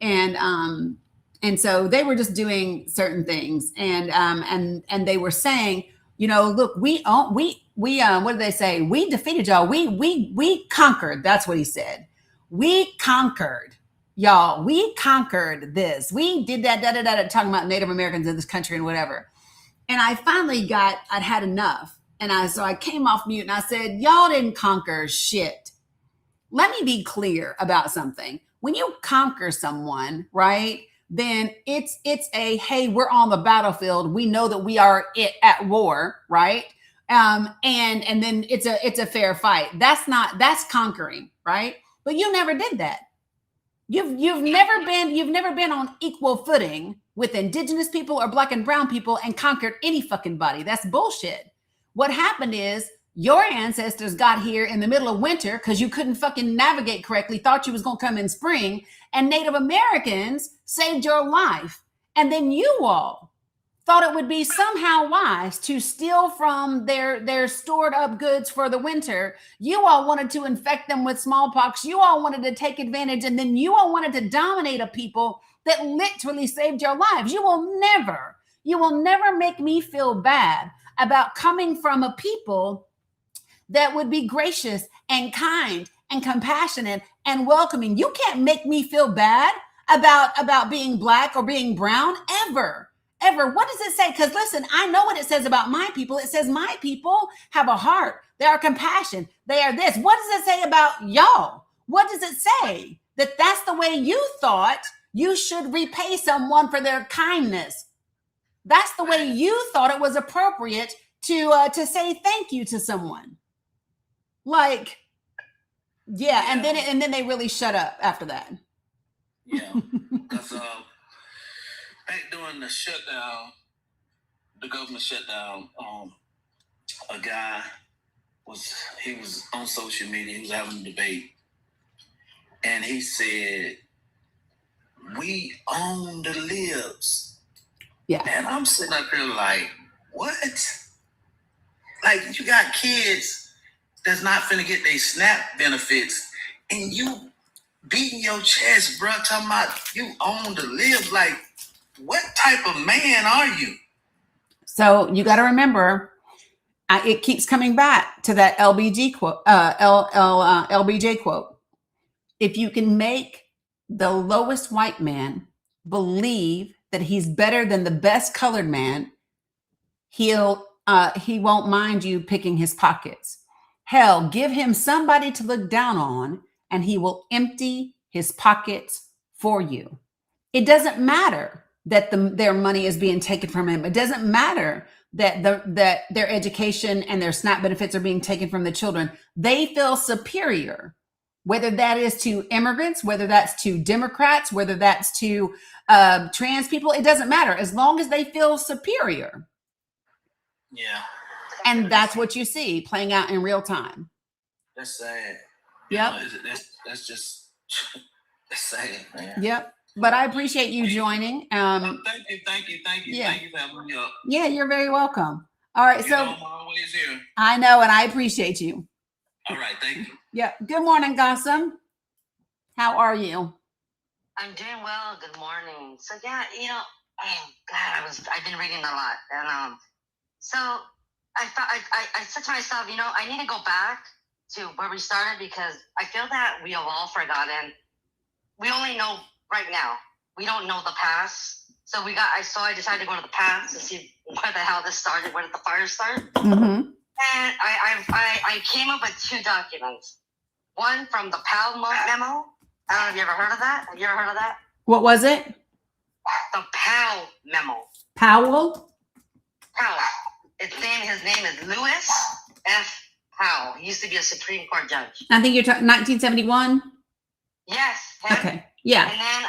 And so they were just doing certain things, and they were saying, you know, look, what did they say? We defeated y'all. We conquered. That's what he said. We conquered. Y'all, we conquered this. We did that, talking about Native Americans in this country and whatever. And I finally I'd had enough. And so I came off mute and I said, y'all didn't conquer shit. Let me be clear about something. When you conquer someone, right, then it's a, hey, we're on the battlefield. We know that we are at war, right? And then it's a fair fight. That's conquering, right? But you never did that. You've never been on equal footing with indigenous people or black and brown people and conquered any fucking body. That's bullshit. What happened is your ancestors got here in the middle of winter because you couldn't fucking navigate correctly, thought you was going to come in spring, and Native Americans saved your life. And then you all thought it would be somehow wise to steal from their stored up goods for the winter. You all wanted to infect them with smallpox. You all wanted to take advantage, and then you all wanted to dominate a people that literally saved your lives. You will never make me feel bad about coming from a people that would be gracious and kind and compassionate and welcoming. You can't make me feel bad about being black or being brown ever. What does it say? Because listen, I know what it says about my people. It says my people have a heart. They are compassion. They are this. What does it say about y'all? What does it say? That's the way you thought you should repay someone for their kindness. That's the way you thought it was appropriate to say thank you to someone. Like, yeah. And then they really shut up after that.
Yeah, because back during the shutdown, the government shutdown, a guy was on social media. He was having a debate, and he said, "We own the libs."
Yeah,
and I'm sitting up here like, what? Like, you got kids that's not finna get their SNAP benefits, and you beating your chest, bro, talking about you own the libs. Like, what type of man are you?
So you got to remember, it keeps coming back to that LBJ quote. If you can make the lowest white man believe that he's better than the best colored man, he won't mind you picking his pockets. Hell, give him somebody to look down on, and he will empty his pockets for you. It doesn't matter that their money is being taken from him. It doesn't matter that that their education and their SNAP benefits are being taken from the children, they feel superior, whether that is to immigrants, whether that's to Democrats, whether that's to trans people. It doesn't matter as long as they feel superior.
Yeah.
And that's what you see playing out in real time.
That's sad.
Yep.
That's just that's sad, man.
Yep. But I appreciate you joining.
Thank you.
Yeah.
Thank you for having me up.
Yeah, you're very welcome. All right.
You
So
know I'm always here.
I know, and I appreciate you.
All right, thank you.
Yeah. Good morning, Gossam. How are you?
I'm doing well. Good morning. So yeah, oh God, I've been reading a lot, and so I thought I said to myself, I need to go back to where we started because I feel that we have all forgotten. We only know right now. We don't know the past. So I decided to go to the past to see where the hell this started, where did the fire start.
Mm-hmm.
And I came up with 2 documents. One from the Powell memo. I don't know if you ever heard of that. Have you ever heard of that?
What was it?
The Powell memo.
Powell?
Powell. His name is Lewis F. Powell. He used to be a Supreme Court judge.
I think you're talking 1971.
Yes. Him.
Okay. Yeah.
And then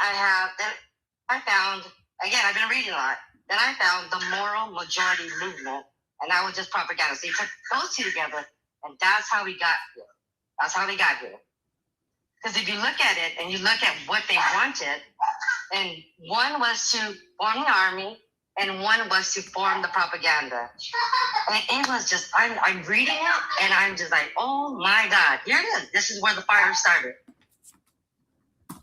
I found, again, I've been reading a lot. Then I found the moral majority movement, and that was just propaganda. So you put those 2 together, and that's how we got here. That's how they got here. Because if you look at it and you look at what they wanted, and one was to form the army, and one was to form the propaganda. And it was just, I'm reading it, and I'm just like, oh my God, here it is. This is where the fire started.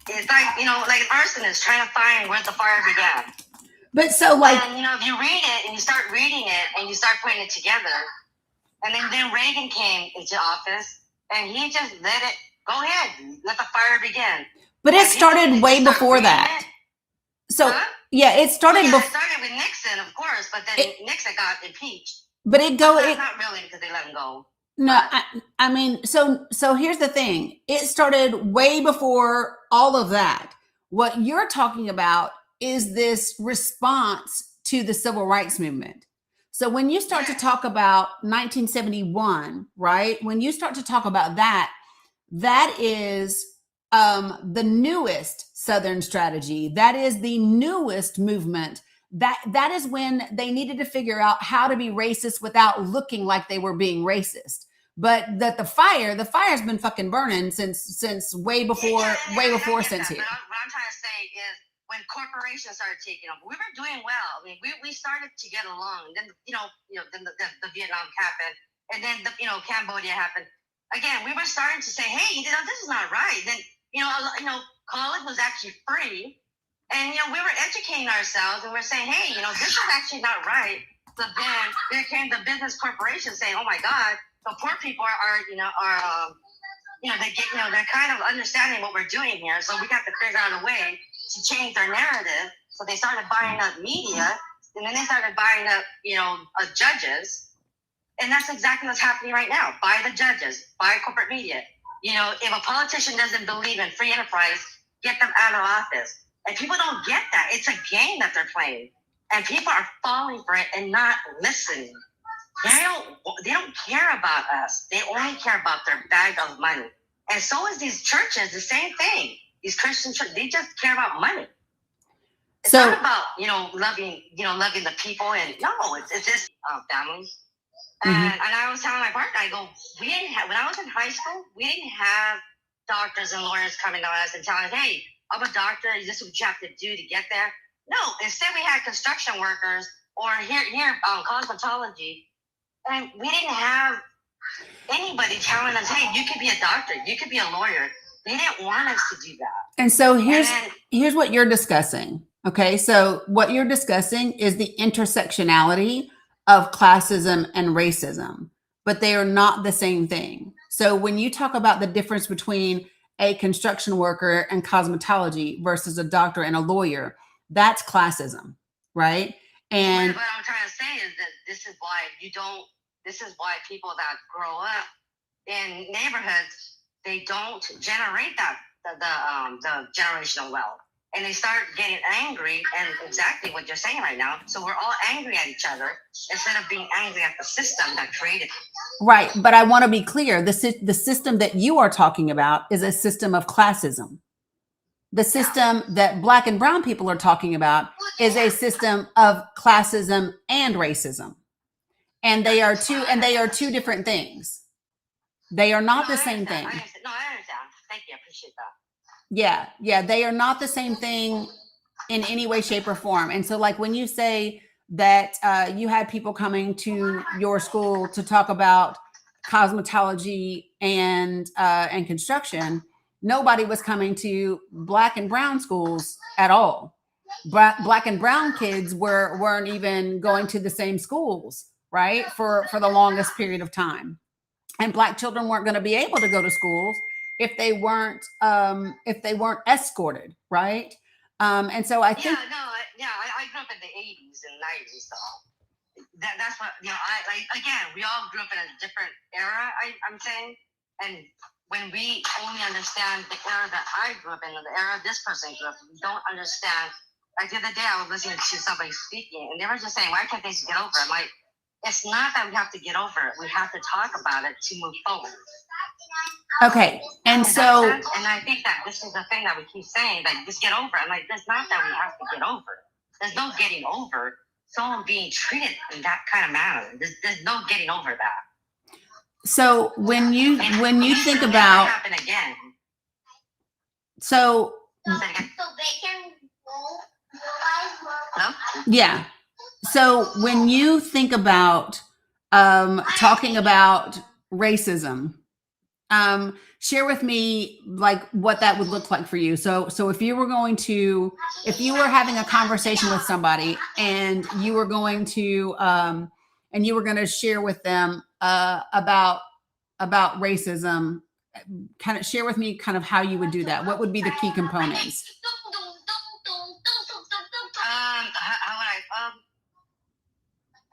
It's like, like an arsonist trying to find where the fire began.
But so like,
and if you read it and you start reading it and you start putting it together, and then Reagan came into office and he just let it go ahead, let the fire begin.
But it started way before that. So yeah, it started.
It started with Nixon, of course, but then Nixon got impeached.
But not
really because they let him go.
No, I mean, so here's the thing. It started way before all of that. What you're talking about is this response to the civil rights movement. So when you start to talk about 1971, right? When you start to talk about that, that is the newest Southern strategy. That is the newest movement. That is when they needed to figure out how to be racist without looking like they were being racist. But that the fire's been fucking burning since way before since here.
But what I'm trying to say is when corporations started taking over, we were doing well. I mean, we started to get along. And then then the Vietnam happened, and then Cambodia happened. Again, we were starting to say, hey, this is not right. Then college was actually free. And, we were educating ourselves and we're saying, hey, this is actually not right. So then there came the business corporation saying, oh my God, the poor people they're kind of understanding what we're doing here. So we got to figure out a way to change their narrative. So they started buying up media, and then they started buying up, judges. And that's exactly what's happening right now. Buy the judges, buy corporate media. If a politician doesn't believe in free enterprise, get them out of office. And people don't get that. It's a game that they're playing. And people are falling for it and not listening. They don't care about us. They only care about their bag of money. And so is these churches, the same thing. These Christian churches, they just care about money. It's not about, loving the people. And no, it's just families. And I was telling my partner, I go, when I was in high school, we didn't have doctors and lawyers coming to us and telling us, hey, I'm a doctor, this is what you have to do to get there. No, instead we had construction workers or here cosmetology, and we didn't have anybody telling us, hey, you could be a doctor, you could be a lawyer. They didn't want us to do that.
And so here's what you're discussing. Okay, so what you're discussing is the intersectionality of classism and racism, but they are not the same thing. So when you talk about the difference between a construction worker and cosmetology versus a doctor and a lawyer, that's classism, right? And
what I'm trying to say is that this is why people that grow up in neighborhoods, they don't generate the generational wealth. and they start getting angry, and exactly what you're saying right now. So we're all angry at each other instead of being angry at the system that created it.
Right. But I want to be clear. The system that you are talking about is a system of classism. The system that Black and brown people are talking about is a system of classism and racism. And they are two different things. They are not the same thing.
I understand. Thank you. I appreciate that.
Yeah, they are not the same thing in any way, shape, or form. And so, like, when you say that you had people coming to your school to talk about cosmetology and construction, nobody was coming to Black and brown schools at all. Black and brown kids weren't even going to the same schools, right? For the longest period of time. And Black children weren't going to be able to go to schools if they weren't escorted, right? And so I think
I grew up in the 80s and 90s, so that's what again, we all grew up in a different era. I'm saying, and when we only understand the era that I grew up in, or the era this person grew up in, we don't understand. Like the other day, I was listening to somebody speaking, and they were just saying, "Why can't they just get over it?" I'm like, it's not that we have to get over it. We have to talk about it to move forward.
Okay. And so,
and I think that this is the thing that we keep saying, like, just get over it. I'm like, it's not that we have to get over it. There's no getting over someone being treated in that kind of manner. There's no getting over that.
So when you think about,
happen again.
So
they can no?
Yeah. So when you think about talking about racism, share with me like what that would look like for you. So if you were having a conversation with somebody and you were going to share with them about racism, kind of share with me kind of how you would do that. What would be the key components?
How would I?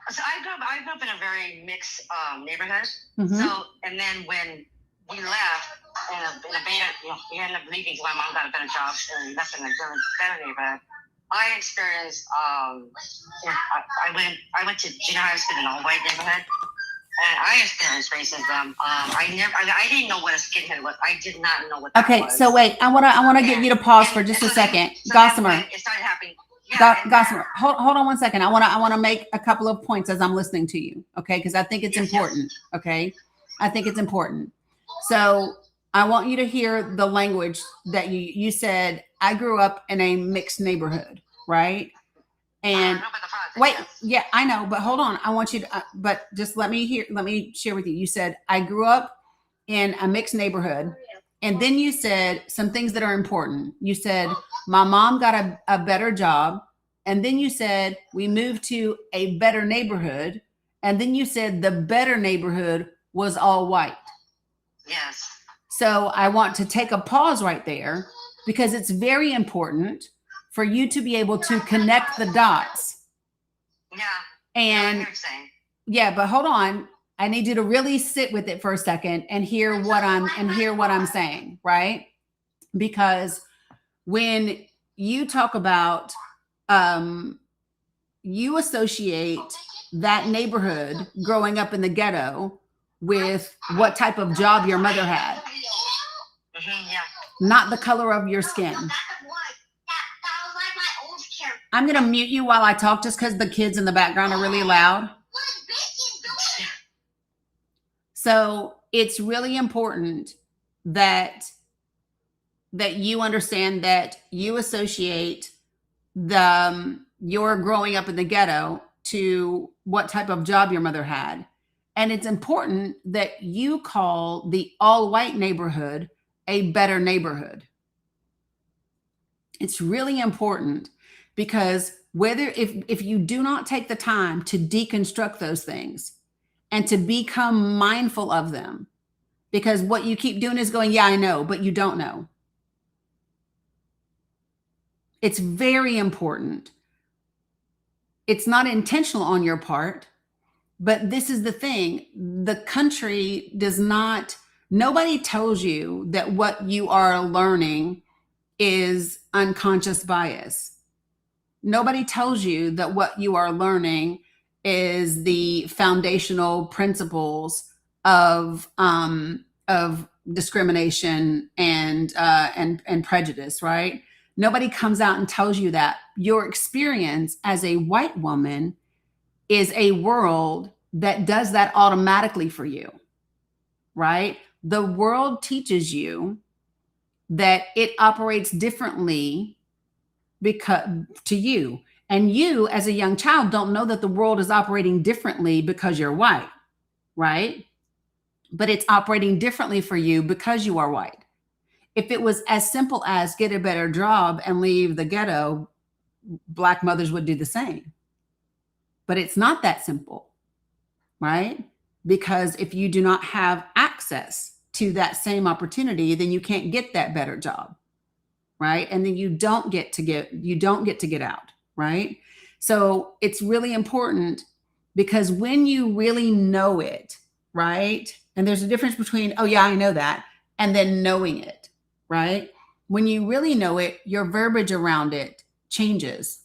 So I grew up in a very mixed neighborhood. Mm-hmm. So, and then when we left in a better, we ended up leaving because my mom got a better job and left in a better neighborhood. I experienced, I went to junior high school in an all-white neighborhood, and I experienced racism. I didn't know what a skinhead was. I did not know what that was.
Okay, so wait, I want to get you to pause for just a second, Gossamer.
It started happening.
Gossamer, hold on 1 second. I want to make a couple of points as I'm listening to you, okay? Because I think it's important, okay? I think it's important. So I want you to hear the language that you said. I grew up in a mixed neighborhood, right? And wait, yeah, I know, but hold on. I want you to, but just let me share with you. You said I grew up in a mixed neighborhood. And then you said some things that are important. You said, my mom got a better job. And then you said, we moved to a better neighborhood. And then you said the better neighborhood was all white.
Yes.
So I want to take a pause right there because it's very important for you to be able to connect the dots.
Yeah.
And yeah, but hold on. I need you to really sit with it for a second and hear what I'm saying, right? Because when you talk about, you associate that neighborhood growing up in the ghetto with what type of job your mother had, not the color of your skin. I'm going to mute you while I talk just because the kids in the background are really loud. So it's really important that you understand that you associate your growing up in the ghetto to what type of job your mother had. And it's important that you call the all-white neighborhood a better neighborhood. It's really important because if you do not take the time to deconstruct those things, and to become mindful of them, because what you keep doing is going, yeah, I know, but you don't know. It's very important. It's not intentional on your part, but this is the thing. The country nobody tells you that what you are learning is unconscious bias. Nobody tells you that what you are learning is the foundational principles of discrimination and prejudice, right? Nobody comes out and tells you that your experience as a white woman is a world that does that automatically for you, right? The world teaches you that it operates differently because to you, and you as a young child don't know that the world is operating differently because you're white, right? But it's operating differently for you because you are white. If it was as simple as get a better job and leave the ghetto, Black mothers would do the same. But it's not that simple, right? Because if you do not have access to that same opportunity, then you can't get that better job, right? And then you don't get to get out, right? So it's really important, because when you really know it, right? And there's a difference between, oh yeah, I know that, and then knowing it, right? When you really know it, your verbiage around it changes.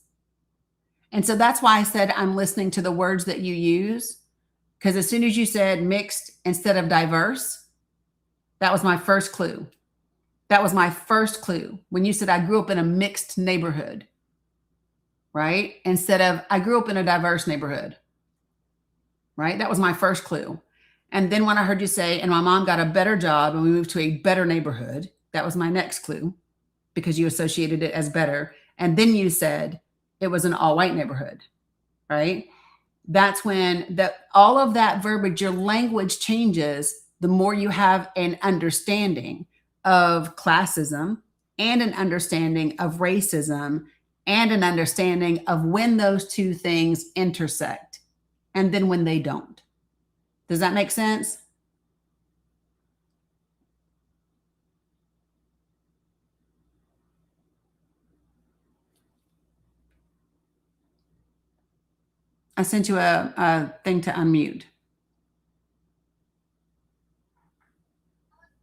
And so that's why I said I'm listening to the words that you use, because as soon as you said mixed instead of diverse, that was my first clue. That was my first clue. When you said I grew up in a mixed neighborhood, right? Instead of I grew up in a diverse neighborhood, right? That was my first clue. And then when I heard you say, and my mom got a better job and we moved to a better neighborhood, that was my next clue, because you associated it as better. And then you said it was an all white neighborhood, right? That's when all of that verbiage, your language changes the more you have an understanding of classism and an understanding of racism and an understanding of when those two things intersect and then when they don't. Does that make sense? I sent you a thing to unmute.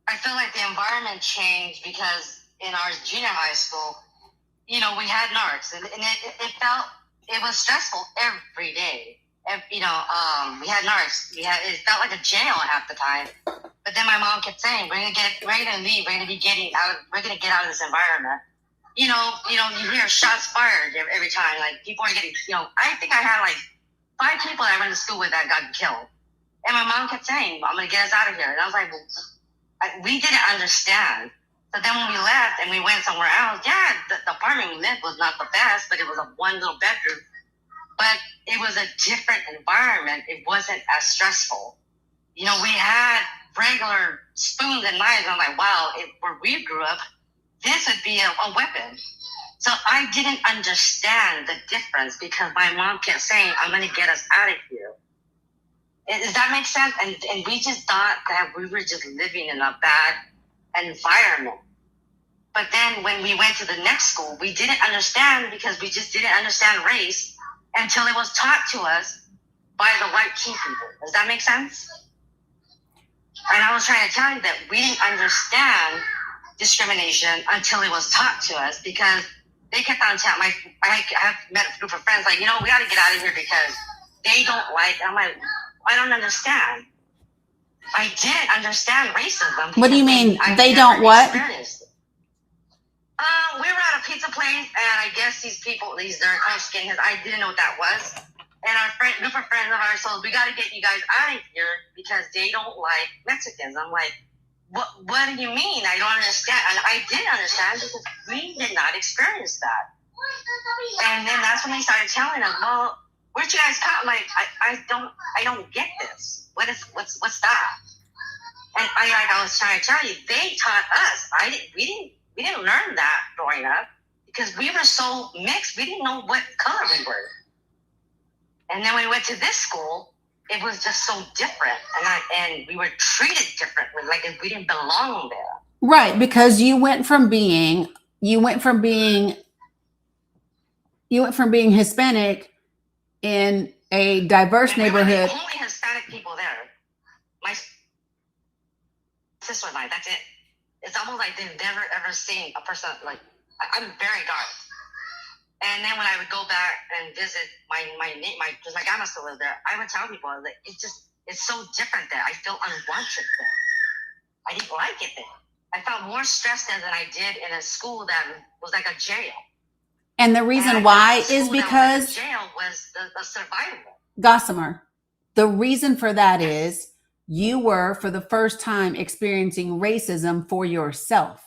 I feel like the environment changed because in our junior high school, we had narcs, and it was stressful every day. We had narcs. It felt like a jail half the time. But then my mom kept saying, "We're gonna leave. We're gonna get out of this environment." You hear shots fired every time. Like people are getting, I think I had like 5 people I went to school with that got killed, and my mom kept saying, "I'm gonna get us out of here." And I was like, we didn't understand. So then when we left and we went somewhere else, yeah, the apartment we lived was not the best, but it was a one little bedroom. But it was a different environment. It wasn't as stressful. We had regular spoons and knives. I'm like, wow, where we grew up, this would be a weapon. So I didn't understand the difference because my mom kept saying, "I'm going to get us out of here." Does that make sense? And we just thought that we were just living in a bad environment. But then when we went to the next school, we didn't understand because we just didn't understand race until it was taught to us by the white key people. Does that make sense? And I was trying to tell you that we didn't understand discrimination until it was taught to us, because they kept on telling I have met a group of friends like, we got to get out of here because they don't like. I'm like, I don't understand. I didn't understand racism.
What do you mean they don't what?
We were at a pizza place, and I guess these they're kind of skinheads. I didn't know what that was. And our group of friends of ours told, "We got to get you guys out of here because they don't like Mexicans." I'm like, what do you mean? I don't understand. And I didn't understand because we did not experience that. And then that's when they started telling us, "Well, where'd you guys come?" Like, I don't get this. What's that? And I was trying to tell you, they taught us. We didn't learn that growing up because we were so mixed. We didn't know what color we were. And then when we went to this school, it was just so different, and we were treated differently, like we didn't belong there.
Right, because you went from being Hispanic in a diverse neighborhood.
Only Hispanic people there. My sister and I. That's it. It's almost like they've never ever seen a person like I'm very dark. And then when I would go back and visit my because my grandma still lived there, I would tell people that it's so different there. I feel unwanted there. I didn't like it there. I felt more stressed there than I did in a school that was like a jail.
And the reason why is because
jail was the survival.
Gossamer, the reason for that is you were for the first time experiencing racism for yourself.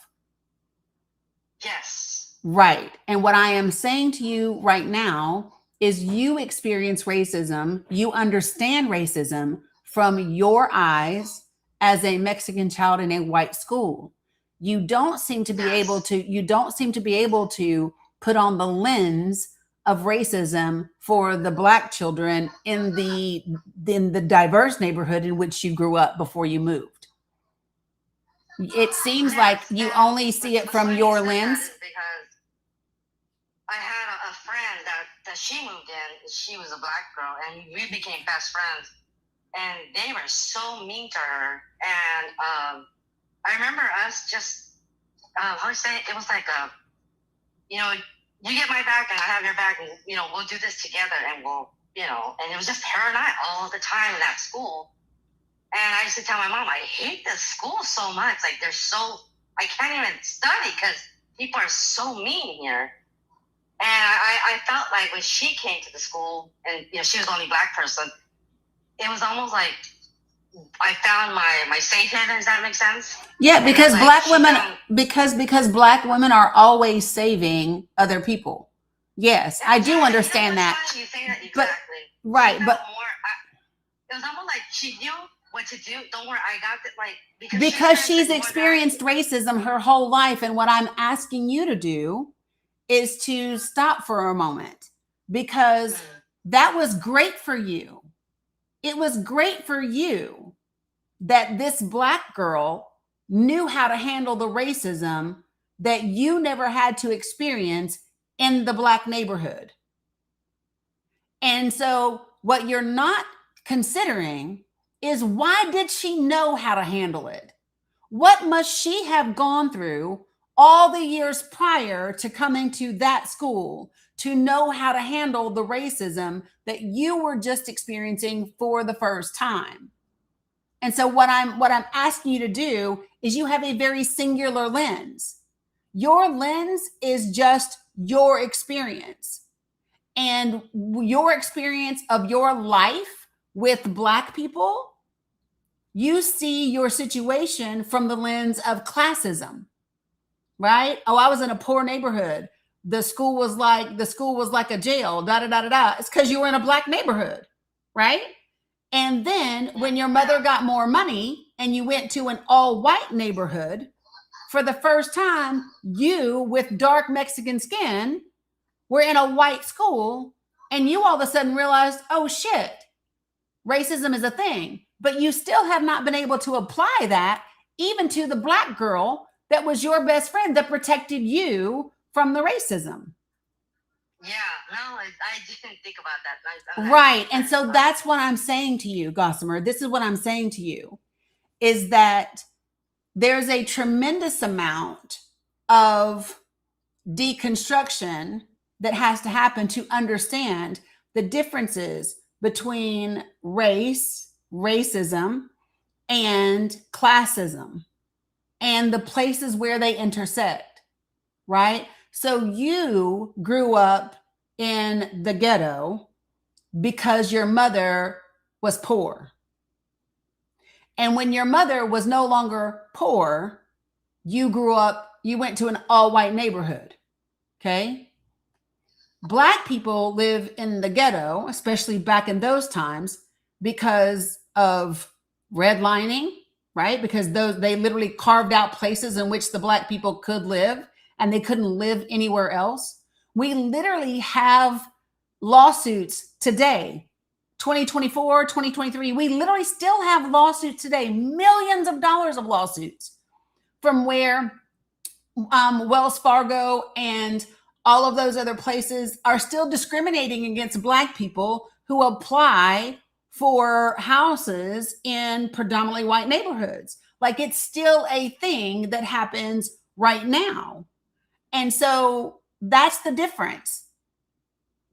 Yes.
Right. And what I am saying to you right now is you experience racism, you understand racism from your eyes as a Mexican child in a white school. You don't seem to be able to put on the lens of racism for the Black children in the diverse neighborhood in which you grew up before you moved. It seems like you only see it from your lens.
Because I had a friend that she moved in. She was a Black girl, and we became best friends. And they were so mean to her. And I remember us just, how to say it? It was like you get my back and I have your back, and we'll do this together, and we'll, and it was just her and I all the time in that school. And I used to tell my mom, I hate this school so much. Like, I can't even study because people are so mean here. And I felt like when she came to the school, and she was the only Black person, it was almost like I found my safe haven. Does that make sense?
Yeah, because Black women, because Black women are always saving other people. Yes, I do understand that.
You say that exactly.
But right,
it was almost like she knew what to do. Don't worry, I got it.
Because she's experienced racism her whole life, and what I'm asking you to do is to stop for a moment, because that was great for you. It was great for you that this Black girl knew how to handle the racism that you never had to experience in the Black neighborhood. And so what you're not considering is, why did she know how to handle it? What must she have gone through all the years prior to coming to that school to know how to handle the racism that you were just experiencing for the first time? And so what I'm asking you to do is, you have a very singular lens. Your lens is just your experience. And your experience of your life with Black people, you see your situation from the lens of classism, right? Oh, I was in a poor neighborhood. The school was like a jail, da da da da da. It's because you were in a Black neighborhood, right? And then when your mother got more money and you went to an all-white neighborhood, for the first time, you with dark Mexican skin were in a white school, and you all of a sudden realized, oh shit, racism is a thing. But you still have not been able to apply that even to the Black girl that was your best friend that protected you from the racism.
Yeah, no, I didn't think about that.
Right. And so that's what I'm saying to you, Gossamer. This is what I'm saying to you, is that there's a tremendous amount of deconstruction that has to happen to understand the differences between race, racism, and classism, and the places where they intersect, right? So you grew up in the ghetto because your mother was poor. And when your mother was no longer poor, you went to an all-white neighborhood, okay? Black people live in the ghetto, especially back in those times, because of redlining, right? Because they literally carved out places in which the Black people could live, and they couldn't live anywhere else. We literally have lawsuits today, 2024, 2023. We literally still have lawsuits today, millions of dollars of lawsuits, from where Wells Fargo and all of those other places are still discriminating against Black people who apply for houses in predominantly white neighborhoods. Like, it's still a thing that happens right now. And so that's the difference.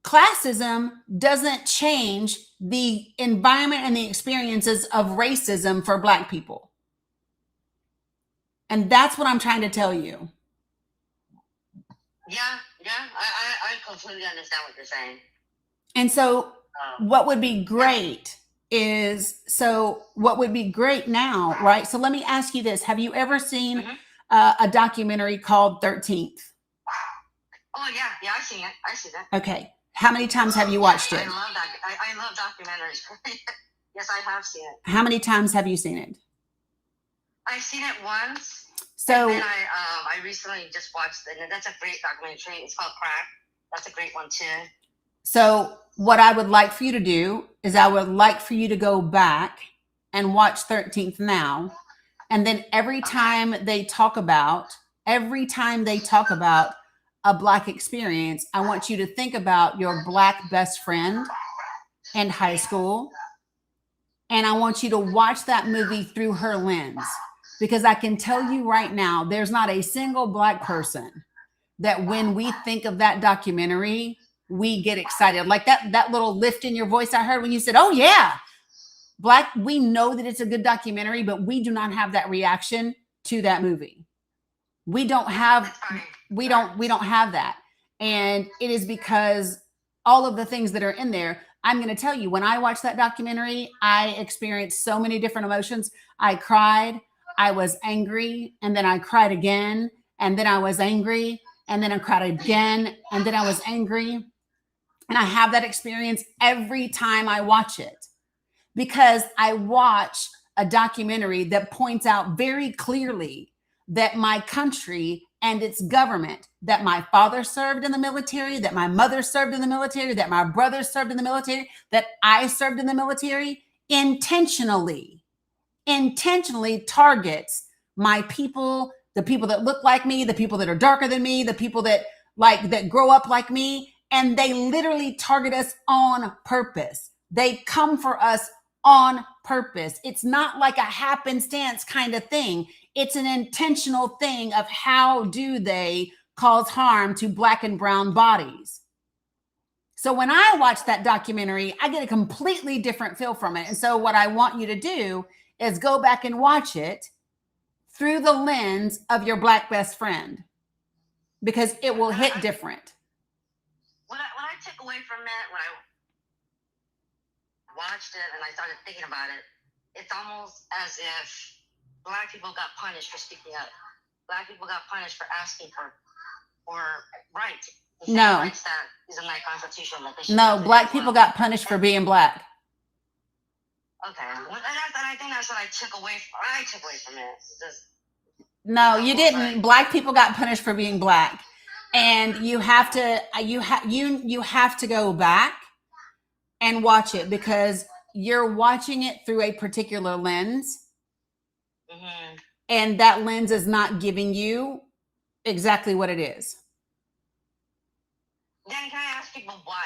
Classism doesn't change the environment and the experiences of racism for Black people. And that's what I'm trying to tell you.
Yeah, I completely understand what you're saying.
And so what would be great now, right? So let me ask you this. Have you ever seen a documentary called 13th?
Oh, yeah, I've seen it. I see that.
Okay. How many times have you watched it?
I love that. I love documentaries. Yes, I have seen it.
How many times have you seen it?
I've seen it once.
So
and then I recently just watched it, and that's a great documentary. It's called Crack. That's a great one too.
So what I would like for you to do is I would like for you to go back and watch 13th now. And then every time they talk about a Black experience, I want you to think about your Black best friend in high school. And I want you to watch that movie through her lens, because I can tell you right now, there's not a single Black person that when we think of that documentary, we get excited. Like that little lift in your voice I heard when you said, oh yeah, Black, we know that it's a good documentary, but we do not have that reaction to that movie. We don't have that. And it is because all of the things that are in there, I'm going to tell you, when I watched that documentary, I experienced so many different emotions. I cried, I was angry, and then I cried again, and then I was angry, and then I cried again, and then I was angry. And I have that experience every time I watch it, because I watch a documentary that points out very clearly that my country and its government, that my father served in the military, that my mother served in the military, that my brother served in the military, that I served in the military, intentionally targets my people, the people that look like me, the people that are darker than me, the people that grow up like me, and they literally target us on purpose. They come for us on purpose. It's not like a happenstance kind of thing. It's an intentional thing of how do they cause harm to Black and brown bodies. So when I watch that documentary, I get a completely different feel from it. And so what I want you to do is go back and watch it through the lens of your Black best friend, because it will hit different.
What I took away from it, when I watched it and I started thinking about it, it's almost as if Black people got punished for speaking up. Black people got punished for asking for rights.
No.
Rights that is in that Constitution.
No, Black people got punished for being Black.
Okay. Well, and I think that's what I took away from it.
No, you didn't. Black people got punished for being Black. And you have to go back and watch it, because you're watching it through a particular lens.
Mm-hmm.
And that lens is not giving you exactly what it is.
Then can I ask people why?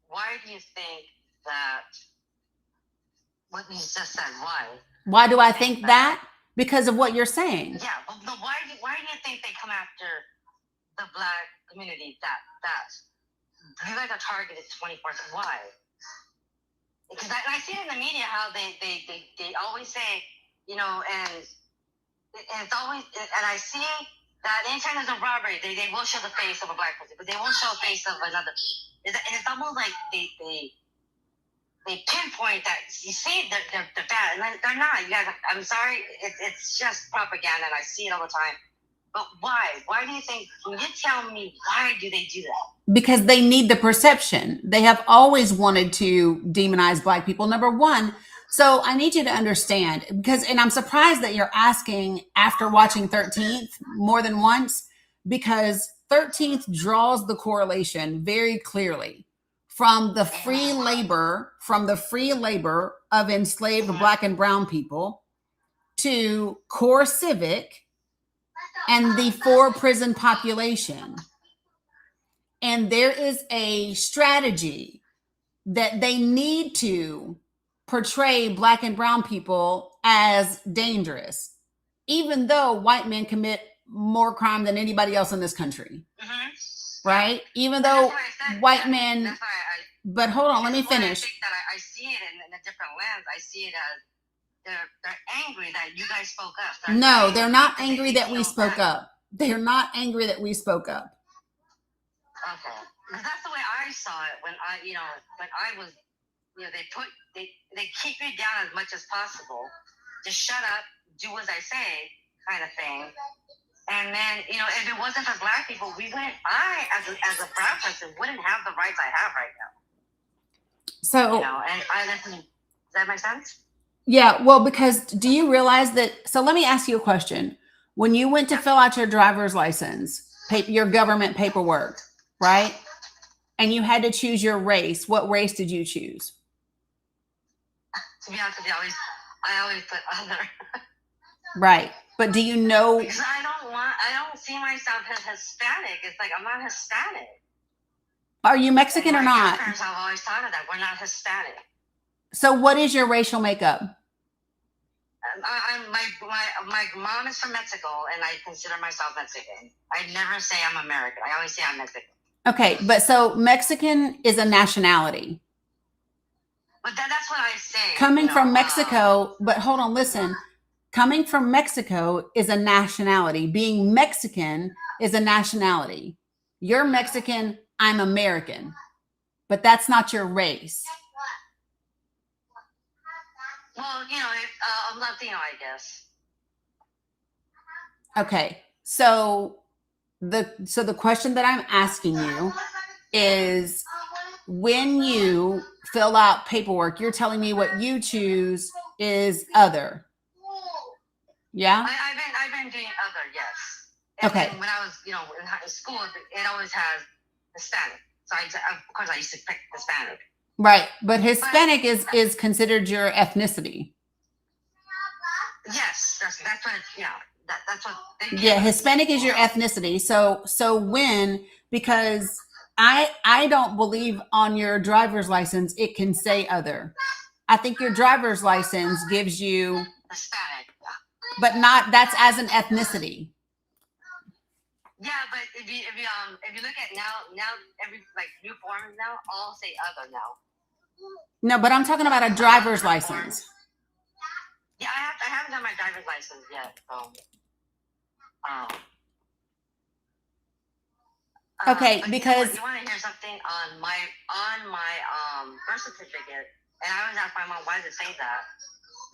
Why do you think that what you just said?
Why do I think that? Because of what you're saying.
Yeah, but why do you think they come after the Black community that you guys are targeted 24/7? Why? Because I see it in the media how they always say, and it's always, and I see that anytime there's a robbery, they will show the face of a Black person, but they won't show the face of another. And it's almost like they pinpoint that, you see, they're bad, and they're not. You guys, I'm sorry, it's just propaganda, and I see it all the time. But why? Why do you think? Can you tell me, why do they do that?
Because they need the perception. They have always wanted to demonize Black people, number one. So I need you to understand, and I'm surprised that you're asking after watching 13th more than once, because 13th draws the correlation very clearly from the free labor of enslaved Black and brown people to core civic and the for prison population. And there is a strategy that they need to portray Black and brown people as dangerous, even though white men commit more crime than anybody else in this country, right? Even
But
though
that's why I said
white
that.
men,
That's why
but hold on, let me
this is why
finish.
I think that I see it in a different lens. I see it as they're angry that you guys spoke up.
No, they're not angry
they
that we
feel
spoke
bad.
up. They're not angry that we spoke up.
Okay, because that's the way I saw it when I was, they keep you down as much as possible. Just shut up, do as I say, kind of thing. And then, if it wasn't for black people, as a brown person, wouldn't have the rights I have right now.
So,
Does that make sense?
yeah, well, because do you realize that? So let me ask you a question. When you went to fill out your driver's license, your government paperwork, right? And you had to choose your race, what race did you choose?
To be honest with you, I always put other.
Right. But do you know?
Because I don't see myself as Hispanic. It's like I'm not Hispanic.
Are you Mexican or not?
My parents have always thought of that. We're not Hispanic.
So what is your racial makeup?
My mom is from Mexico, and I consider myself Mexican. I never say I'm American. I always say I'm Mexican.
Okay, but so Mexican is a nationality.
But that's what I say.
Coming from Mexico, but hold on, listen. Coming from Mexico is a nationality. Being Mexican is a nationality. You're Mexican, I'm American. But that's not your race.
Well, I'm Latino, I guess.
Okay, so the question that I'm asking you is, when you fill out paperwork, you're telling me what you choose is other. Yeah?
I've been doing other, yes.
Okay.
And when I was, in high school, it always has Hispanic. So of course I used to pick Hispanic.
Right, but Hispanic is considered your ethnicity.
Yes, that's what it's, that's what they do.
Yeah, Hispanic is your ethnicity. So because I don't believe on your driver's license it can say other. I think your driver's license gives you
Hispanic.
But that's as an ethnicity.
Yeah, but if you look at now every new forms now all say other now.
No, but I'm talking about a driver's license.
Yeah, I haven't done my driver's license yet. So,
okay, because
you want to hear something on my birth certificate, and I always ask my mom, why does it say that?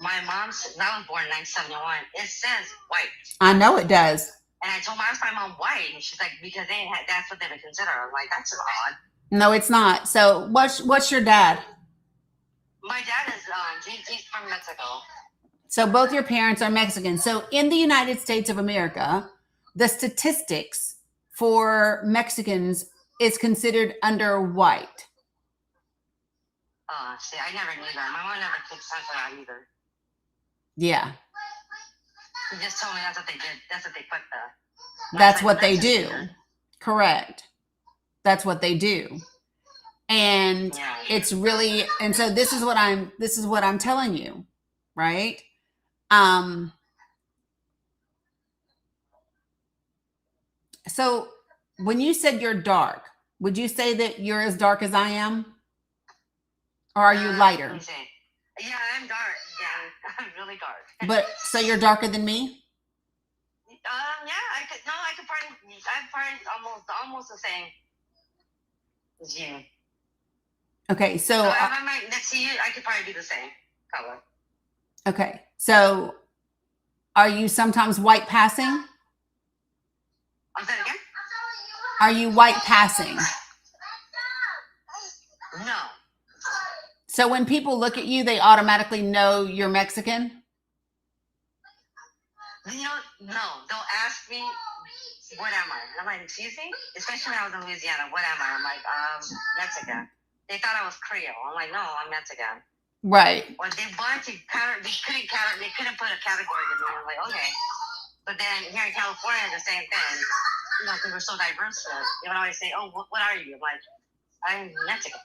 My mom, I was born in 1971. It says white.
I know it does.
And I told my mom white, and she's like, because that's what they would consider. I'm like, that's odd.
No, it's not. So what's your dad?
My dad is he's from Mexico.
So both your parents are Mexican. So in the United States of America, the statistics for Mexicans is considered under white.
See, I never knew that. My mom never took sense of that either.
Yeah.
He just told me that's what they did. That's what they put the.
That's what they do. Correct. That's what they do. And it's really, and so this is what I'm telling you, right? So when you said you're dark, would you say that you're as dark as I am? Or are you lighter?
Let me see. Yeah, I'm dark. Yeah, I'm really dark.
But so you're darker than me?
Yeah, I'm probably almost the same as you.
Okay, so
if I'm right next to you, I could probably be the same color.
Okay, so are you sometimes white passing?
I'll say it again.
Are you white passing?
No.
So when people look at you, they automatically know you're Mexican?
No. They'll ask me, what am I? And I'm like, excuse me? Especially when I was in Louisiana, what am I? I'm like, Mexican. They thought I was Creole. I'm like, no, I'm Mexican.
Right.
Or they wanted to they couldn't put a category to me. I'm like, okay. But then here in California, the same thing. Because we're so diverse. They would always say, oh, what are you? I'm like, I'm Mexican.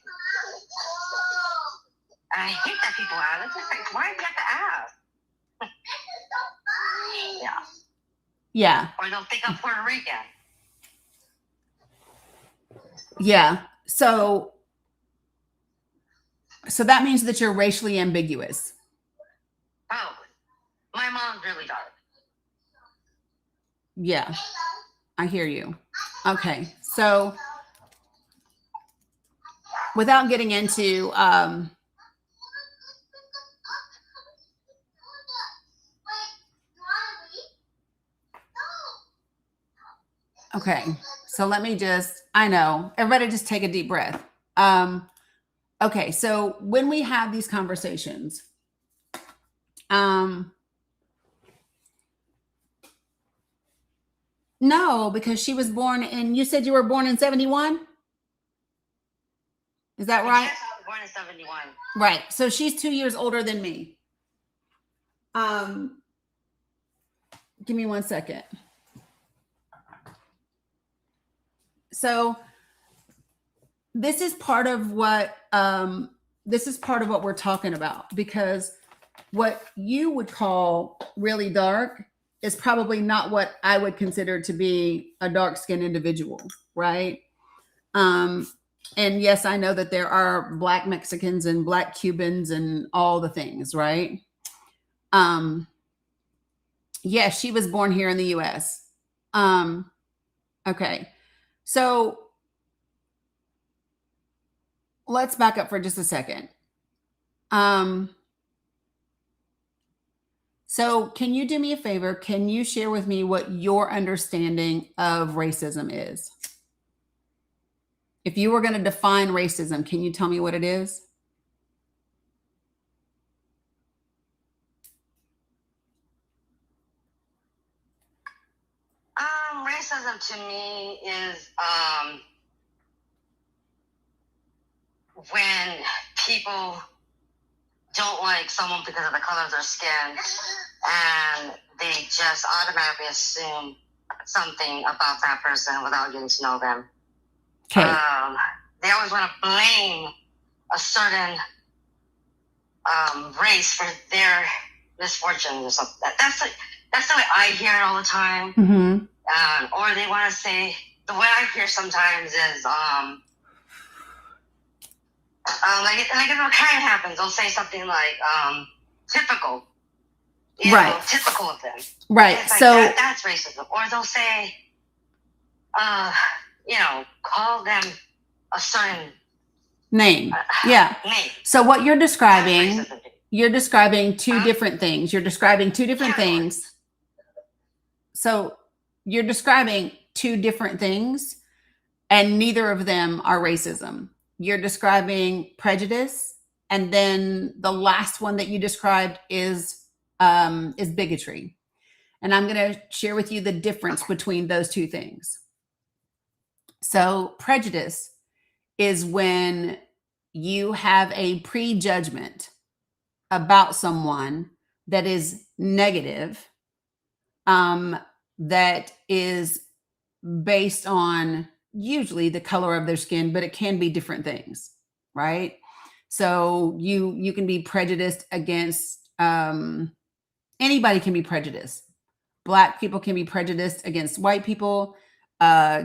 And I hate that people ask. It's just like, why do you have to ask? Yeah.
Yeah.
Or they'll think I'm Puerto Rican.
Yeah. So that means that you're racially ambiguous.
Probably. My mom's really dark.
Yeah. I hear you. Okay. So without getting into okay. So let me I know, everybody just take a deep breath. Okay. So when we have these conversations, no, because she was born in, you said you were born in 71? Is that right?
Yes, I was born in 71.
Right. So she's 2 years older than me. Give me 1 second. So this is part of what we're talking about, because what you would call really dark is probably not what I would consider to be a dark-skinned individual, right? And yes, I know that there are Black Mexicans and Black Cubans and all the things, right? Yes, she was born here in the US. Okay. So let's back up for just a second. So can you do me a favor? Can you share with me what your understanding of racism is? If you were going to define racism, can you tell me what it is?
Racism to me is when people don't like someone because of the color of their skin, and they just automatically assume something about that person without getting to know them.
Okay.
They always want to blame a certain race for their misfortunes or something. That's the way I hear it all the time.
Mm-hmm.
Or they want to say, the way I hear sometimes is like it kind of happens. They'll say something like typical,
right?
Typical of them,
right?
Like,
so
that's racism. Or they'll say, call them a certain
name. Yeah.
Name.
So what you're describing two different things. You're describing two different things. So you're describing two different things, and neither of them are racism. You're describing prejudice, and then the last one that you described is bigotry. And I'm going to share with you the difference between those two things. So prejudice is when you have a prejudgment about someone that is negative, that is based on usually the color of their skin, but it can be different things, right? So you can be prejudiced against, anybody can be prejudiced. Black people can be prejudiced against white people.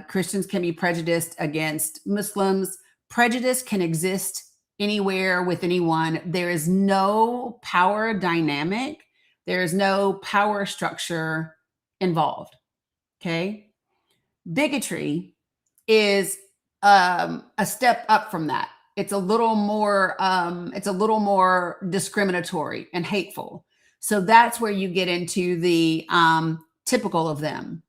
Christians can be prejudiced against Muslims. Prejudice can exist anywhere with anyone. There is no power dynamic. There is no power structure involved. Okay. Bigotry is a step up from that. It's a little more discriminatory and hateful. So that's where you get into the typical of them,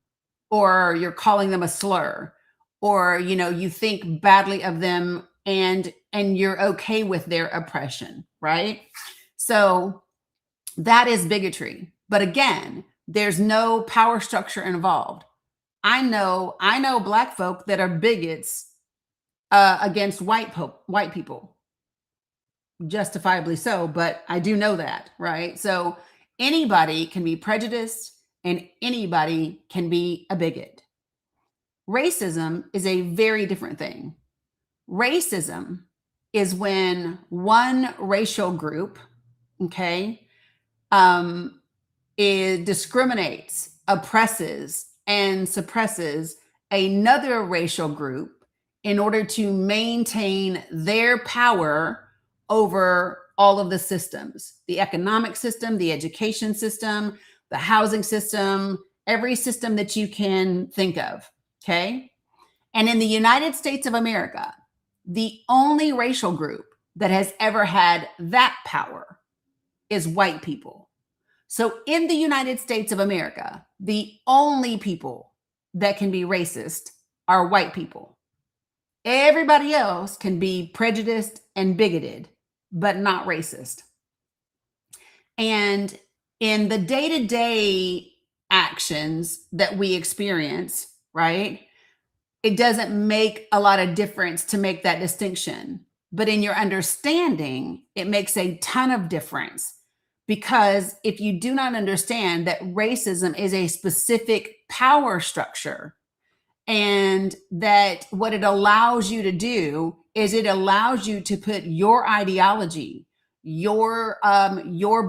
or you're calling them a slur, or you think badly of them, and you're okay with their oppression, right? So that is bigotry. But again, there's no power structure involved. I know Black folk that are bigots against white people, justifiably so, but I do know that, right? So anybody can be prejudiced and anybody can be a bigot. Racism is a very different thing. Racism is when one racial group, it discriminates oppresses and suppresses another racial group in order to maintain their power over all of the systems, the economic system, the education system, the housing system, every system that you can think of. Okay. And in the United States of America, the only racial group that has ever had that power is white people. So in the United States of America, the only people that can be racist are white people. Everybody else can be prejudiced and bigoted, but not racist. And in the day-to-day actions that we experience, right, it doesn't make a lot of difference to make that distinction. But in your understanding, it makes a ton of difference. Because if you do not understand that racism is a specific power structure, and that what it allows you to do is it allows you to put your ideology, your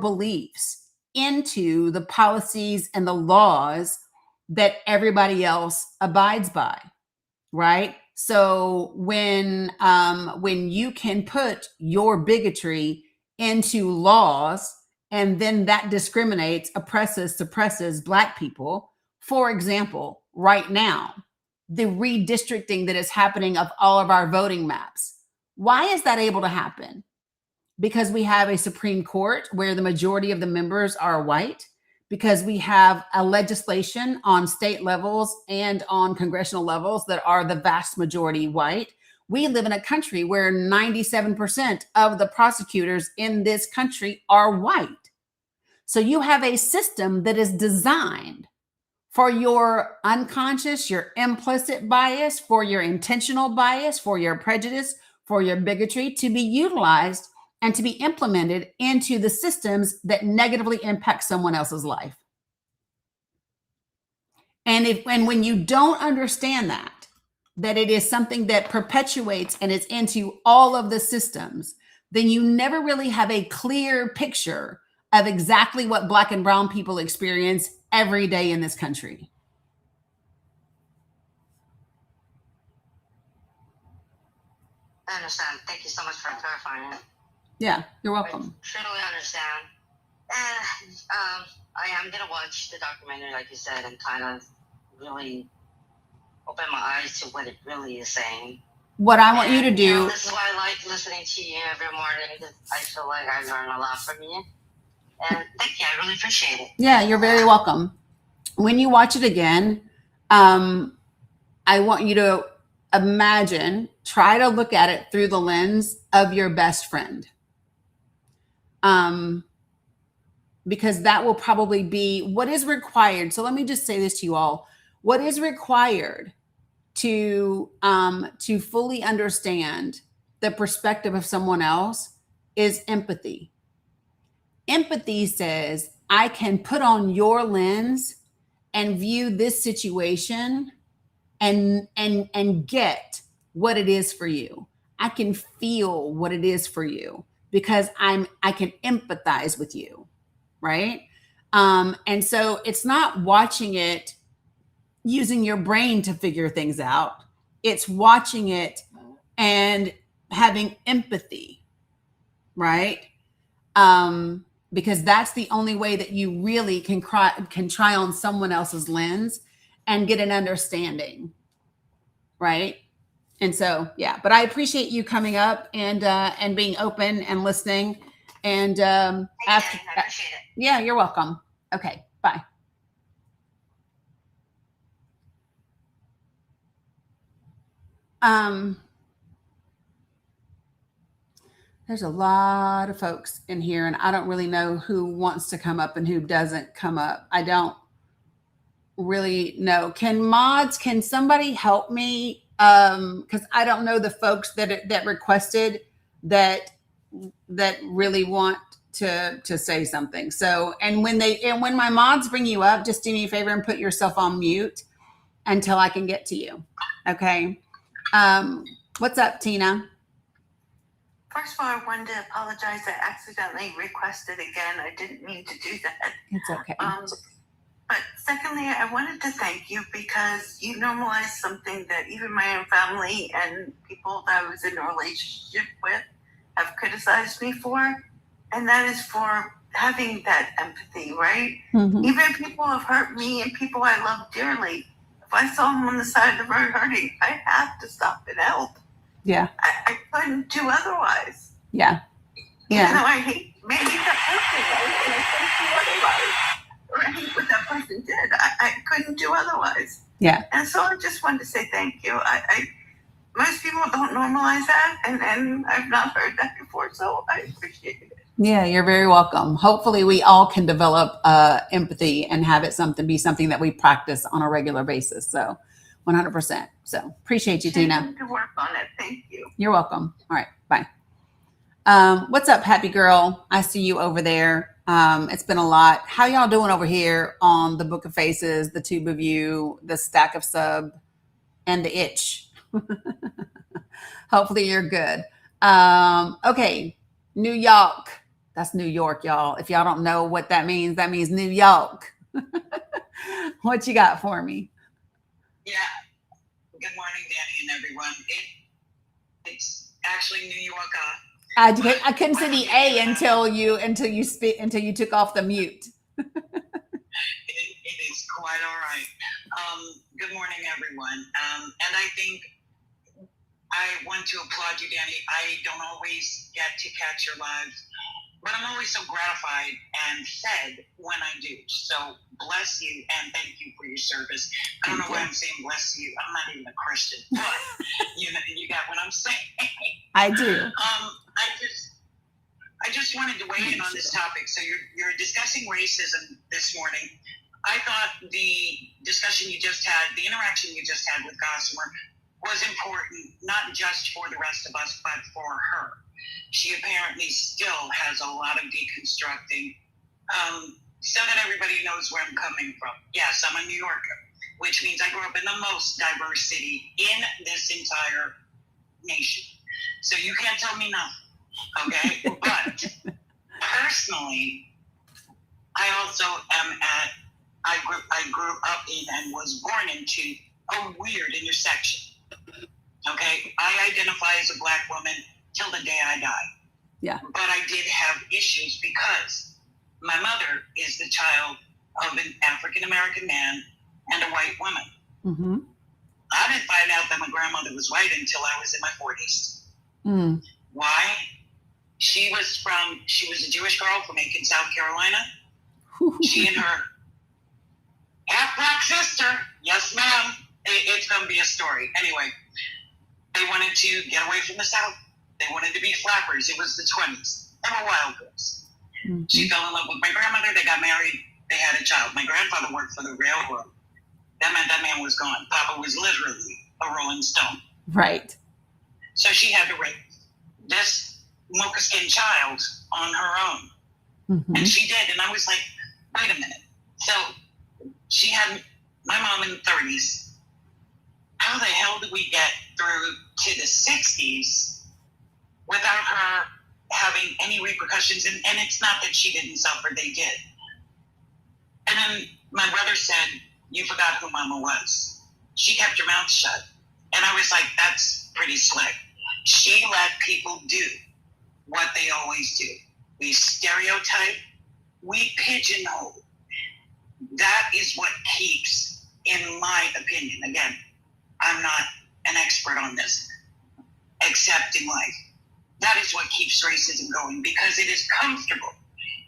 beliefs into the policies and the laws that everybody else abides by, right? So when you can put your bigotry into laws, and then that discriminates, oppresses, suppresses Black people. For example, right now, the redistricting that is happening of all of our voting maps. Why is that able to happen? Because we have a Supreme Court where the majority of the members are white, because we have a legislation on state levels and on congressional levels that are the vast majority white. We live in a country where 97% of the prosecutors in this country are white. So you have a system that is designed for your unconscious, your implicit bias, for your intentional bias, for your prejudice, for your bigotry to be utilized and to be implemented into the systems that negatively impact someone else's life. And when you don't understand that it is something that perpetuates and is into all of the systems, then you never really have a clear picture of exactly what Black and brown people experience every day in this country.
I understand. Thank you so much for clarifying it.
Yeah, you're welcome.
I truly understand. And I am going to watch the documentary, like you said, and kind of really open my eyes to what it really is saying.
What I want you to do.
This is why I like listening to you every morning, because I feel like I learn a lot from you. And thank you. I really appreciate it.
Yeah, you're very welcome. When you watch it again, I want you to try to look at it through the lens of your best friend. Because that will probably be what is required. So let me just say this to you all. What is required to fully understand the perspective of someone else is empathy. Empathy says, I can put on your lens and view this situation and get what it is for you. I can feel what it is for you because I can empathize with you, right? And so it's not watching it using your brain to figure things out. It's watching it and having empathy, right? Because that's the only way that you really can try on someone else's lens and get an understanding, right? And so, yeah, but I appreciate you coming up and being open and listening. And
I appreciate it.
Yeah, you're welcome. Okay, bye. There's a lot of folks in here, and I don't really know who wants to come up and who doesn't come up. I don't really know. Can somebody help me? Because I don't know the folks that requested that really want to say something. So, and when my mods bring you up, just do me a favor and put yourself on mute until I can get to you. Okay. What's up, Tina?
First of all, I wanted to apologize. I accidentally requested again. I didn't mean to do that.
It's okay.
But secondly, I wanted to thank you because you normalized something that even my own family and people that I was in a relationship with have criticized me for, and that is for having that empathy, right?
Mhm.
Even people have hurt me and people I love dearly. If I saw them on the side of the road hurting, I have to stop and help.
Yeah.
I couldn't do otherwise.
Yeah.
Even
Yeah.
though I hate that person, and I couldn't do otherwise. Or I hate what that person did. I couldn't do otherwise.
Yeah.
And so I just wanted to say thank you. Most people don't normalize that, and I've not heard that before, so I appreciate it.
Yeah, you're very welcome. Hopefully we all can develop empathy and have it be something that we practice on a regular basis. So 100%. So appreciate you, Tina.
Continue to work on it. Thank you.
You're welcome. All right. Bye. What's up, happy girl? I see you over there. It's been a lot. How y'all doing over here on the Book of Faces, the tube of you, the stack of sub, and the itch? Hopefully you're good. Okay. New York. That's New York, y'all. If y'all don't know what that means New York. What you got for me?
Yeah. Good morning, Dani and everyone. It's actually New York.
I couldn't see the A until you took off the mute.
It is quite all right. Good morning, everyone. And I think I want to applaud you, Dani. I don't always get to catch your lives, but I'm always so gratified and fed when I do. So bless you and thank you for your service. I don't know why I'm saying bless you. I'm not even a Christian, but you got what I'm saying.
I do.
I just wanted to weigh in on this topic. So you're discussing racism this morning. I thought the discussion you just had, the interaction you just had with Gossamer was important, not just for the rest of us, but for her. She apparently still has a lot of deconstructing, so that everybody knows where I'm coming from. Yes, I'm a New Yorker, which means I grew up in the most diverse city in this entire nation. So you can't tell me nothing, okay? But personally, I also I grew up in and was born into a weird intersection. Okay, I identify as a Black woman till the day I die.
Yeah.
But I did have issues because my mother is the child of an African American man and a white woman.
Mm-hmm.
I didn't find out that my grandmother was white until I was in my 40s.
Mm.
Why? She was a Jewish girl from Aiken, South Carolina. She and her half-black sister, yes ma'am, it's going to be a story. Anyway, they wanted to get away from the South. They wanted to be flappers. It was the 20s. They were wild girls. Mm-hmm. She fell in love with my grandmother. They got married. They had a child. My grandfather worked for the railroad. That meant that man was gone. Papa was literally a rolling stone.
Right.
So she had to raise this mocha-skinned child on her own. Mm-hmm. And she did. And I was like, wait a minute. So she had my mom in the 30s. How the hell did we get through to the 60s without her having any repercussions? And it's not that she didn't suffer, they did. And then my brother said, you forgot who Mama was. She kept her mouth shut. And I was like, that's pretty slick. She let people do what they always do. We stereotype, we pigeonhole. That is what keeps, in my opinion, again, I'm not an expert on this, accepting life. That is what keeps racism going, because it is comfortable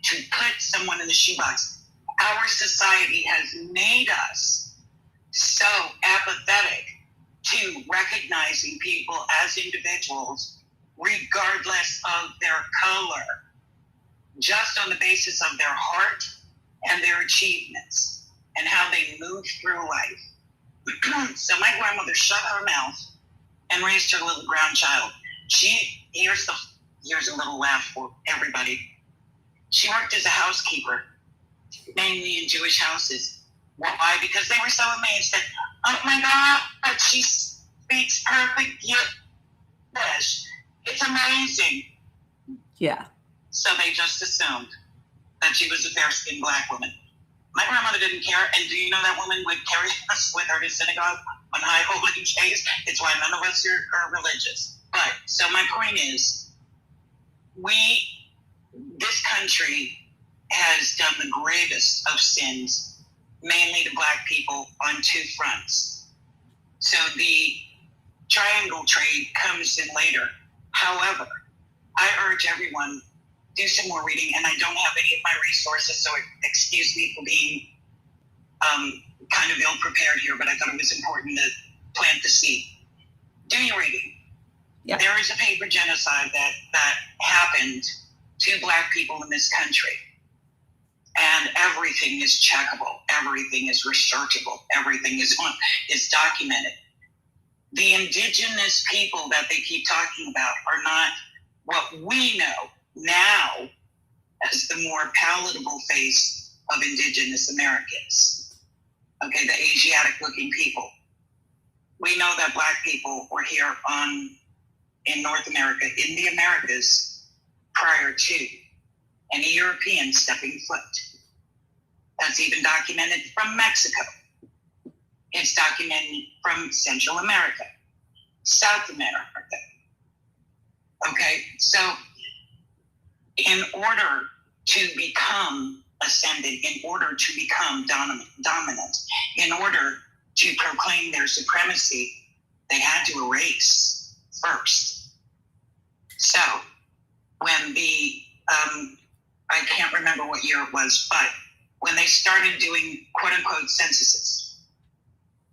to put someone in the shoebox. Our society has made us so apathetic to recognizing people as individuals, regardless of their color, just on the basis of their heart and their achievements and how they move through life. So my grandmother shut her mouth and raised her little brown child. Here's a little laugh for everybody. She worked as a housekeeper, mainly in Jewish houses. Why? Because they were so amazed that, oh my God, she speaks perfect Yiddish. It's amazing.
Yeah.
So they just assumed that she was a fair-skinned Black woman. My grandmother didn't care, and do you know that woman would carry us with her to synagogue on high holy days? It's why none of us are religious. But, so my point is, this country has done the gravest of sins, mainly to Black people, on two fronts. So the triangle trade comes in later. However, I urge everyone, do some more reading, and I don't have any of my resources, so excuse me for being kind of ill-prepared here, but I thought it was important to plant the seed. Do your reading. Yeah. There is a paper genocide that happened to Black people in this country, and everything is checkable, everything is researchable, everything is documented. The indigenous people that they keep talking about are not what we know now as the more palatable face of indigenous Americans. Okay, the Asiatic-looking people. We know that Black people were here in North America, in the Americas, prior to any European stepping foot. That's even documented from Mexico. It's documented from Central America, South America. Okay, so in order to become ascendant, in order to become dominant, in order to proclaim their supremacy, they had to erase first. So when I can't remember what year it was, but when they started doing quote unquote censuses,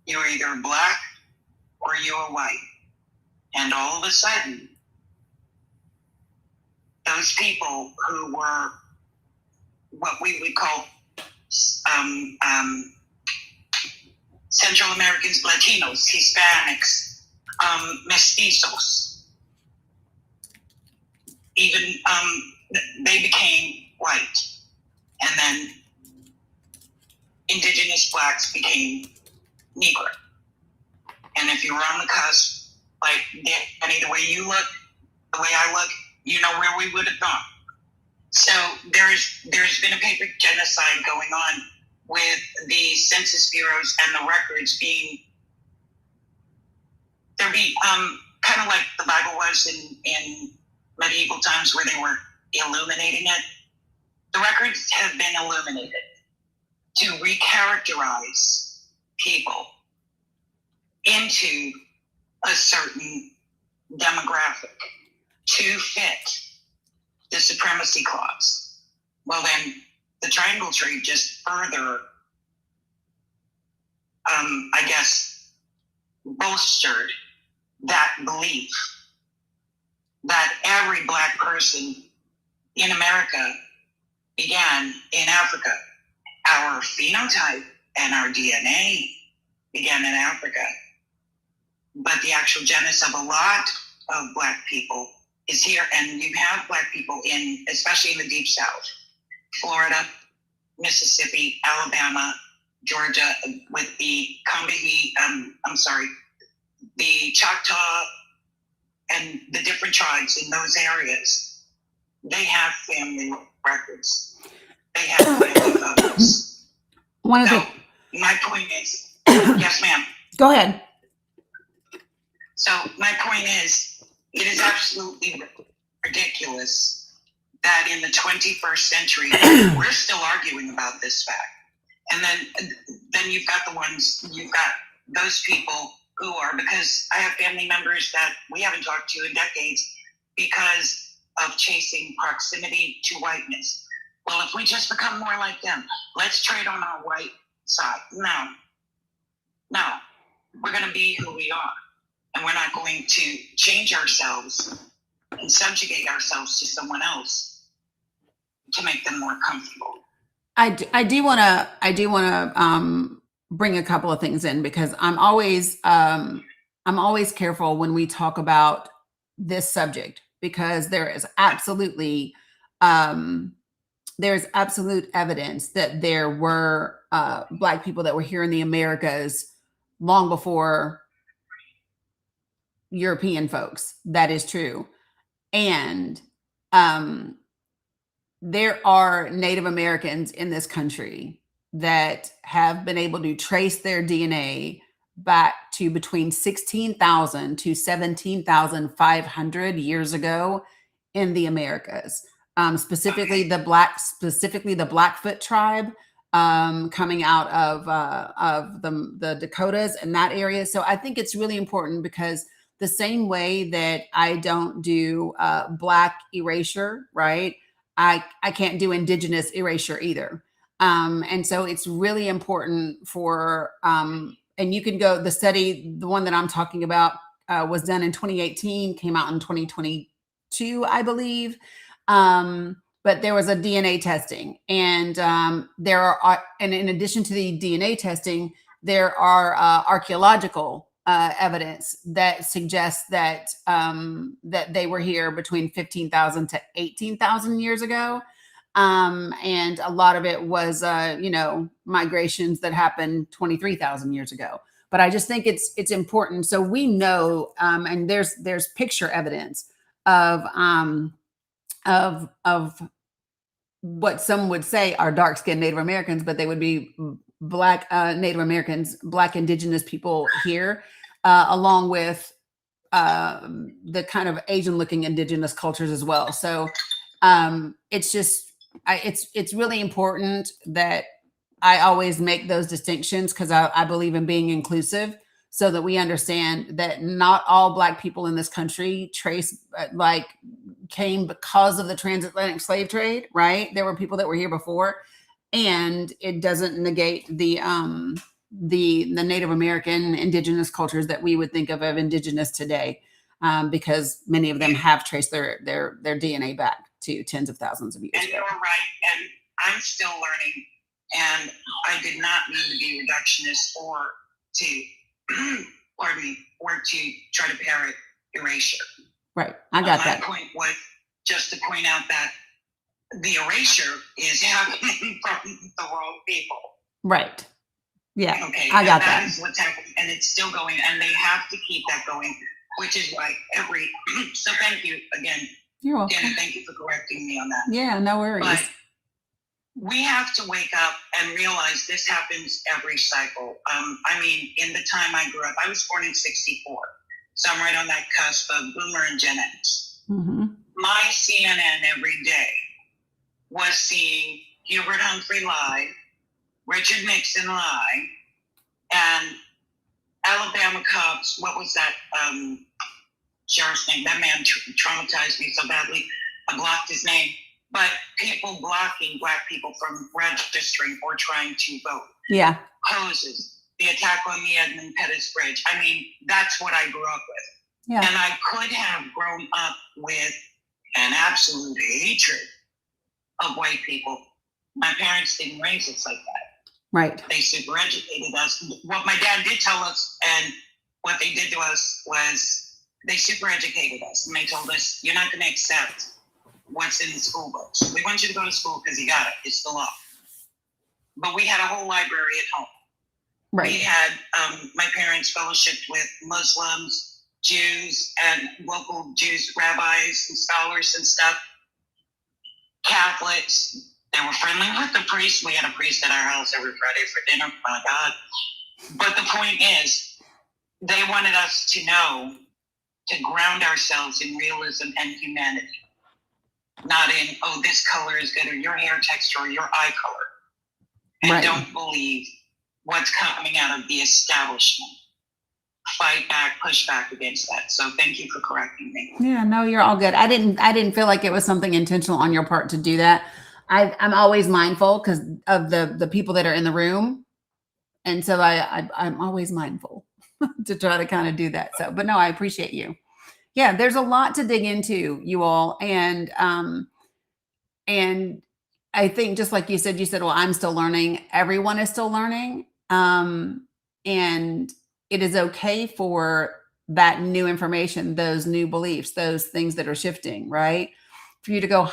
you were either Black or you were white. And all of a sudden, those people who were what we would call Central Americans, Latinos, Hispanics, mestizos, even they became white. And then indigenous Blacks became Negro. And if you were on the cusp, like Dani, the way you look, the way I look, you know where we would have gone. So there's been a paper genocide going on with the census bureaus and the records being kind of like the Bible was in medieval times where they were illuminating it. The records have been illuminated to recharacterize people into a certain demographic to fit the supremacy clause. Well, then the triangle trade just further, I guess, bolstered that belief that every Black person in America began in Africa. Our phenotype and our DNA began in Africa. But the actual genesis of a lot of Black people is here. And you have Black people especially in the Deep South, Florida, Mississippi, Alabama, Georgia, with the Combahee, the Choctaw, and the different tribes in those areas. They have family records. They have family photos. My point is, yes, ma'am.
Go ahead.
So my point is, it is absolutely ridiculous that in the 21st century, we're still arguing about this fact. And then you've got those people who are, because I have family members that we haven't talked to in decades because of chasing proximity to whiteness. Well, if we just become more like them, let's trade on our white side. No, we're going to be who we are. And we're not going to change ourselves and subjugate ourselves to someone else to make them more comfortable.
I do want to bring a couple of things in, because I'm always careful when we talk about this subject, because there's absolute evidence that there were Black people that were here in the Americas long before European folks. That is true. And there are Native Americans in this country that have been able to trace their DNA back to between 16,000 to 17,500 years ago in the Americas. Specifically the Blackfoot tribe, coming out of the Dakotas and that area. So I think it's really important, because the same way that I don't do Black erasure, right? I can't do Indigenous erasure either. And so it's really important for, and you can go, the study, the one that I'm talking about, was done in 2018, came out in 2022, I believe. But there was a DNA testing, and there are, and in addition to the DNA testing, there are archaeological evidence that suggests that that they were here between 15,000 to 18,000 years ago. And a lot of it was, migrations that happened 23,000 years ago. But I just think it's important. So we know, and there's picture evidence of what some would say are dark-skinned Native Americans, but they would be Black Native Americans, Black Indigenous people here, along with the kind of Asian-looking Indigenous cultures as well. So it's just, it's really important that I always make those distinctions, because I believe in being inclusive, so that we understand that not all Black people in this country came because of the transatlantic slave trade, right? There were people that were here before, and it doesn't negate the Native American Indigenous cultures that we would think of Indigenous today, because many of them have traced their DNA back to tens of thousands of years
And
ago.
you're right, and I'm still learning, and I did not mean to be reductionist or to, pardon me, or to try to parrot erasure.
Right, I got that.
My point was just to point out that the erasure is happening from the wrong people.
Right. Yeah,
Okay,
I got
that
that.
is what's happening, and it's still going, and they have to keep that going, which is why so thank you again,
You're welcome.
Dani, thank you for correcting me on that.
Yeah, no worries.
But we have to wake up and realize this happens every cycle. I mean, in the time I grew up, I was born in 64, so I'm right on that cusp of Boomer and Gen X.
Mm-hmm.
My CNN every day was seeing Hubert Humphrey lie, Richard Nixon lie, and Alabama cops. What was that sheriff's name? That man traumatized me so badly. I blocked his name. But people blocking Black people from registering or trying to vote.
Yeah.
Hoses, the attack on the Edmund Pettus Bridge. I mean, that's what I grew up with.
Yeah.
And I could have grown up with an absolute hatred of white people. My parents didn't raise us like that.
Right.
They super educated us. What my dad did tell us, and what they did to us, was they super educated us. And they told us, you're not going to accept what's in the school books. We want you to go to school because you got it. It's the law. But we had a whole library at home.
Right.
We had, my parents fellowshipped with Muslims, Jews, and local Jews, rabbis and scholars and stuff. Catholics. They were friendly with the priest. We had a priest at our house every Friday for dinner. My God. But the point is, they wanted us to know, to ground ourselves in realism and humanity. Not in, oh, this color is good, or your hair texture, or your eye color. And
Right.
don't believe what's coming out of the establishment. Fight back, push back against that. So thank you for correcting me.
Yeah, no, you're all good. I didn't feel like it was something intentional on your part to do that. I'm always mindful because of the people that are in the room. And so I'm always mindful to try to kind of do that. So, but no, I appreciate you. Yeah, there's a lot to dig into, you all. And I think just like you said, well, I'm still learning. Everyone is still learning. And it is okay for that new information, those new beliefs, those things that are shifting, right? For you to go,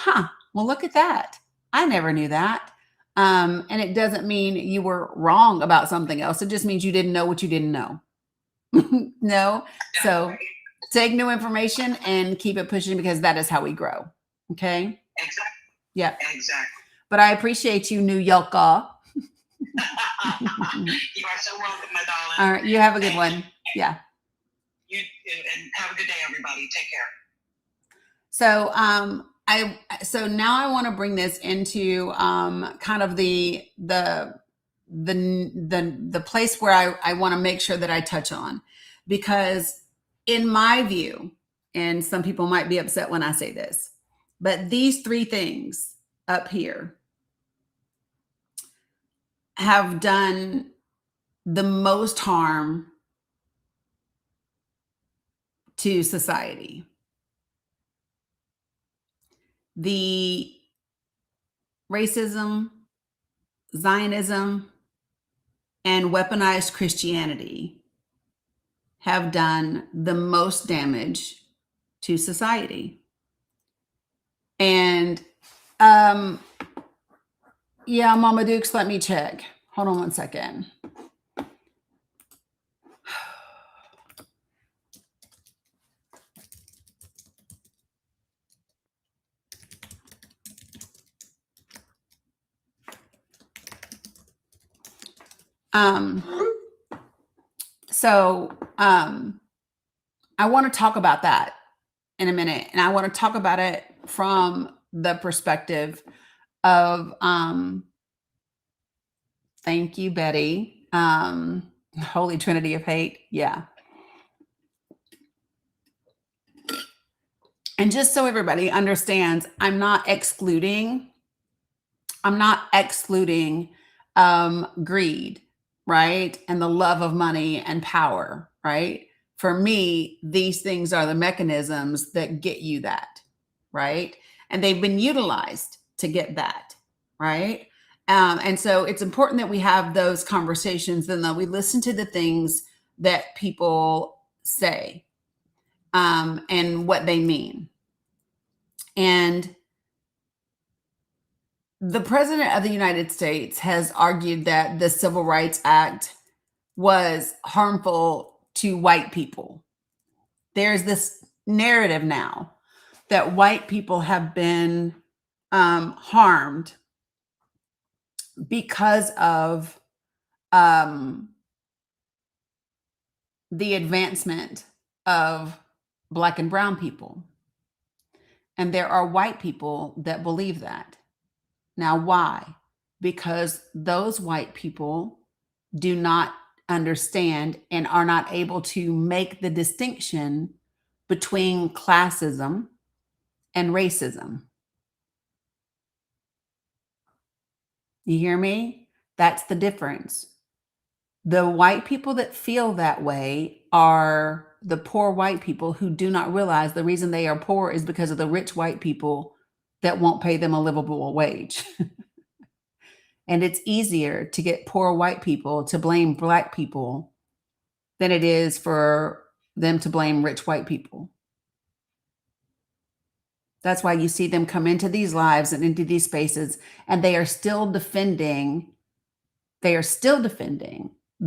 well, look at that. I never knew that. And it doesn't mean you were wrong about something else. It just means you didn't know what you didn't know. No. So take new information and keep it pushing, because that is how we grow. Okay.
Exactly.
Yeah.
Exactly.
But I appreciate you, New Yorker.
You are so welcome, my darling.
All right. You have a good one. Yeah.
You and have a good day, everybody. Take care.
So, so now I want to bring this into kind of the place where I want to make sure that I touch on, because in my view, and some people might be upset when I say this, but these three things up here have done the most harm to society. The racism, Zionism, and weaponized Christianity have done the most damage to society. And yeah, Mama Dukes, let me check. Hold on one second. I want to talk about that in a minute, and I want to talk about it from the perspective of thank you, Betty. Holy Trinity of Hate. Yeah. And just so everybody understands, I'm not excluding greed, right? And the love of money and power, right? For me, these things are the mechanisms that get you that, right? And they've been utilized to get that, right? And so it's important that we have those conversations and that we listen to the things that people say and what they mean. And the president of the United States has argued that the Civil Rights Act was harmful to white people. There's this narrative now that white people have been harmed because of the advancement of Black and brown people. And there are white people that believe that. Now, why? Because those white people do not understand and are not able to make the distinction between classism and racism. You hear me? That's the difference. The white people that feel that way are the poor white people who do not realize the reason they are poor is because of the rich white people that won't pay them a livable wage. And it's easier to get poor white people to blame Black people than it is for them to blame rich white people. That's why you see them come into these lives and into these spaces, and they are still defending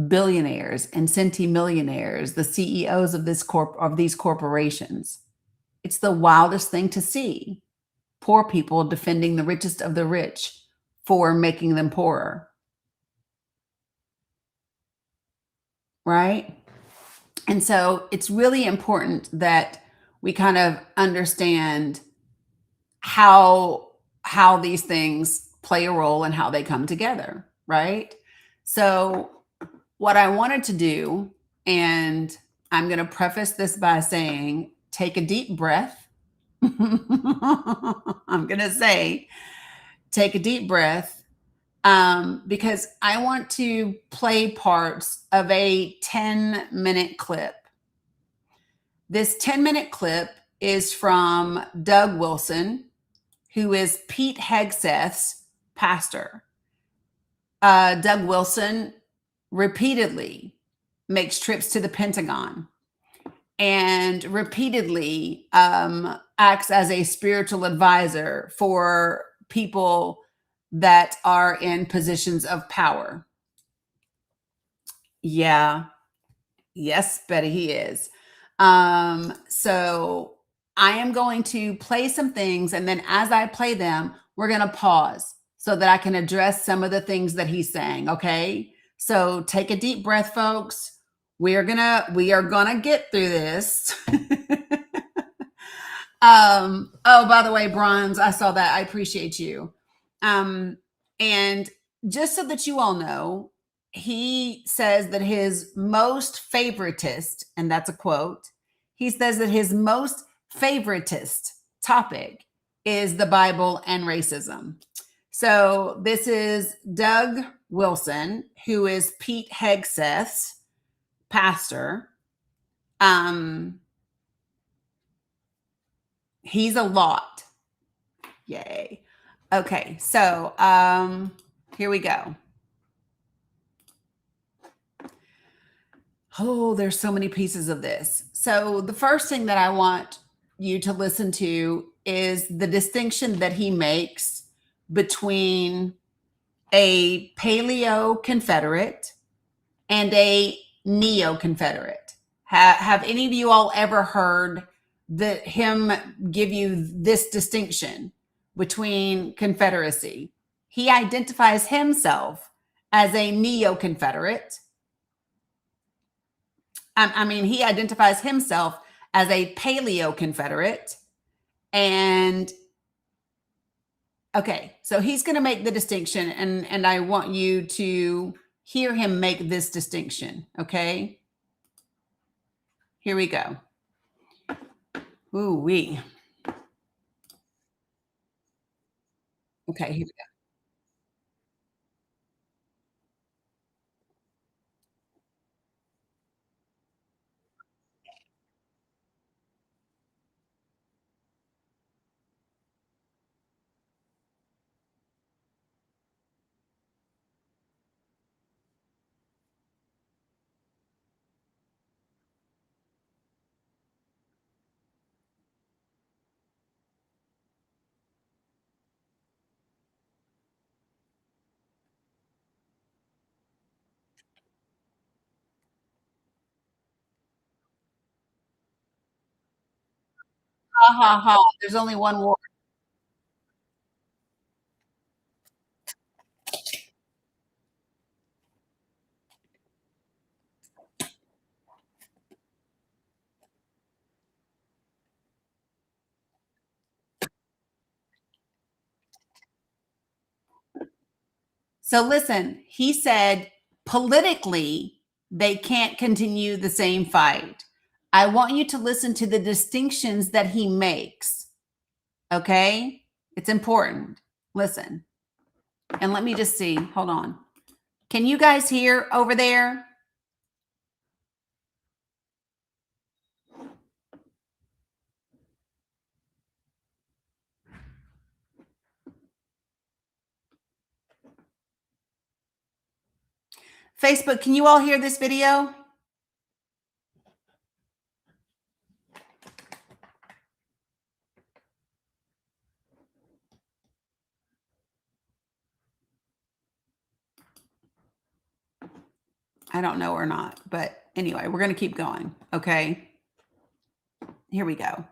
billionaires and centimillionaires, the CEOs of these corporations. It's the wildest thing to see. Poor people defending the richest of the rich for making them poorer. Right? And so it's really important that we kind of understand how these things play a role and how they come together, right? So what I wanted to do, and I'm going to preface this by saying, take a deep breath. I'm going to say, take a deep breath, because I want to play parts of a 10-minute clip. This 10-minute clip is from Doug Wilson, who is Pete Hegseth's pastor. Doug Wilson repeatedly makes trips to the Pentagon and repeatedly acts as a spiritual advisor for people that are in positions of power. Yeah. Yes, Betty, he is. So I am going to play some things, and then as I play them, we're going to pause. so that I can address some of the things that he's saying. Okay. So take a deep breath, folks. We are gonna get through this. Oh, by the way, Bronze, I saw that. I appreciate you. And just so that you all know, he says that his most favoritist, and that's a quote, he says that his most favoritist topic is the Bible and racism. So this is Doug Wilson, who is Pete Hegseth's pastor. He's a lot. Yay. Okay, so here we go. Oh, there's so many pieces of this. So the first thing that I want you to listen to is the distinction that he makes between a paleo Confederate and a neo Confederate. Have any of you all ever heard him give you this distinction between Confederacy? He identifies himself as a neo Confederate. He identifies himself as a paleo Confederate. And okay, so he's going to make the distinction, and I want you to hear him make this distinction. Okay, here we go. Ooh-wee. Okay, here we go. Ha ha ha. There's only one war. So listen, he said politically, they can't continue the same fight. I want you to listen to the distinctions that he makes. Okay? It's important. Listen. And let me just see. Hold on. Can you guys hear over there? Facebook, can you all hear this video? I don't know or not, but anyway, we're going to keep going. Okay. Here we go.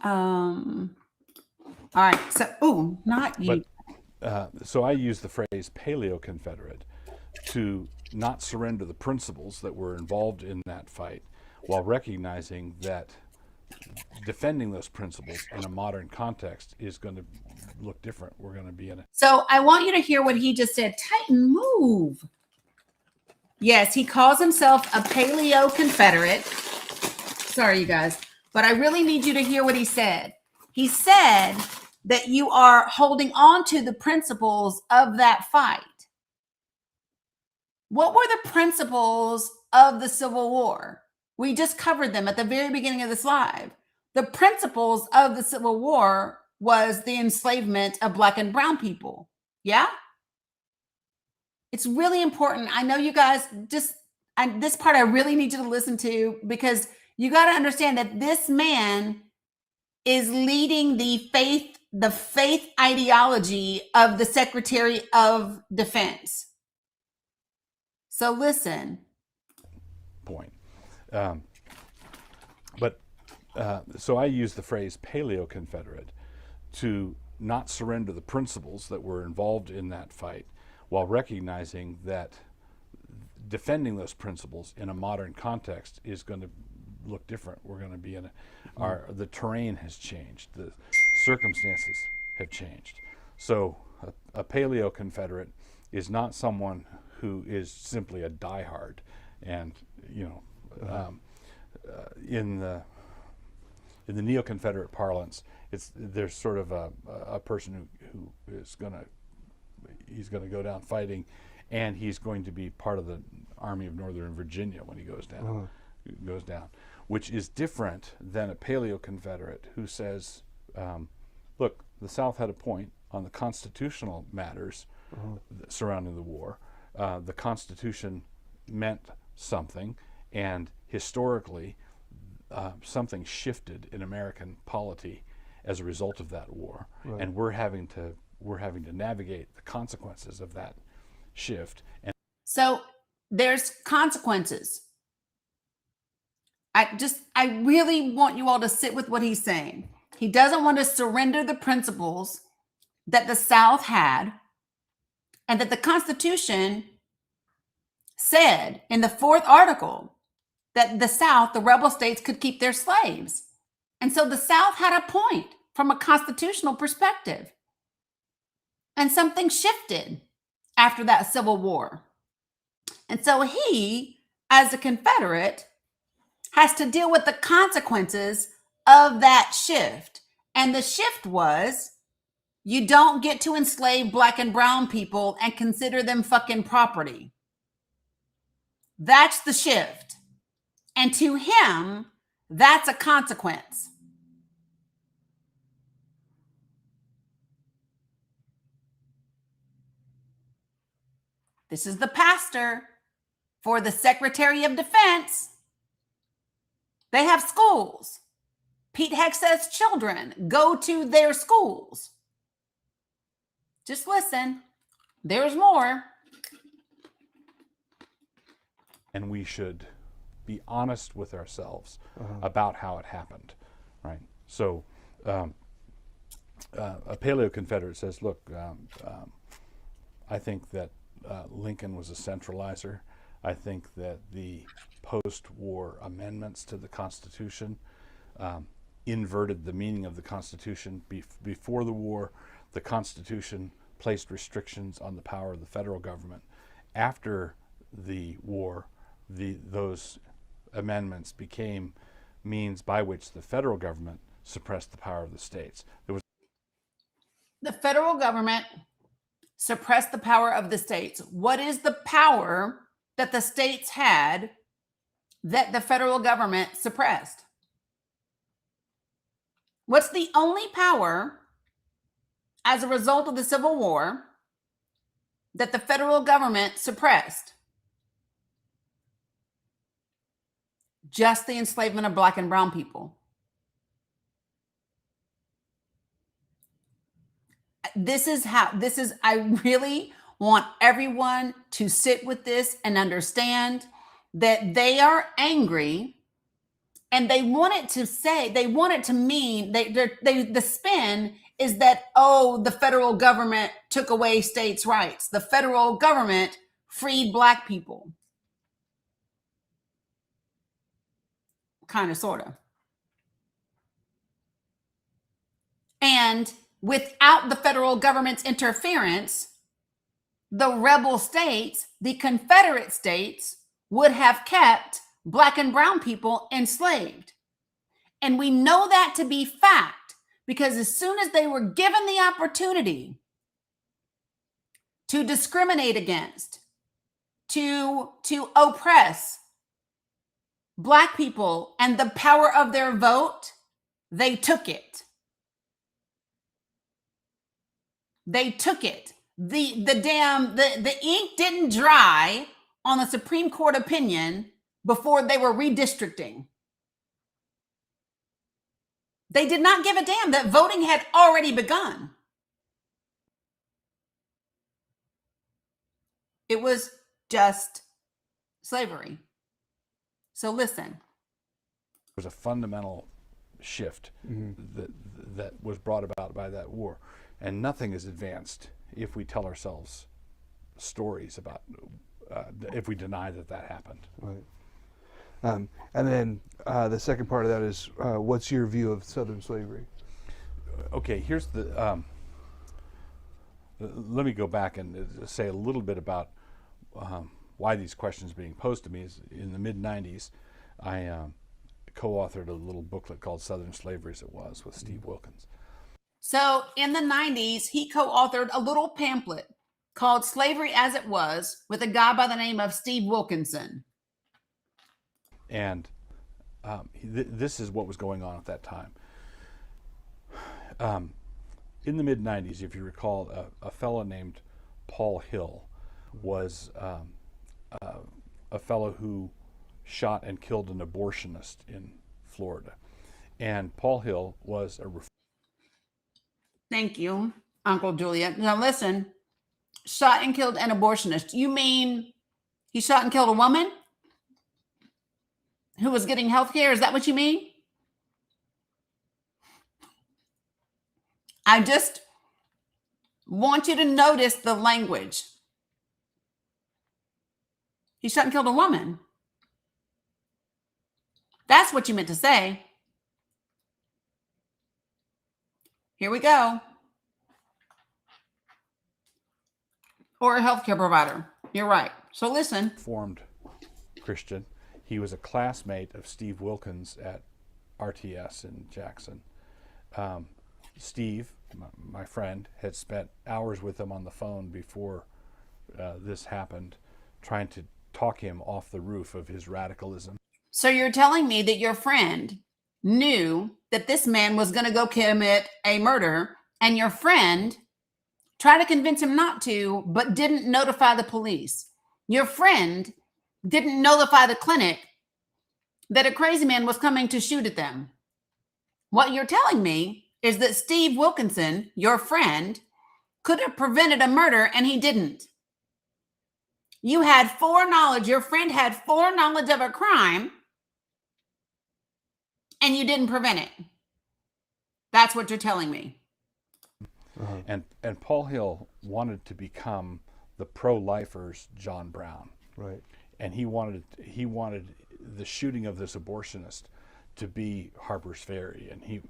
All right. So, not you.
So I use the phrase paleo Confederate to not surrender the principles that were involved in that fight, while recognizing that defending those principles in a modern context is going to look different. We're going to be in a.
So I want you to hear what he just said. Titan, move. Yes, he calls himself a paleo Confederate. Sorry, you guys, but I really need you to hear what he said. He said that you are holding on to the principles of that fight. What were the principles of the Civil War? We just covered them at the very beginning of this live. The principles of the Civil War was the enslavement of Black and brown people. Yeah? It's really important. I know you guys this part I really need you to listen to, because you got to understand that this man is leading the faith ideology of the Secretary of Defense. So listen.
Point. So I use the phrase paleo Confederate to not surrender the principles that were involved in that fight, while recognizing that defending those principles in a modern context is going to look different. We're going to be in the terrain has changed, the circumstances have changed. So a paleo Confederate is not someone who is simply a diehard, and in the neo-Confederate parlance, there's sort of a person who is he's going to go down fighting, and he's going to be part of the Army of Northern Virginia when he goes down, which is different than a paleo Confederate who says, look, the South had a point on the constitutional matters surrounding the war. The Constitution meant something, and historically something shifted in American polity as a result of that war, and we're having to navigate the consequences of that shift. And
so there's consequences. I really want you all to sit with what he's saying. He doesn't want to surrender the principles that the South had, and that the Constitution said in the 4th article that the South, the rebel states, could keep their slaves. And so the South had a point from a constitutional perspective. And something shifted after that Civil War. And so he, as a Confederate, has to deal with the consequences of that shift. And the shift was, you don't get to enslave Black and brown people and consider them fucking property. That's the shift. And to him, that's a consequence. This is the pastor for the Secretary of Defense. They have schools. Pete Hexeth's children go to their schools. Just listen. There's more.
And we should be honest with ourselves about how it happened, right? So a paleo Confederate says, look, I think that Lincoln was a centralizer. I think that the post-war amendments to the Constitution inverted the meaning of the Constitution. Before the war, the Constitution placed restrictions on the power of the federal government. After the war, those amendments became means by which the federal government suppressed the power of the states.
The federal government suppressed the power of the states. What is the power that the states had that the federal government suppressed? What's the only power as a result of the Civil War that the federal government suppressed? Just the enslavement of Black and brown people. I really want everyone to sit with this and understand that they are angry, and they want it to mean, the spin is that, oh, the federal government took away states' rights. The federal government freed Black people. Kind of, sort of. And without the federal government's interference, the rebel states, the Confederate states, would have kept Black and brown people enslaved. And we know that to be fact, because as soon as they were given the opportunity to discriminate against, to oppress Black people and the power of their vote, they took it. They took it. The ink didn't dry on the Supreme Court opinion before they were redistricting. They did not give a damn that voting had already begun. It was just slavery. So listen.
There's a fundamental shift that was brought about by that war. and nothing is advanced if we tell ourselves stories about if we deny that happened.
Right. And then the second part of that is, what's your view of Southern slavery?
Okay, here's the. Let me go back and say a little bit about why these questions are being posed to me. Is in the mid '90s, I co-authored a little booklet called "Southern Slavery as It Was" with Steve Wilkins.
So in the 90s, he co-authored a little pamphlet called Slavery as It Was with a guy by the name of Steve Wilkinson.
And this is what was going on at that time. In the mid 90s, if you recall, a fellow named Paul Hill was a fellow who shot and killed an abortionist in Florida. And Paul Hill was a...
Thank you, Uncle Juliet. Now listen, shot and killed an abortionist. You mean he shot and killed a woman who was getting health care? Is that what you mean? I just want you to notice the language. He shot and killed a woman. That's what you meant to say. Here we go. Or a healthcare provider. You're right. So listen.
Formed Christian. He was a classmate of Steve Wilkins at RTS in Jackson. Steve, my friend, had spent hours with him on the phone before this happened, trying to talk him off the roof of his radicalism.
So you're telling me that your friend knew that this man was going to go commit a murder, and your friend tried to convince him not to, but didn't notify the police. Your friend didn't notify the clinic that a crazy man was coming to shoot at them. What you're telling me is that Steve Wilkinson, your friend, could have prevented a murder, and he didn't. You had foreknowledge, your friend had foreknowledge of a crime, and you didn't prevent it. That's what you're telling me.
And Paul Hill wanted to become the pro-lifers John Brown.
Right.
And he wanted the shooting of this abortionist to be Harper's Ferry, and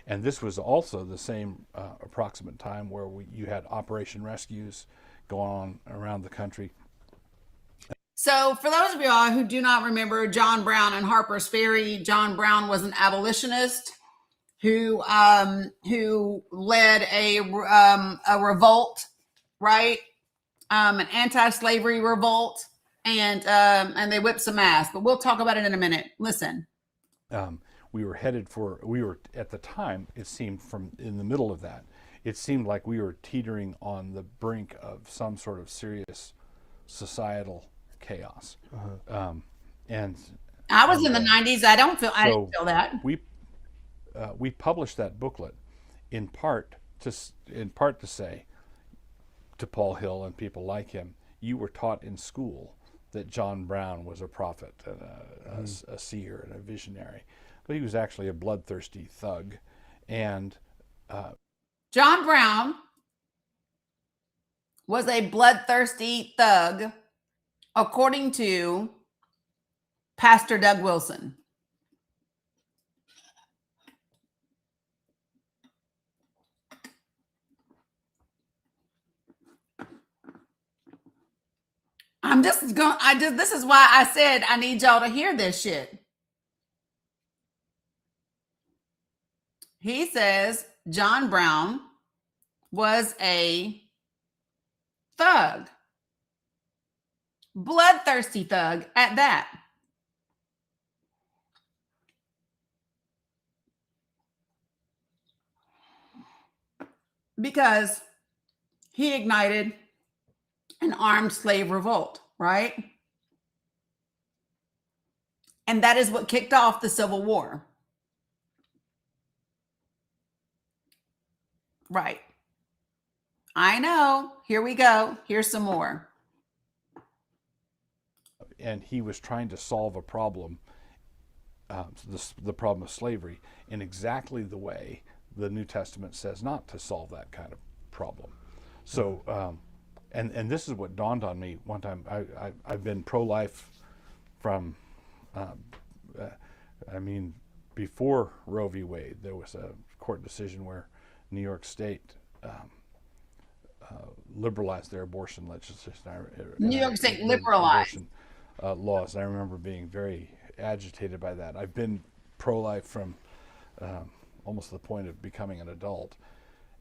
and this was also the same approximate time where you had Operation Rescues going on around the country.
So for those of y'all who do not remember John Brown and Harper's Ferry, John Brown was an abolitionist who led a revolt, right? An anti-slavery revolt, and they whipped some ass. But we'll talk about it in a minute. Listen.
We were at the time, it seemed, in the middle of that, it seemed like we were teetering on the brink of some sort of serious societal chaos. And
I was in the 90s. I didn't feel that.
We published that booklet in part to say to Paul Hill and people like him, you were taught in school that John Brown was a prophet and a seer and a visionary, but he was actually a bloodthirsty thug. And
John Brown was a bloodthirsty thug, according to Pastor Doug Wilson. This is why I said I need y'all to hear this shit. He says John Brown was a thug, bloodthirsty thug at that. Because he ignited an armed slave revolt, right? And that is what kicked off the Civil War. Right. I know. Here we go. Here's some more.
And he was trying to solve a problem, the problem of slavery, in exactly the way the New Testament says not to solve that kind of problem. So, and this is what dawned on me one time. I've been pro-life from, I mean, before Roe v. Wade, there was a court decision where New York State liberalized their abortion legislation.
New York State liberalized
abortion laws. I remember being very agitated by that. I've been pro-life from almost to the point of becoming an adult,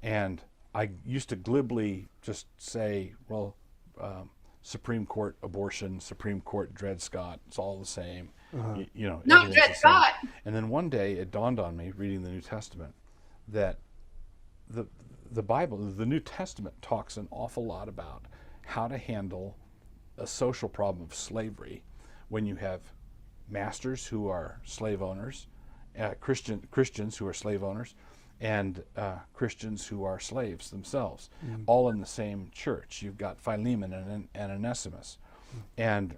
and I used to glibly just say, well, Supreme Court abortion, Supreme Court Dred Scott, it's all the same. You know,
not Dred Scott.
And then one day it dawned on me, reading the New Testament, that the Bible, the New Testament, talks an awful lot about how to handle a social problem of slavery when you have masters who are slave owners, Christians who are slave owners, and Christians who are slaves themselves, all in the same church. You've got Philemon and Onesimus, and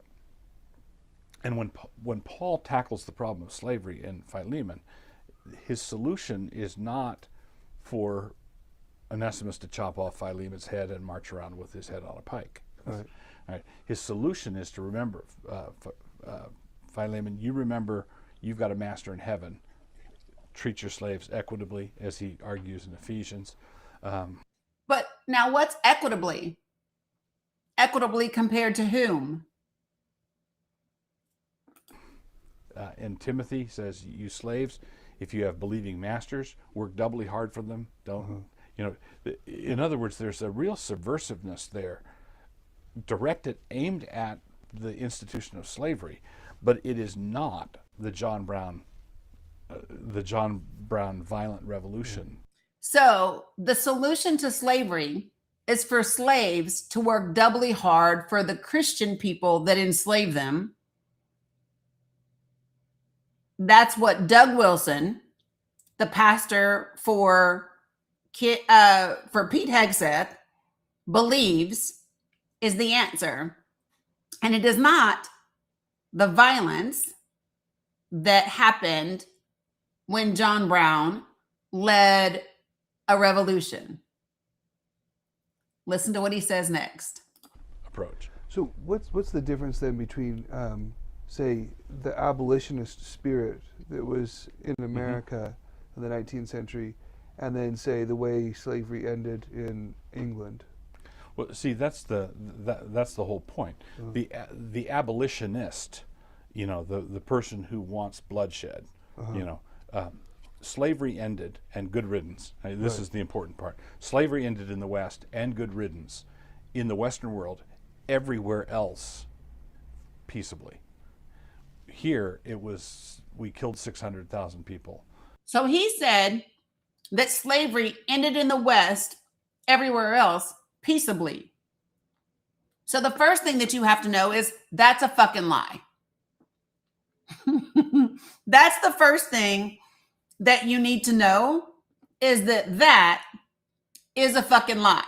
when Paul tackles the problem of slavery in Philemon, his solution is not for Onesimus to chop off Philemon's head and march around with his head on a pike. Right. Right. His solution is to remember, Philemon, you remember you've got a master in heaven. Treat your slaves equitably, as he argues in Ephesians.
But now what's equitably? Equitably compared to whom?
And Timothy says, you slaves, if you have believing masters, work doubly hard for them. Don't, you know, in other words, there's a real subversiveness there, directed, aimed at the institution of slavery, but it is not the John Brown violent revolution.
So the solution to slavery is for slaves to work doubly hard for the Christian people that enslave them. That's what Doug Wilson, the pastor for Pete Hegseth, believes is the answer. And it is not the violence that happened when John Brown led a revolution. Listen to what he says next.
Approach.
So what's the difference then between, say, the abolitionist spirit that was in America in the 19th century, and then, say, the way slavery ended in England?
Well, see, that's the whole point. The abolitionist, you know, the person who wants bloodshed, you know, slavery ended, and good riddance. This is the important part. Slavery ended in the West, and good riddance in the Western world. Everywhere else, peaceably. Here, we killed 600,000 people.
So he said that slavery ended in the West, everywhere else, peaceably. So the first thing that you have to know is that's a fucking lie. That's the first thing that you need to know, is that is a fucking lie.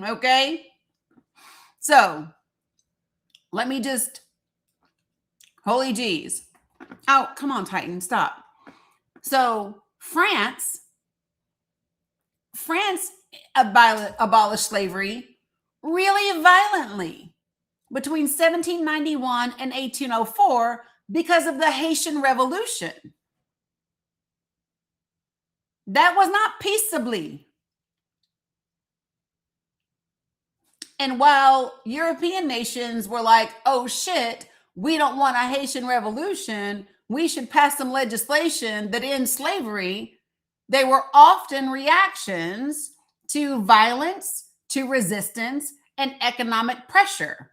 Okay? So let me just, holy geez. Oh, come on, Titan, stop. So France abolished slavery really violently between 1791 and 1804 because of the Haitian Revolution. That was not peaceably. And while European nations were like, oh shit, we don't want a Haitian revolution, we should pass some legislation that ends slavery, they were often reactions to violence, to resistance, and economic pressure.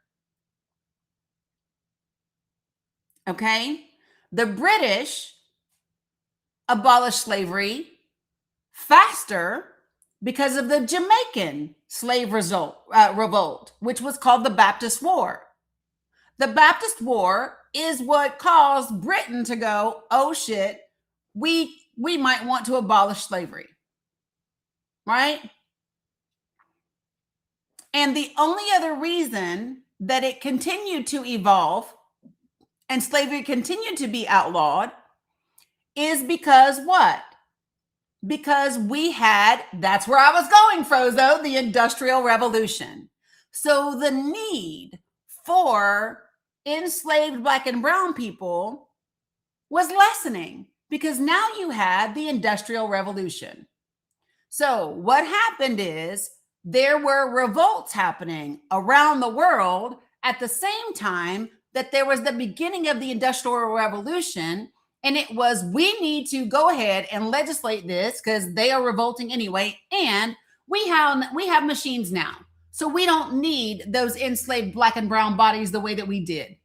Okay? The British abolished slavery faster because of the Jamaican slave revolt, which was called the Baptist War. The Baptist War is what caused Britain to go, oh shit, we might want to abolish slavery, right? And the only other reason that it continued to evolve and slavery continued to be outlawed is because what? because that's where I was going, Frozo, the Industrial Revolution. So the need for enslaved Black and brown people was lessening because now you had the Industrial Revolution. So what happened is there were revolts happening around the world at the same time that there was the beginning of the Industrial Revolution. And it was, we need to go ahead and legislate this because they are revolting anyway. And we have machines now. So we don't need those enslaved Black and brown bodies the way that we did.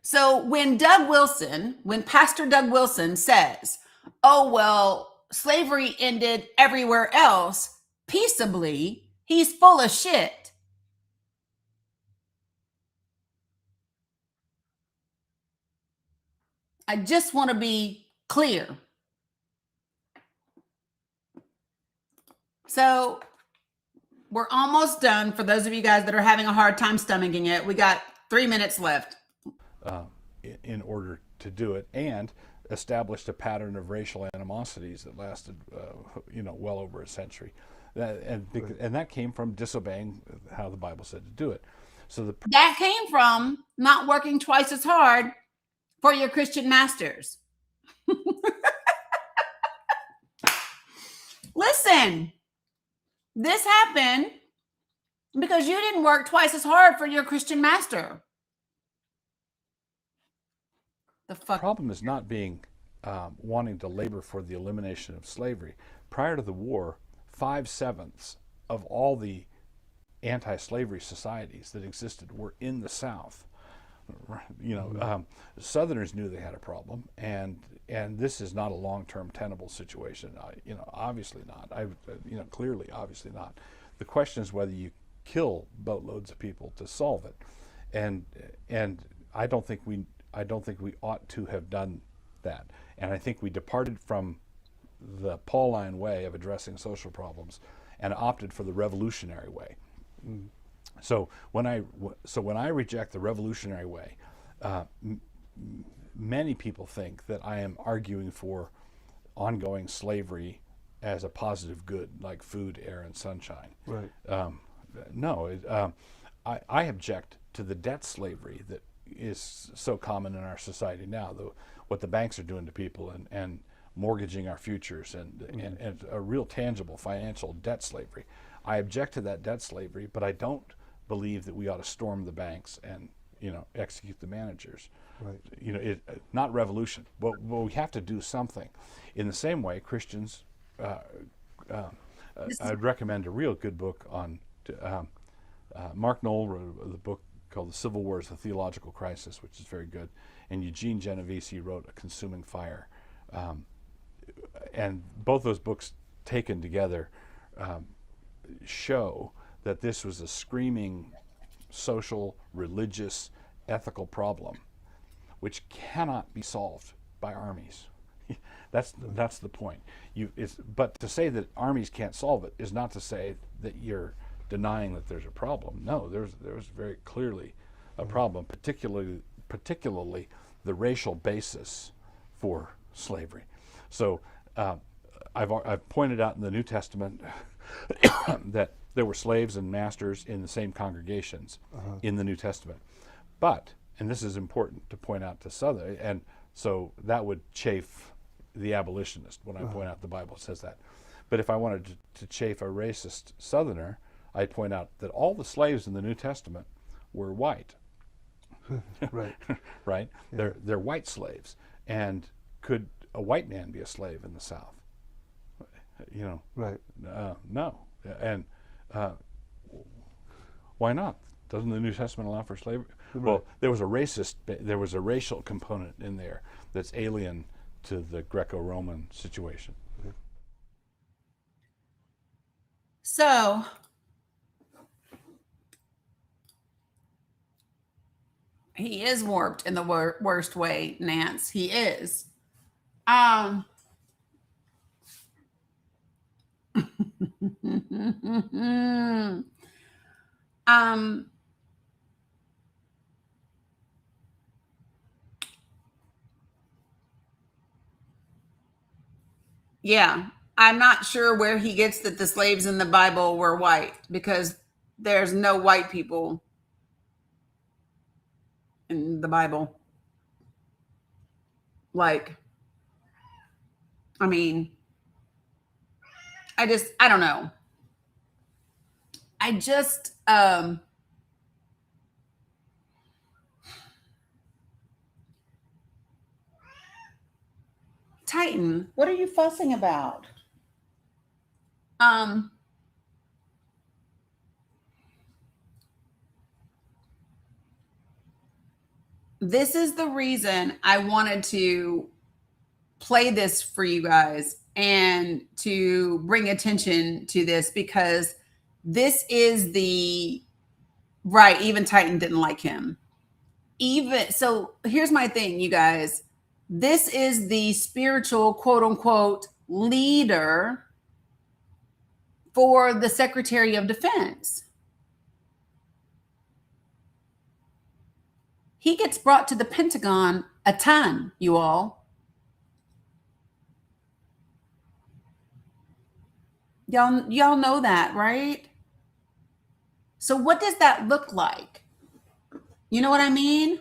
So when Pastor Doug Wilson says, oh, well, slavery ended everywhere else peaceably, he's full of shit. I just want to be clear. So we're almost done. For those of you guys that are having a hard time stomaching it, we got 3 minutes left.
In order to do it, and established a pattern of racial animosities that lasted, well over a century. And that came from disobeying how the Bible said to do it. So
that came from not working twice as hard for your Christian masters. Listen, this happened because you didn't work twice as hard for your Christian master. The
problem is not being wanting to labor for the elimination of slavery. Prior to the war, 5/7 of all the anti-slavery societies that existed were in the South. Southerners knew they had a problem, and this is not a long-term tenable situation. Obviously not. Clearly, obviously not. The question is whether you kill boatloads of people to solve it, and I don't think we ought to have done that. And I think we departed from the Pauline way of addressing social problems and opted for the revolutionary way. So when I reject the revolutionary way, many people think that I am arguing for ongoing slavery as a positive good, like food, air, and sunshine.
Right.
No, I object to the debt slavery that is so common in our society now. What the banks are doing to people and mortgaging our futures and a real tangible financial debt slavery. I object to that debt slavery, but I don't believe that we ought to storm the banks and execute the managers.
Right.
Not revolution, but we have to do something. In the same way, Christians, I'd recommend a real good book on Mark Knoll wrote the book called The Civil Wars, The Theological Crisis, which is very good, and Eugene Genovese wrote A Consuming Fire. And both those books taken together show that this was a screaming social, religious, ethical problem which cannot be solved by armies. That's the point. But to say that armies can't solve it is not to say that you're denying that there's a problem. No, there's very clearly a problem, particularly the racial basis for slavery. So I've pointed out in the New Testament that there were slaves and masters in the same congregations in the New Testament. But, and this is important to point out to Southern, and so that would chafe the abolitionist when I point out the Bible says that. But if I wanted to chafe a racist Southerner, I'd point out that all the slaves in the New Testament were white.
Right.
Right? Yeah. They're white slaves. And could a white man be a slave in the South?
Right.
No. And why not? Doesn't the New Testament allow for slavery? Right. Well, there was a racial component in there that's alien to the Greco-Roman situation.
Okay.
So he is warped in the worst way, Nance. He is. Yeah. I'm not sure where he gets that the slaves in the Bible were white, because there's no white people in the Bible. Like, I mean, I don't know. I just, Titan, what are you fussing about? Um, this is the reason I wanted to play this for you guys and to bring attention to this, because this is the right. Even Titan didn't like him. Even so, here's my thing, you guys. This is the spiritual, quote unquote, leader for the Secretary of Defense. He gets brought to the Pentagon a ton, you all. Y'all know that, right? So what does that look like? You know what I mean?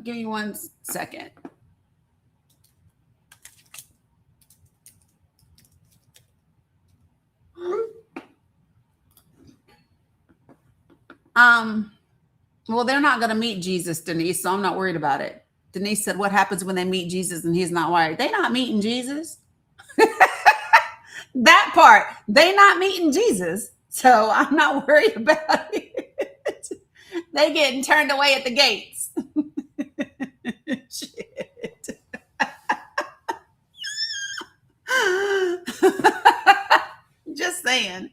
Give me 1 second. Well, they're not going to meet Jesus, Denise, so I'm not worried about it. Denise said, what happens when they meet Jesus and he's not white? They're not meeting Jesus. That part, they not meeting Jesus. So I'm not worried about it. They getting turned away at the gates. Shit. Just saying.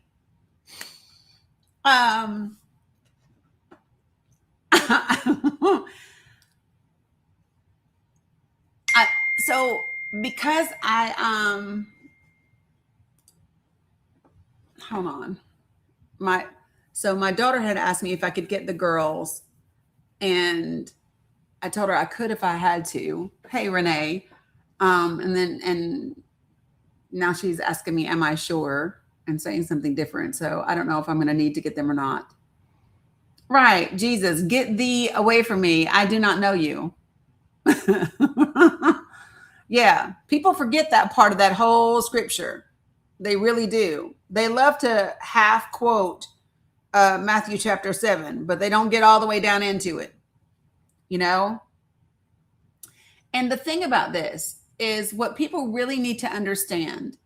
So because hold on. My daughter had asked me if I could get the girls, and I told her I could if I had to. Hey, Renee. And now she's asking me, am I sure? And saying something different. So I don't know if I'm going to need to get them or not. Right. Jesus, get thee away from me. I do not know you. Yeah. People forget that part of that whole scripture. They really do. They love to half quote Matthew chapter 7, but they don't get all the way down into it, you know? And the thing about this is, what people really need to understand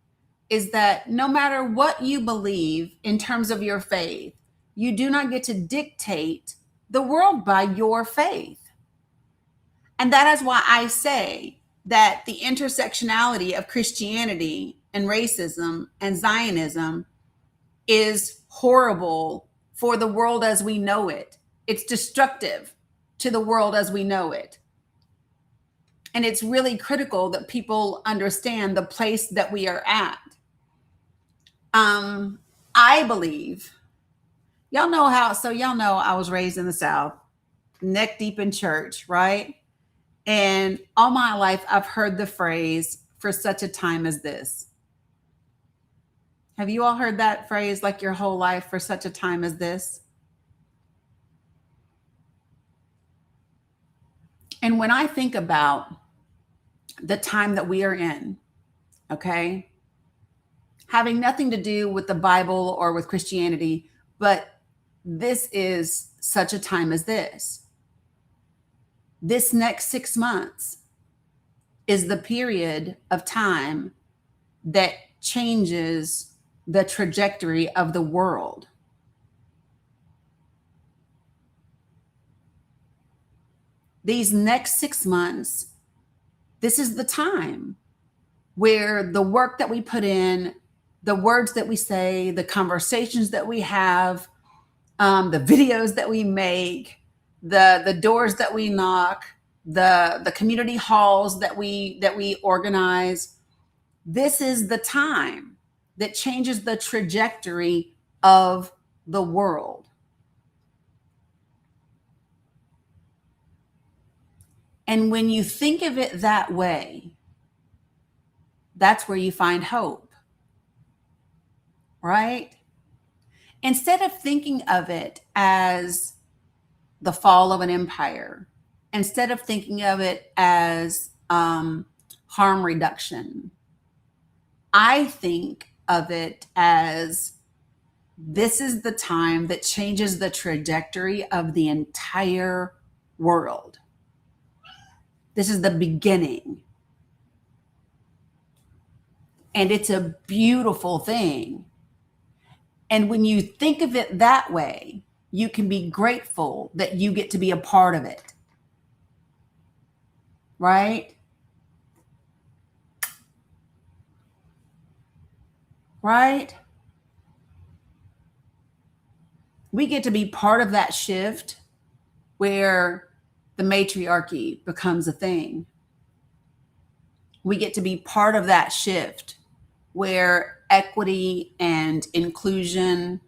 is that no matter what you believe in terms of your faith, you do not get to dictate the world by your faith. And that is why I say that the intersectionality of Christianity and racism and Zionism is horrible for the world as we know it. It's destructive to the world as we know it. And it's really critical that people understand the place that we are at. I believe, y'all know I was raised in the South, neck deep in church, right? And all my life, I've heard the phrase, for such a time as this. Have you all heard that phrase like your whole life, for such a time as this? And when I think about the time that we are in, okay, having nothing to do with the Bible or with Christianity, but this is such a time as this. This next 6 months is the period of time that changes the trajectory of the world. These next 6 months, this is the time where the work that we put in, the words that we say, the conversations that we have, the videos that we make, the doors that we knock, the community halls that we organize. This is the time that changes the trajectory of the world. And when you think of it that way, that's where you find hope, right? Instead of thinking of it as the fall of an empire, instead of thinking of it as harm reduction, I think of it as this is the time that changes the trajectory of the entire world. This is the beginning. And it's a beautiful thing. And when you think of it that way, you can be grateful that you get to be a part of it. Right? Right? We get to be part of that shift where the matriarchy becomes a thing. We get to be part of that shift where equity and inclusion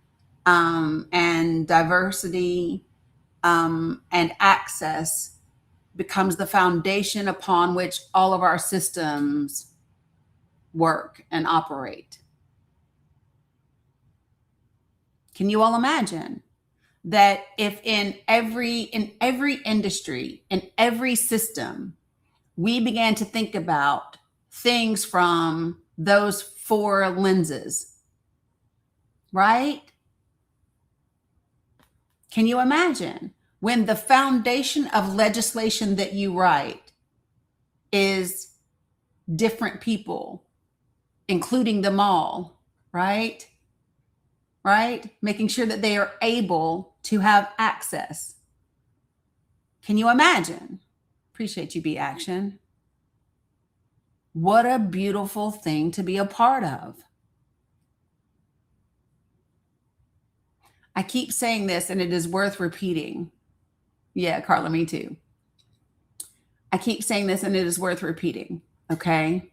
and diversity and access becomes the foundation upon which all of our systems work and operate. Can you all imagine that if in every industry, in every system, we began to think about things from those four lenses, right? Can you imagine when the foundation of legislation that you write is different people, including them all, right? Right? Making sure that they are able to have access. Can you imagine? Appreciate you, Be Action. What a beautiful thing to be a part of. I keep saying this and it is worth repeating. Yeah, Carla, me too. I keep saying this and it is worth repeating. Okay.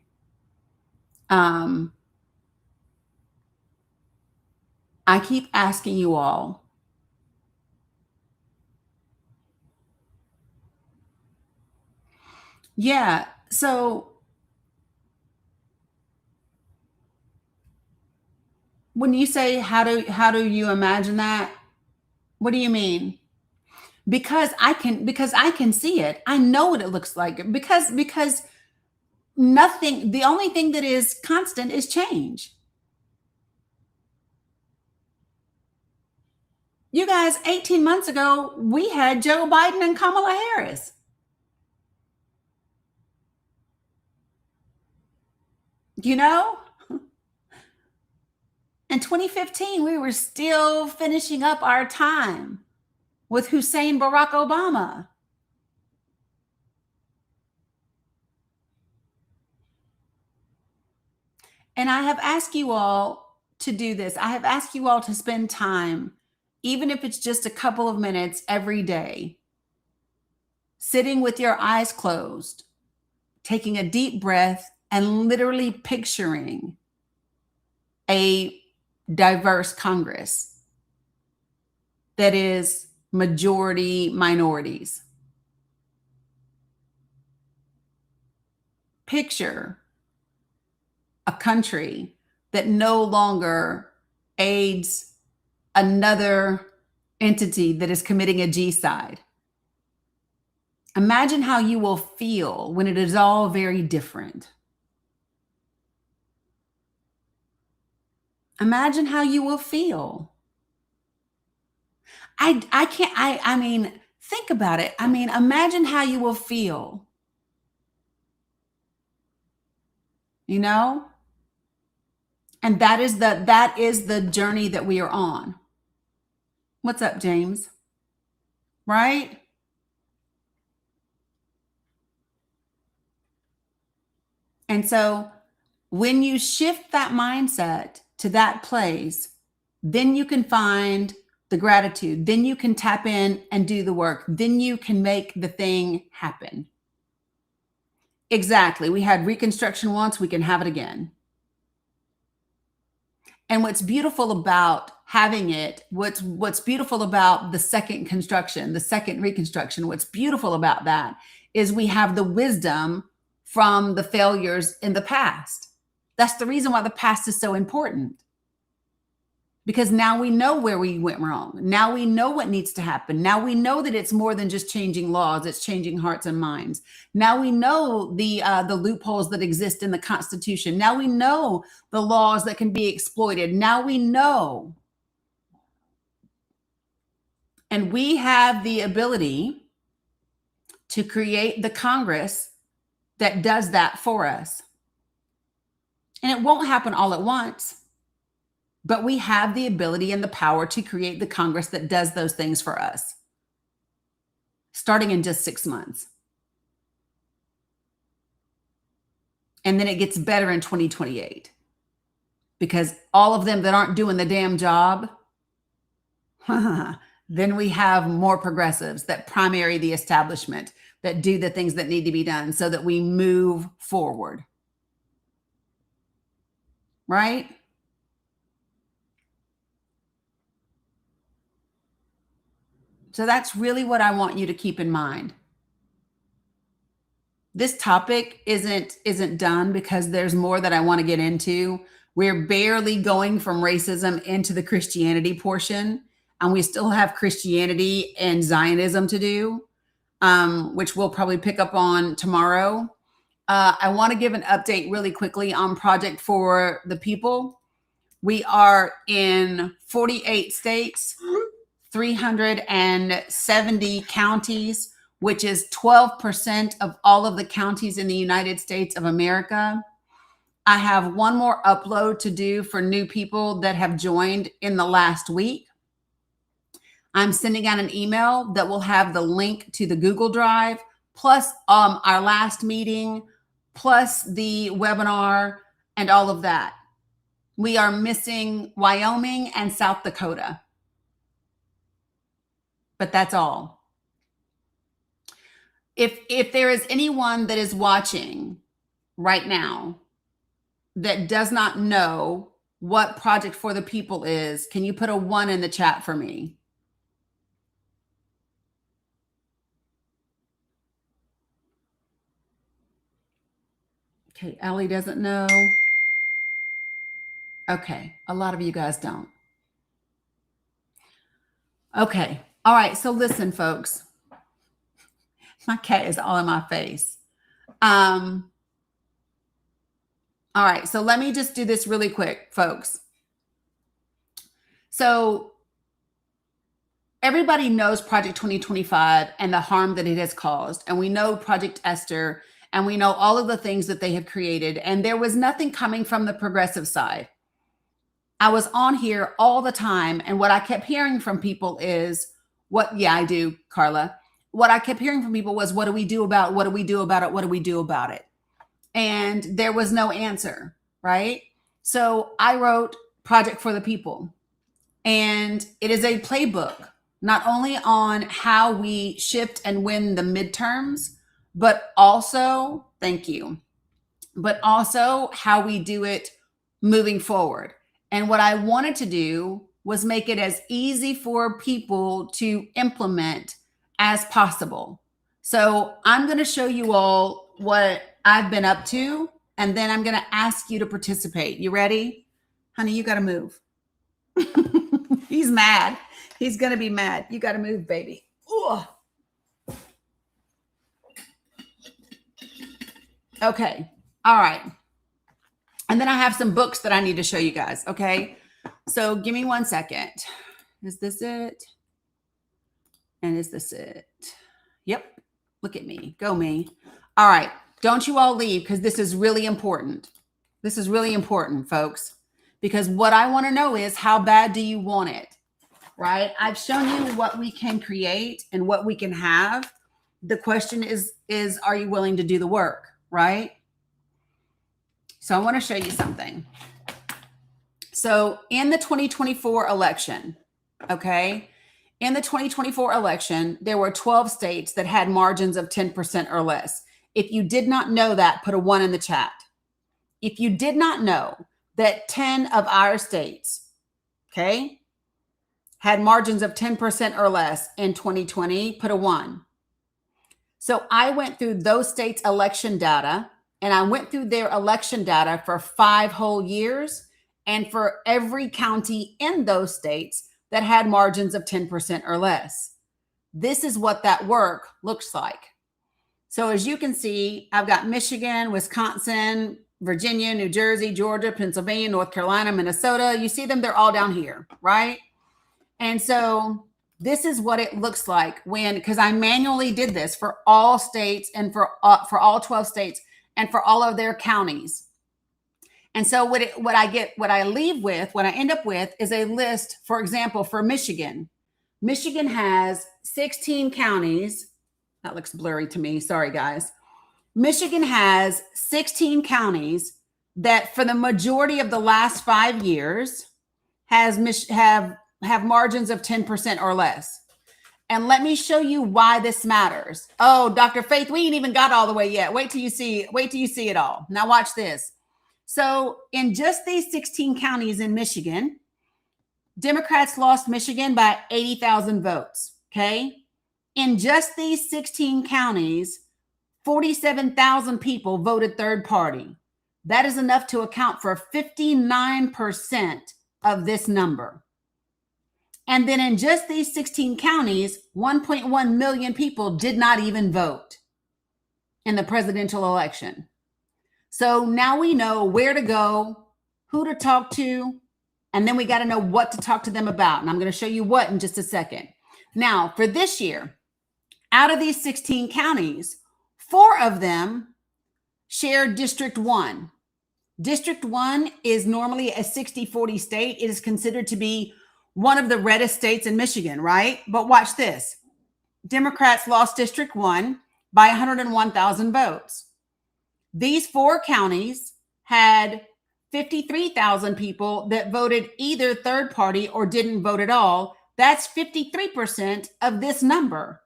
I keep asking you all, yeah, so when you say how do you imagine that? What do you mean? Because I can see it. I know what it looks like because nothing, the only thing that is constant is change. You guys, 18 months ago, we had Joe Biden and Kamala Harris. You know? In 2015, we were still finishing up our time with Hussein Barack Obama. And I have asked you all to do this. I have asked you all to spend time, even if it's just a couple of minutes every day, sitting with your eyes closed, taking a deep breath, and literally picturing a diverse Congress that is majority minorities. Picture a country that no longer aids another entity that is committing a G-side. Imagine how you will feel when it is all very different. Imagine how you will feel. I mean, think about it. I mean, imagine how you will feel. You know? And that is the journey that we are on. What's up, James? Right? And so when you shift that mindset to that place, then you can find the gratitude. Then you can tap in and do the work. Then you can make the thing happen. Exactly. We had Reconstruction once, we can have it again. And what's beautiful about having it, what's beautiful about the second construction, the second Reconstruction, what's beautiful about that is we have the wisdom from the failures in the past. That's the reason why the past is so important. Because now we know where we went wrong. Now we know what needs to happen. Now we know that it's more than just changing laws, it's changing hearts and minds. Now we know the loopholes that exist in the Constitution. Now we know the laws that can be exploited. Now we know. And we have the ability to create the Congress that does that for us. And it won't happen all at once, but we have the ability and the power to create the Congress that does those things for us, starting in just 6 months. And then it gets better in 2028, because all of them that aren't doing the damn job, then we have more progressives that primary the establishment, that do the things that need to be done so that we move forward. Right? So that's really what I want you to keep in mind. This topic isn't done, because there's more that I want to get into. We're barely going from racism into the Christianity portion, and we still have Christianity and Zionism to do, which we'll probably pick up on tomorrow. I want to give an update really quickly on Project for the People. We are in 48 states, 370 counties, which is 12% of all of the counties in the United States of America. I have one more upload to do for new people that have joined in the last week. I'm sending out an email that will have the link to the Google Drive, plus our last meeting, plus the webinar and all of that. We are missing Wyoming and South Dakota. But that's all. If there is anyone that is watching right now that does not know what Project for the People is, can you put a 1 in the chat for me? Okay, Ellie doesn't know. Okay, a lot of you guys don't. Okay, all right, so listen, folks. My cat is all in my face. All right, so let me just do this really quick, folks. So everybody knows Project 2025 and the harm that it has caused. And we know Project Esther, and we know all of the things that they have created. And there was nothing coming from the progressive side. I was on here all the time, and what I kept hearing from people is, I do, Carla. What I kept hearing from people was, what do we do about it? What do we do about it? What do we do about it? And there was no answer, right? So I wrote Project for the People, and it is a playbook, not only on how we shift and win the midterms, but also, thank you, but also how we do it moving forward. And what I wanted to do was make it as easy for people to implement as possible. So I'm going to show you all what I've been up to, and then I'm going to ask you to participate. You ready? Honey, you got to move. He's mad. He's going to be mad. You got to move, baby. Ooh. Okay. All right. And then I have some books that I need to show you guys. Okay. So give me 1 second. Is this it? And is this it? Yep. Look at me. Go me. All right. Don't you all leave, because this is really important. This is really important, folks, because what I want to know is, how bad do you want it? Right? I've shown you what we can create and what we can have. The question is, are you willing to do the work? Right? So I want to show you something. So in the 2024 election, okay, in the 2024 election, there were 12 states that had margins of 10% or less. If you did not know that, put a 1 in the chat. If you did not know that 10 of our states, okay, had margins of 10% or less in 2020, put a 1. So I went through those states' election data, and I went through their election data for 5 whole years and for every county in those states that had margins of 10% or less. This is what that work looks like. So as you can see, I've got Michigan, Wisconsin, Virginia, New Jersey, Georgia, Pennsylvania, North Carolina, Minnesota. You see them, they're all down here, right? And so this is what it looks like when, because I manually did this for all states and for all 12 states and for all of their counties. And so what I end up with is a list, for example, for Michigan. Michigan has 16 counties. That looks blurry to me. Sorry, guys. Michigan has 16 counties that for the majority of the last 5 years have margins of 10% or less. And let me show you why this matters. Oh, Dr. Faith, we ain't even got all the way yet. Wait till you see it all. Now watch this. So in just these 16 counties in Michigan, Democrats lost Michigan by 80,000 votes, okay? In just these 16 counties, 47,000 people voted third party. That is enough to account for 59% of this number. And then in just these 16 counties, 1.1 million people did not even vote in the presidential election. So now we know where to go, who to talk to, and then we got to know what to talk to them about. And I'm going to show you what in just a second. Now, for this year, out of these 16 counties, 4 of them share District 1. District 1 is normally a 60-40 state. It is considered to be one of the reddest states in Michigan, right? But watch this. Democrats lost District 1 by 101,000 votes. These 4 counties had 53,000 people that voted either third party or didn't vote at all. That's 53% of this number.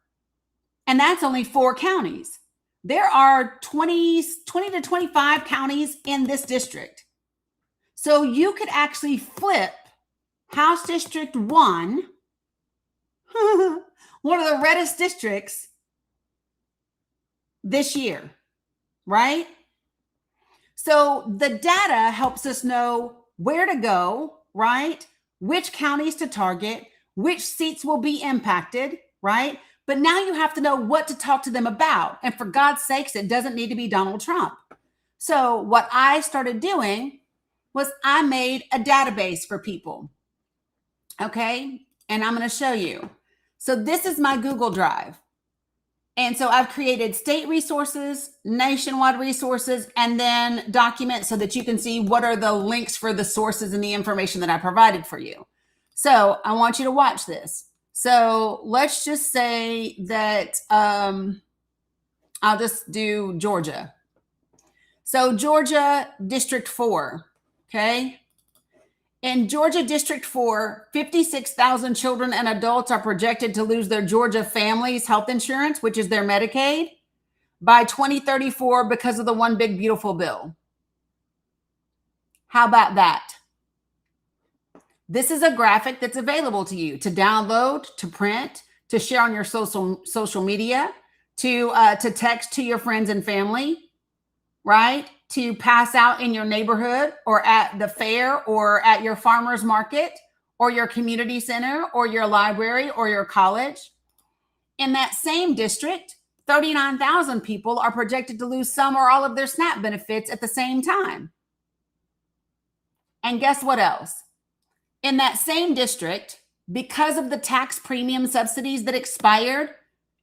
And that's only 4 counties. There are 20 to 25 counties in this district. So you could actually flip House District 1, one of the reddest districts this year, right? So the data helps us know where to go, right? Which counties to target, which seats will be impacted, right? But now you have to know what to talk to them about. And for God's sakes, it doesn't need to be Donald Trump. So what I started doing was I made a database for people. Okay. And I'm going to show you. So this is my Google Drive. And so I've created state resources, nationwide resources, and then documents so that you can see what are the links for the sources and the information that I provided for you. So I want you to watch this. So let's just say that I'll just do Georgia. So Georgia District 4, okay? In Georgia District 4, 56,000 children and adults are projected to lose their Georgia Families Health Insurance, which is their Medicaid, by 2034 because of the One Big Beautiful Bill. How about that? This is a graphic that's available to you to download, to print, to share on your social media, to text to your friends and family, right? To pass out in your neighborhood or at the fair or at your farmer's market or your community center or your library or your college. In that same district, 39,000 people are projected to lose some or all of their SNAP benefits at the same time. And guess what else? In that same district, because of the tax premium subsidies that expired,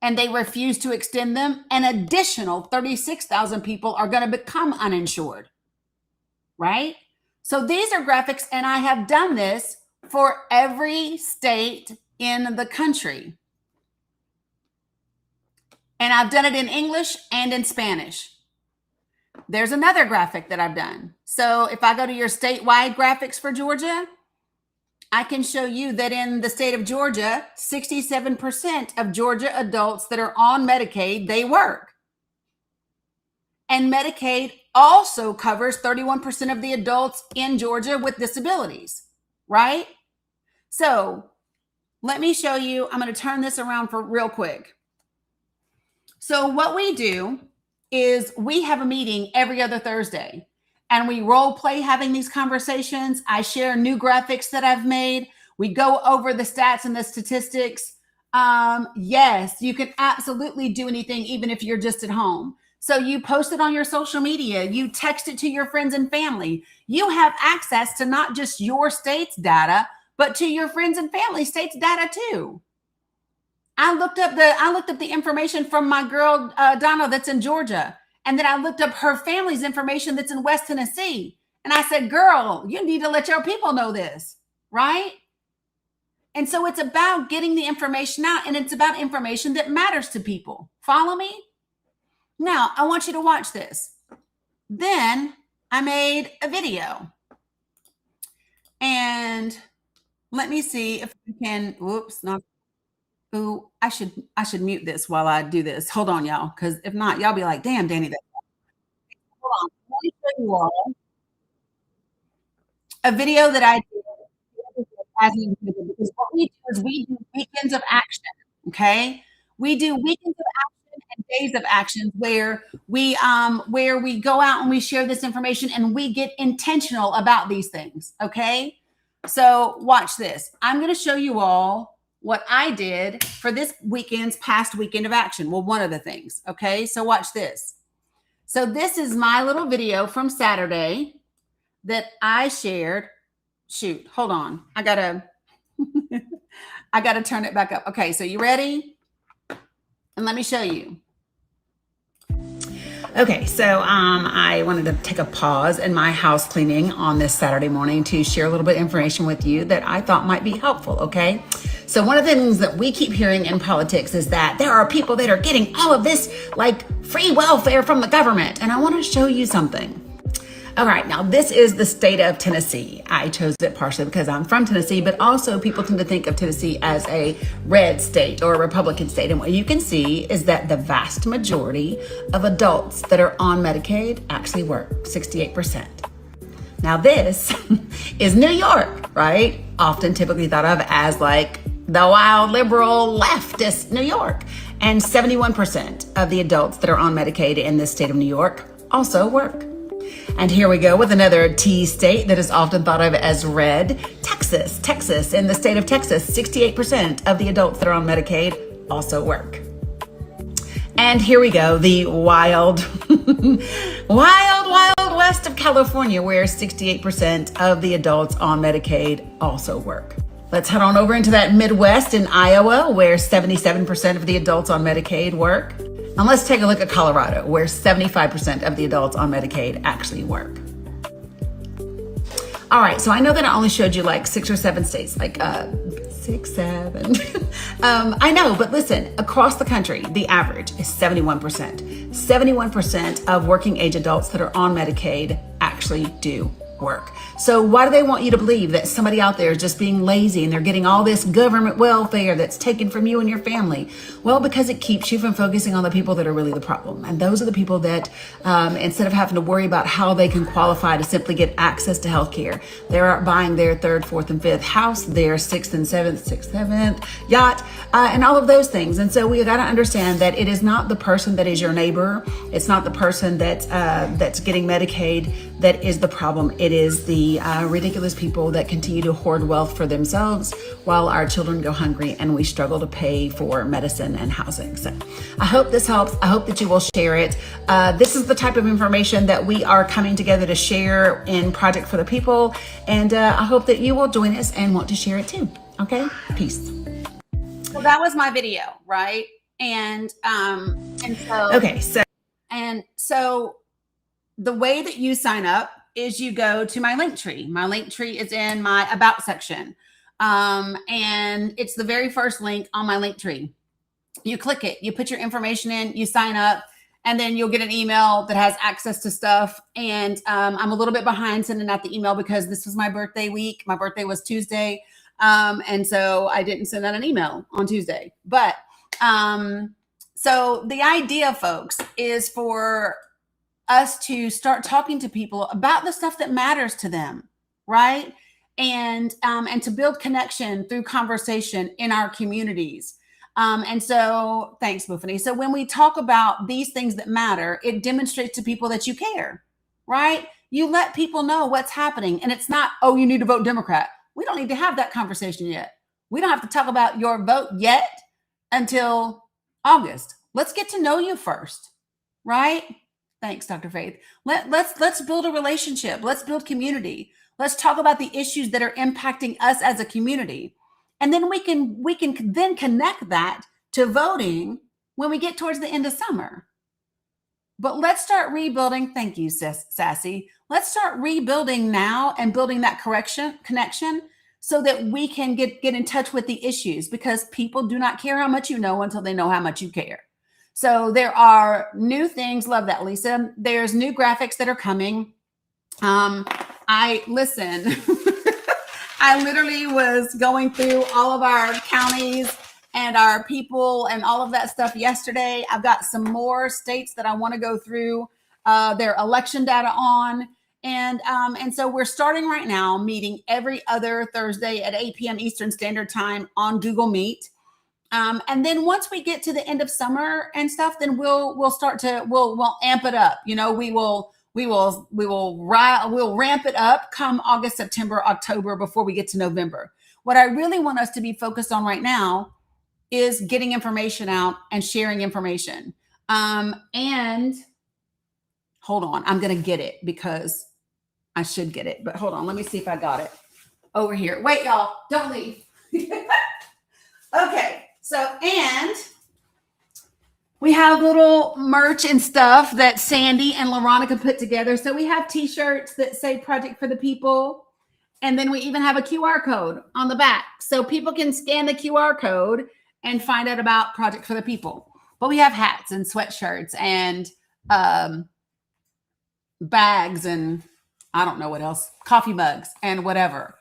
and they refuse to extend them, an additional 36,000 people are going to become uninsured, right? So these are graphics, and I have done this for every state in the country. And I've done it in English and in Spanish. There's another graphic that I've done. So if I go to your statewide graphics for Georgia, I can show you that in the state of Georgia, 67% of Georgia adults that are on Medicaid, they work. And Medicaid also covers 31% of the adults in Georgia with disabilities, right? So let me show you, I'm going to turn this around for real quick. So what we do is we have a meeting every other Thursday and we role play having these conversations. I share new graphics that I've made. We go over the stats and the statistics. Yes, you can absolutely do anything, even if you're just at home. So you post it on your social media, you text it to your friends and family. You have access to not just your state's data, but to your friends and family state's data too. I looked up the information from my girl Donna that's in Georgia, and then I looked up her family's information that's in West Tennessee. And I said, "Girl, you need to let your people know this, right?" And so it's about getting the information out, and it's about information that matters to people. Follow me? Now, I want you to watch this. Then I made a video. And let me see if we can, whoops, not, ooh, I should mute this while I do this. Hold on, y'all, because if not, y'all be like, damn, Dani, that. Hold on. Let me show you all a video that I did as an individual, because what we do is we do weekends of action, okay? We do weekends of action and days of action where we go out and we share this information and we get intentional about these things, okay? So watch this. I'm going to show you all what I did for this weekend's past weekend of action. Well, one of the things, okay? So watch this. So this is my little video from Saturday that I shared. Shoot, hold on. I gotta turn it back up. Okay, so you ready? And let me show you. Okay, so I wanted to take a pause in my house cleaning on this Saturday morning to share a little bit of information with you that I thought might be helpful, okay? So one of the things that we keep hearing in politics is that there are people that are getting all of this like free welfare from the government. And I want to show you something. All right, now this is the state of Tennessee. I chose it partially because I'm from Tennessee, but also people tend to think of Tennessee as a red state or a Republican state. And what you can see is that the vast majority of adults that are on Medicaid actually work, 68%. Now this is New York, right? Often typically thought of as like the wild liberal leftist New York. And 71% of the adults that are on Medicaid in this state of New York also work. And here we go with another T state that is often thought of as red, Texas. Texas, in the state of Texas, 68% of the adults that are on Medicaid also work. And here we go, the wild, wild west of California, where 68% of the adults on Medicaid also work. Let's head on over into that Midwest in Iowa, where 77% of the adults on Medicaid work. And let's take a look at Colorado, where 75% of the adults on Medicaid actually work. All right, so I know that I only showed you like 6 or 7 states, like 6, 7. I know, but listen, across the country, the average is 71%. 71% of working age adults that are on Medicaid actually do work. So why do they want you to believe that somebody out there is just being lazy and they're getting all this government welfare that's taken from you and your family? Well, because it keeps you from focusing on the people that are really the problem. And those are the people that instead of having to worry about how they can qualify to simply get access to healthcare, they're buying their 3rd, 4th, and 5th house, their 6th and 7th yacht, and all of those things. And so we got to understand that it is not the person that is your neighbor. It's not the person that's getting Medicaid that is the problem. It is the ridiculous people that continue to hoard wealth for themselves while our children go hungry and we struggle to pay for medicine and housing. So I hope this helps. I hope that you will share it. This is the type of information that we are coming together to share in Project for the People. And I hope that you will join us and want to share it too. Okay, peace. Well, that was my video, right? And so the way that you sign up is you go to my link tree. My link tree is in my About section. And it's the very first link on my link tree. You click it, you put your information in, you sign up, and then you'll get an email that has access to stuff. And I'm a little bit behind sending out the email because this was my birthday week. My birthday was Tuesday. And so I didn't send out an email on Tuesday. But so the idea, folks, is for us to start talking to people about the stuff that matters to them, right? And to build connection through conversation in our communities. And so thanks, Bufani. So when we talk about these things that matter, it demonstrates to people that you care, right? You let people know what's happening. And it's not, oh, you need to vote Democrat. We don't need to have that conversation yet. We don't have to talk about your vote yet until August. Let's get to know you first, right? Thanks, Dr. Faith. Let's build a relationship. Let's build community. Let's talk about the issues that are impacting us as a community. And then we can then connect that to voting when we get towards the end of summer. But let's start rebuilding. Thank you, Sassy. Let's start rebuilding now and building that connection so that we can get in touch with the issues, because people do not care how much you know until they know how much you care. So there are new things. Love that, Lisa. There's new graphics that are coming. I literally was going through all of our counties and our people and all of that stuff yesterday. I've got some more states that I want to go through their election data on. And so we're starting right now, meeting every other Thursday at 8 p.m. Eastern Standard Time on Google Meet. And then once we get to the end of summer and stuff, then we'll amp it up. You know, we'll ramp it up come August, September, October before we get to November. What I really want us to be focused on right now is getting information out and sharing information. And hold on, I'm going to get it because I should get it, but hold on. Let me see if I got it over here. Wait, y'all, don't leave. Okay. So, and we have little merch and stuff that Sandy and LaRonica put together. So we have t-shirts that say Project for the People. And then we even have a QR code on the back. So people can scan the QR code and find out about Project for the People. But we have hats and sweatshirts and bags and I don't know what else, coffee mugs and whatever.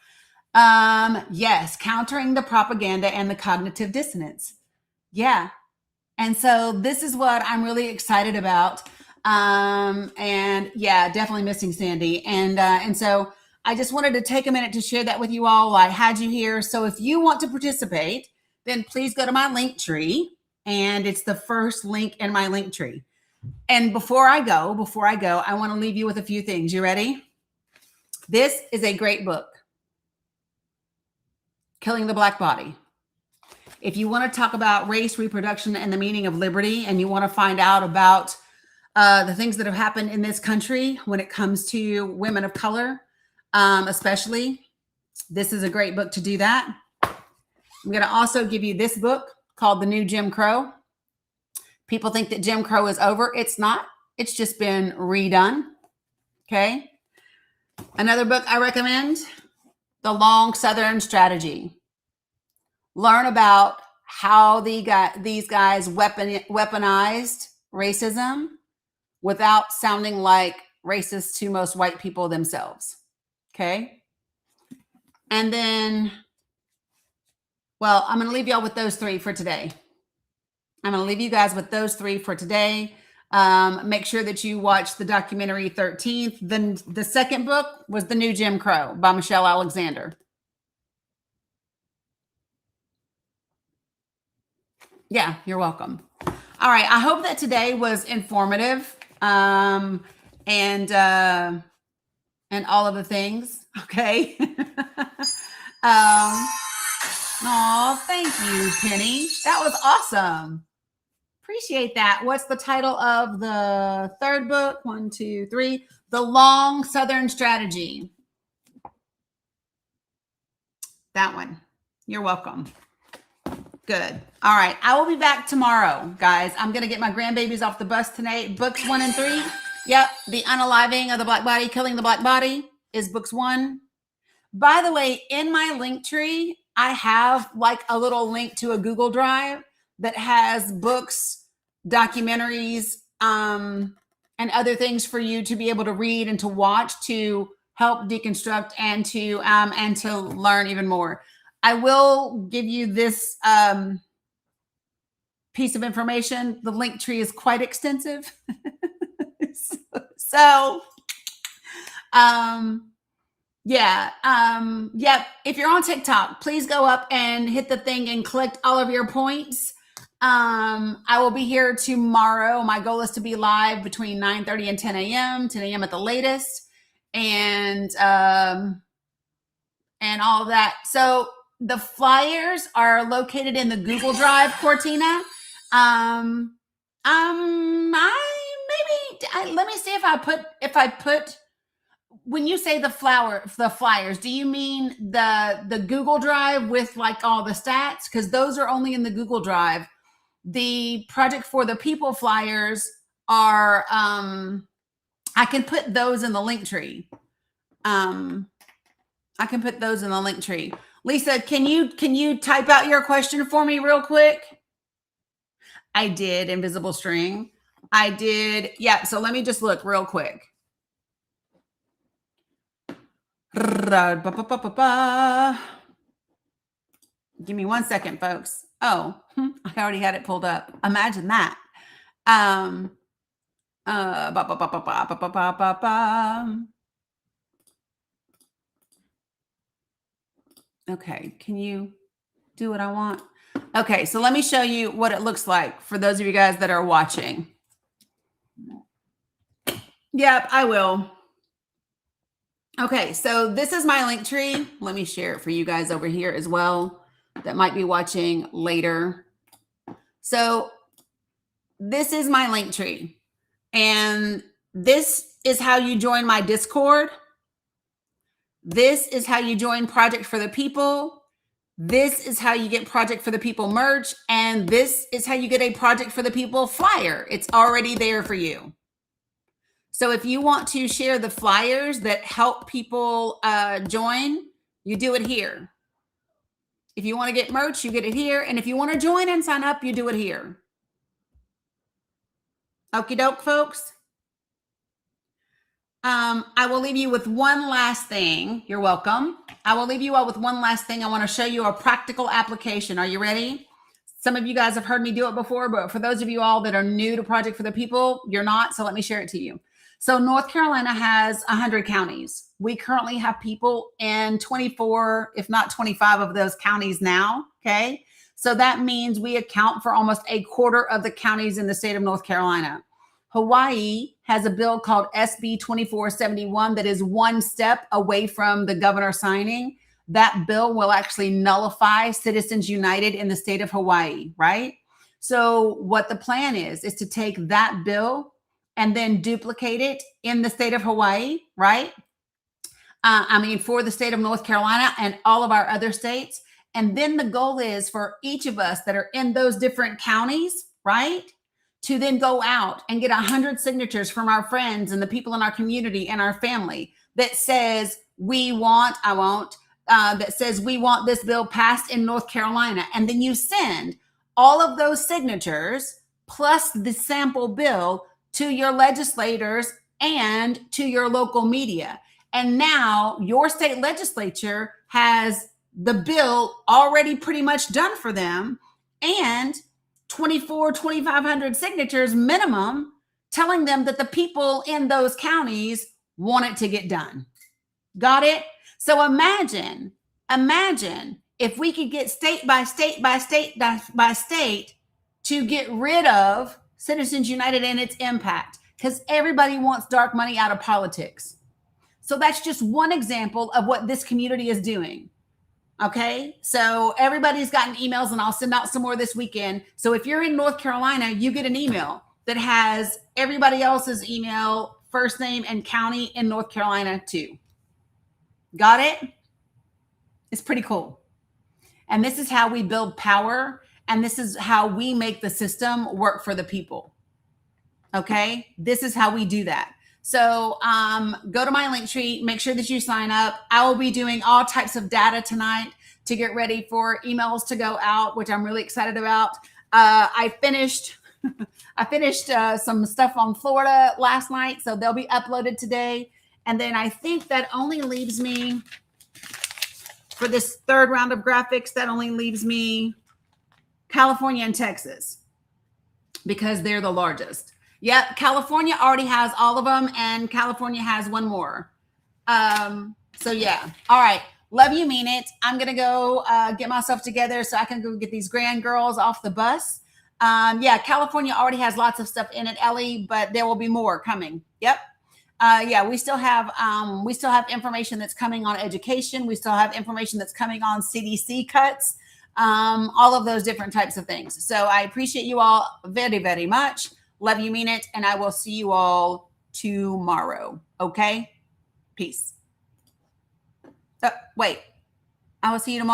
Yes, countering the propaganda and the cognitive dissonance. Yeah. And so this is what I'm really excited about. And yeah, definitely missing Sandy. And so I just wanted to take a minute to share that with you all. I had you here. So if you want to participate, then please go to my link tree, and it's the first link in my link tree. And before I go, I want to leave you with a few things. You ready? This is a great book, Killing the Black Body. If you want to talk about race, reproduction, and the meaning of liberty, and you want to find out about the things that have happened in this country when it comes to women of color, especially, this is a great book to do that. I'm going to also give you this book called The New Jim Crow. People think that Jim Crow is over. It's not. It's just been redone. Okay. Another book I recommend, The Long Southern Strategy. Learn about how these guys weaponized racism without sounding like racist to most white people themselves. Okay. And then, well, I'm going to leave y'all with those three for today. I'm going to leave you guys with those three for today. Make sure that you watch the documentary 13th. Then the second book was The New Jim Crow by Michelle Alexander. Yeah, you're welcome. All right. I hope that today was informative and all of the things. Okay. Oh, thank you, Penny. That was awesome. Appreciate that. What's the title of the third book? 1, 2, 3. The Long Southern Strategy. That one. You're welcome. Good. All right. I will be back tomorrow, guys. I'm going to get my grandbabies off the bus tonight. Books 1 and 3. Yep. The Unaliving of the Black Body, Killing the Black Body is books 1. By the way, in my link tree, I have like a little link to a Google Drive that has books, documentaries, and other things for you to be able to read and to watch to help deconstruct and to learn even more. I will give you this piece of information. The link tree is quite extensive. If you're on TikTok, please go up and hit the thing and collect all of your points. I will be here tomorrow. My goal is to be live between 9:30 and 10 a.m., 10 a.m. at the latest, and all that. So the flyers are located in the Google Drive, Cortina. Let me see if I put when you say the flyers, do you mean the Google Drive with like all the stats? Because those are only in the Google Drive. The Project for the People flyers are I can put those in the link tree. Lisa, can you type out your question for me real quick? I did invisible string. I did. Yeah. So let me just look real quick. Give me 1 second, folks. Oh, I already had it pulled up. Imagine that. Okay, can you do what I want? Okay, so let me show you what it looks like for those of you guys that are watching. Yep, I will. Okay, so this is my link tree. Let me share it for you guys over here as well that might be watching later. So this is my link tree. And this is how you join my Discord. This is how you join Project for the People. This is how you get Project for the People merch. And this is how you get a Project for the People flyer. It's already there for you. So if you want to share the flyers that help people join, you do it here. If you want to get merch, you get it here. And if you want to join and sign up, you do it here. Okie doke, folks. I will leave you with one last thing. You're welcome. I will leave you all with one last thing. I want to show you a practical application. Are you ready? Some of you guys have heard me do it before, but for those of you all that are new to Project for the People, you're not. So let me share it to you. So North Carolina has 100 counties. We currently have people in 24, if not 25 of those counties now. Okay. So that means we account for almost a quarter of the counties in the state of North Carolina. Hawaii has a bill called SB 2471 that is one step away from the governor signing. That bill will actually nullify Citizens United in the state of Hawaii, right? So what the plan is to take that bill and then duplicate it in the state of Hawaii, right? For the state of North Carolina and all of our other states. And then the goal is for each of us that are in those different counties, right? To then go out and get 100 signatures from our friends and the people in our community and our family that says that says we want this bill passed in North Carolina. And then you send all of those signatures plus the sample bill to your legislators and to your local media. And now your state legislature has the bill already pretty much done for them and 2,500 signatures minimum telling them that the people in those counties want it to get done. Got it? So imagine if we could get state by state by state by state to get rid of Citizens United and its impact, because everybody wants dark money out of politics. So that's just one example of what this community is doing. Okay, so everybody's gotten emails, and I'll send out some more this weekend. So if you're in North Carolina, you get an email that has everybody else's email, first name, and county in North Carolina too. Got it? It's pretty cool. And this is how we build power, and this is how we make the system work for the people. Okay, this is how we do that. So go to my link tree, make sure that you sign up. I will be doing all types of data tonight to get ready for emails to go out, which I'm really excited about. I finished some stuff on Florida last night, so they'll be uploaded today. And then I think that only leaves me, for this third round of graphics, that only leaves me California and Texas, because they're the largest. Yep, California already has all of them, and California has one more. So yeah, all right. Love you, mean it. I'm gonna go get myself together so I can go get these grand girls off the bus. Yeah, California already has lots of stuff in it, Ellie, but there will be more coming. Yep. Yeah, we still have information that's coming on education. We still have information that's coming on CDC cuts, all of those different types of things. So I appreciate you all very, very much. Love you, mean it. And I will see you all tomorrow. Okay? Peace. Wait, I will see you tomorrow.